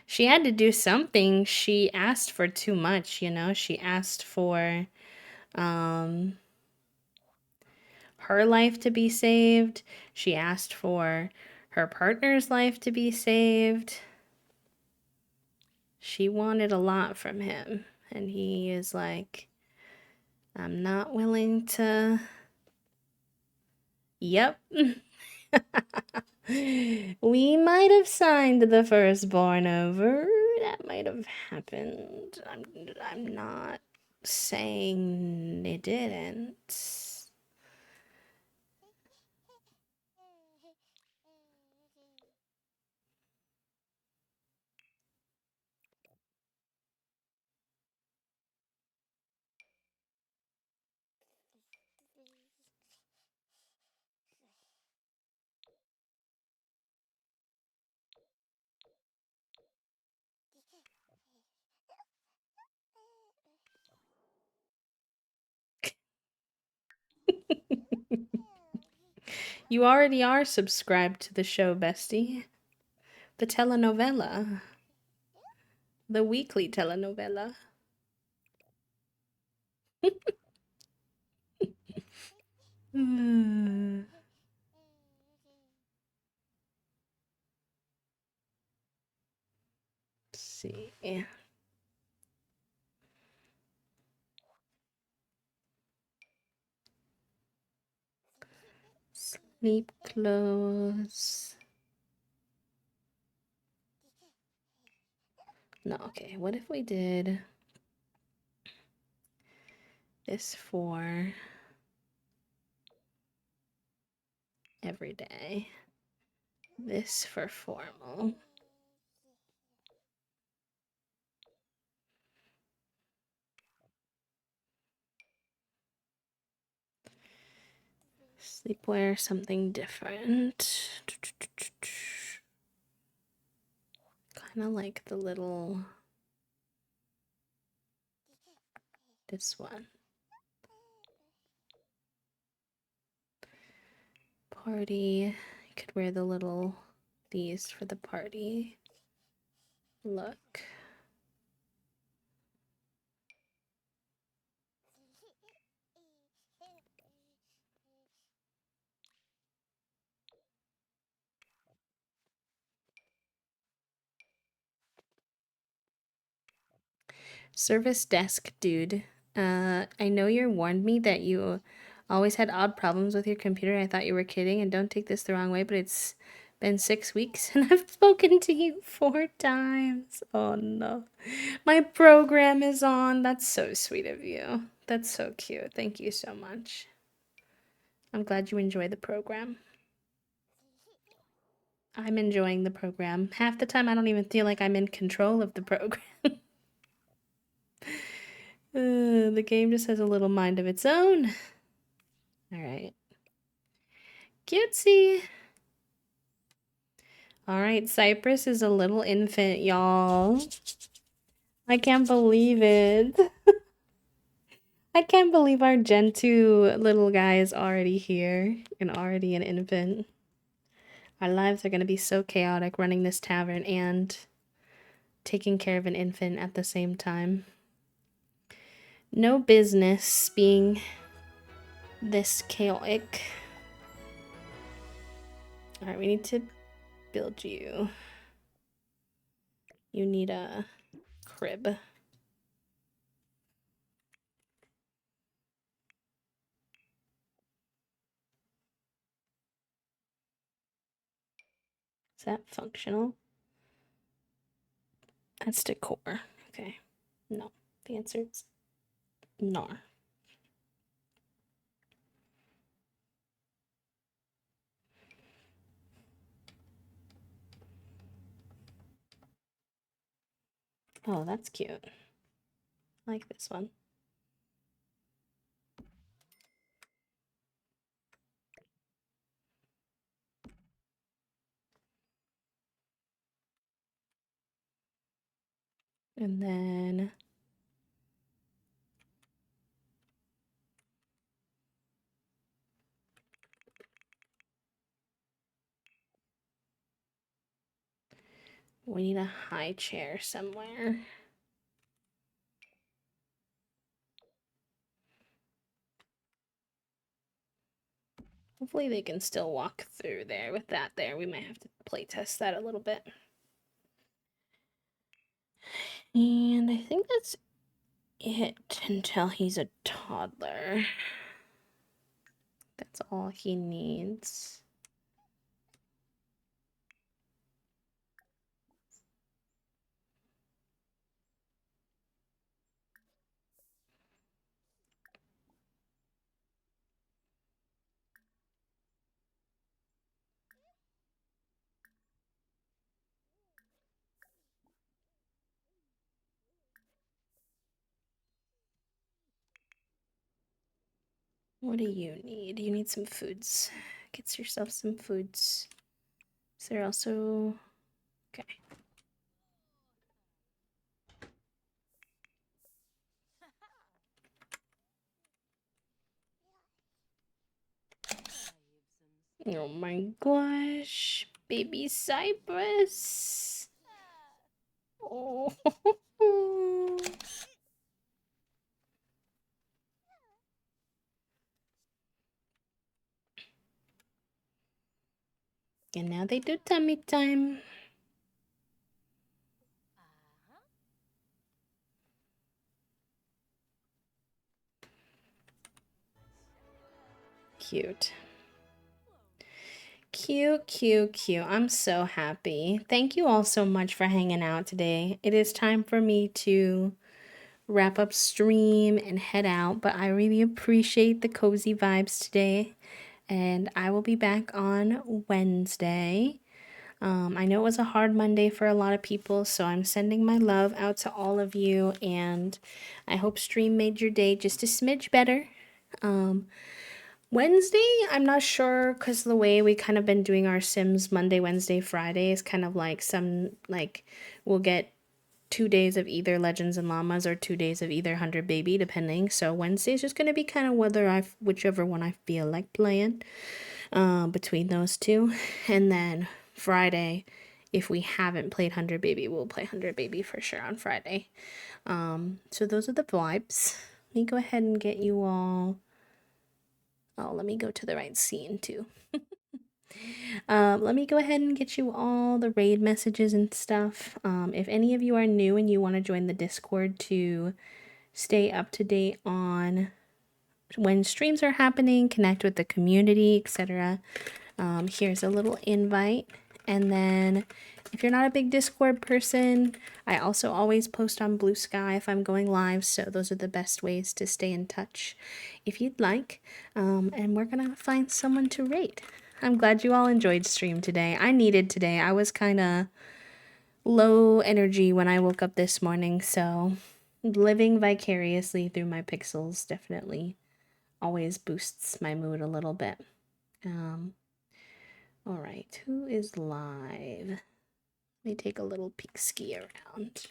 she had to do something. She asked for too much, you know? She asked for um her life to be saved. She asked for her partner's life to be saved. She wanted a lot from him, and he is like, I'm not willing to. Yep. We might have signed the firstborn over. That might have happened. I'm not saying it didn't. You already are subscribed to the show, bestie. The telenovela. The weekly telenovela. Hmm. Let's see. Sleep clothes. No, okay. What if we did this for every day? This for formal. Sleepwear, something different. Kind of like the little. This one. Party. You could wear the little. These for the party. Look. Service desk dude. I know you warned me that you always had odd problems with your computer. I thought you were kidding, and don't take this the wrong way, but it's been 6 weeks and I've spoken to you 4 times. Oh no. My program is on. That's so sweet of you. That's so cute. Thank you so much. I'm glad you enjoy the program. I'm enjoying the program. Half the time, I don't even feel like I'm in control of the program. The game just has a little mind of its own. All right. Cutesy. All right, Cypress is a little infant, y'all. I can't believe it. I can't believe our Gen 2 little guy is already here and already an infant. Our lives are going to be so chaotic running this tavern and taking care of an infant at the same time. No business being this chaotic. Alright, we need to build you. You need a crib. Is that functional? That's decor. Okay. No. The answer is no. Oh, that's cute. I like this one. And then we need a high chair somewhere. Hopefully they can still walk through there with that there. We might have to play test that a little bit. And I think that's it until he's a toddler. That's all he needs. What do you need? You need some foods. Get yourself some foods. Is there also... Okay. Oh my gosh. Baby Cypress. Oh. And now they do tummy time. Cute. Cute, cute, cute. I'm so happy. Thank you all so much for hanging out today. It is time for me to wrap up stream and head out, but I really appreciate the cozy vibes today. And I will be back on Wednesday. I know it was a hard Monday for a lot of people, so I'm sending my love out to all of you, and I hope stream made your day just a smidge better. Wednesday, I'm not sure because the way we kind of been doing our Sims Monday, Wednesday, Friday is kind of like we'll get 2 days of either Legends and Llamas or 2 days of either 100 Baby, depending. So Wednesday is just gonna be kind of whichever one I feel like playing between those two. And then Friday, if we haven't played 100 Baby, we'll play 100 Baby for sure on Friday. So those are the vibes. Let me go ahead and get you all. Oh, let me go to the right scene too. Let me go ahead and get you all the raid messages and stuff. If any of you are new and you want to join the Discord to stay up to date on when streams are happening, connect with the community, etc., here's a little invite. And then if you're not a big Discord person, I also always post on Blue Sky if I'm going live, so those are the best ways to stay in touch if you'd like. And we're gonna find someone to rate. I'm glad you all enjoyed stream today. I needed today. I was kind of low energy when I woke up this morning, so living vicariously through my pixels definitely always boosts my mood a little bit. Um, all right, who is live? Let me take a little peek ski around.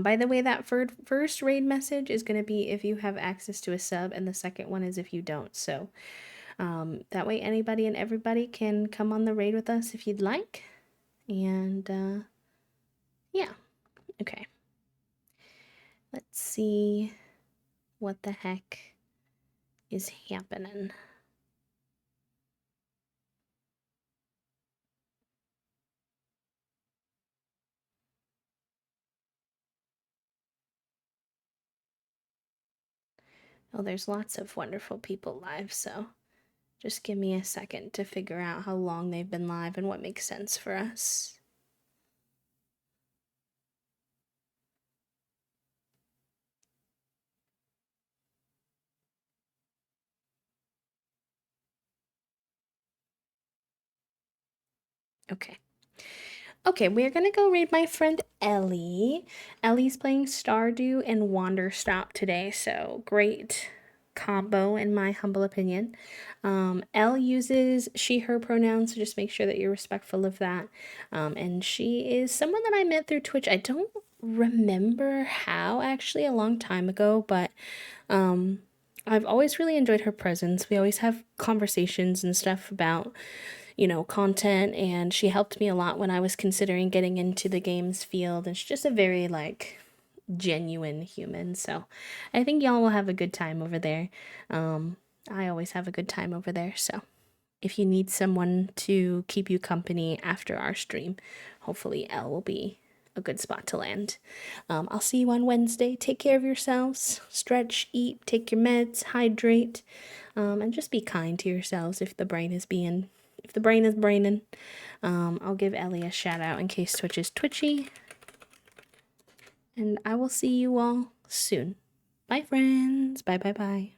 By the way, that first raid message is going to be if you have access to a sub, and the second one is if you don't. So that way anybody and everybody can come on the raid with us if you'd like. And yeah, okay. Let's see what the heck is happening. Oh, there's lots of wonderful people live, so just give me a second to figure out how long they've been live and what makes sense for us. Okay. Okay, we're gonna go raid my friend Ellie. Ellie's playing Stardew and Wanderstop today, so great combo in my humble opinion. Elle uses she, her pronouns, so just make sure that you're respectful of that. And she is someone that I met through Twitch. I don't remember how, actually, a long time ago, but I've always really enjoyed her presence. We always have conversations and stuff about content, and she helped me a lot when I was considering getting into the games field, and she's just a very, genuine human, so I think y'all will have a good time over there. I always have a good time over there, so if you need someone to keep you company after our stream, hopefully Elle will be a good spot to land. I'll see you on Wednesday. Take care of yourselves. Stretch, eat, take your meds, hydrate, and just be kind to yourselves if the brain is braining. I'll give Ellie a shout out in case Twitch is twitchy. And I will see you all soon. Bye, friends. Bye, bye, bye.